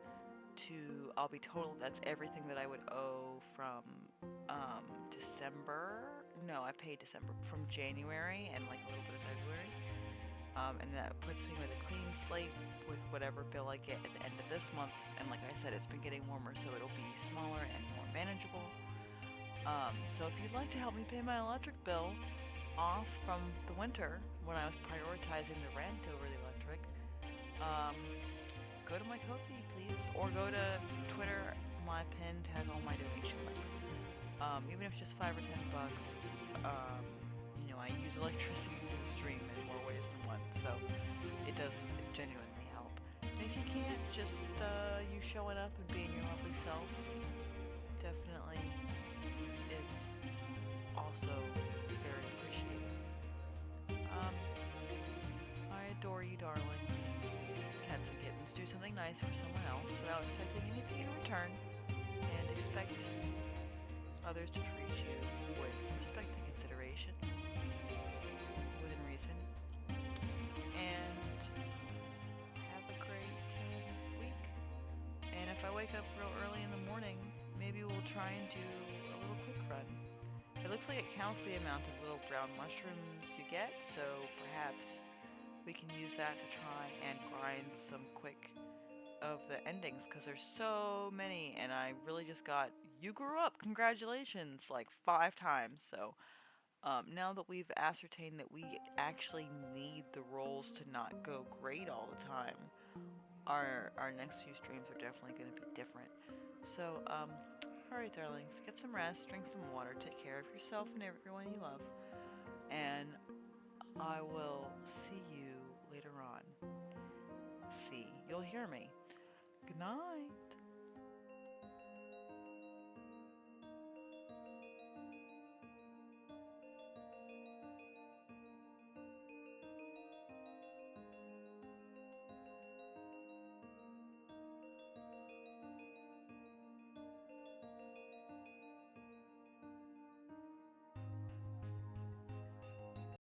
to, I'll be total, that's everything that I would owe from December. No, I paid December, from January and like a little bit of February. And that puts me with a clean slate with whatever bill I get at the end of this month. And like I said, it's been getting warmer, so it'll be smaller and more manageable. So if you'd like to help me pay my electric bill off from the winter when I was prioritizing the rent over the electric, go to my Ko-fi, please, or go to Twitter. My pinned has all my donation links. Even if it's just $5 or $10, you know, I use electricity to stream in more ways than one, so it does genuinely help. And if you can't, just you showing up and being your lovely self definitely is also very appreciated. I adore you, darlings. Cats and kittens, do something nice for someone else without expecting anything in return, and expect others to treat you with respect and consideration within reason. And have a great week. And if I wake up real early in the morning, maybe we'll try and do a little quick run. It looks like it counts the amount of little brown mushrooms you get, so perhaps we can use that to try and grind some quick of the endings, because there's so many, and I really just got "you grew up, congratulations" like 5 times. So now that we've ascertained that we actually need the rolls to not go great all the time, our next few streams are definitely going to be different. So alright, darlings, get some rest, drink some water, take care of yourself and everyone you love, and I will see you later on. See, you'll hear me. Good night.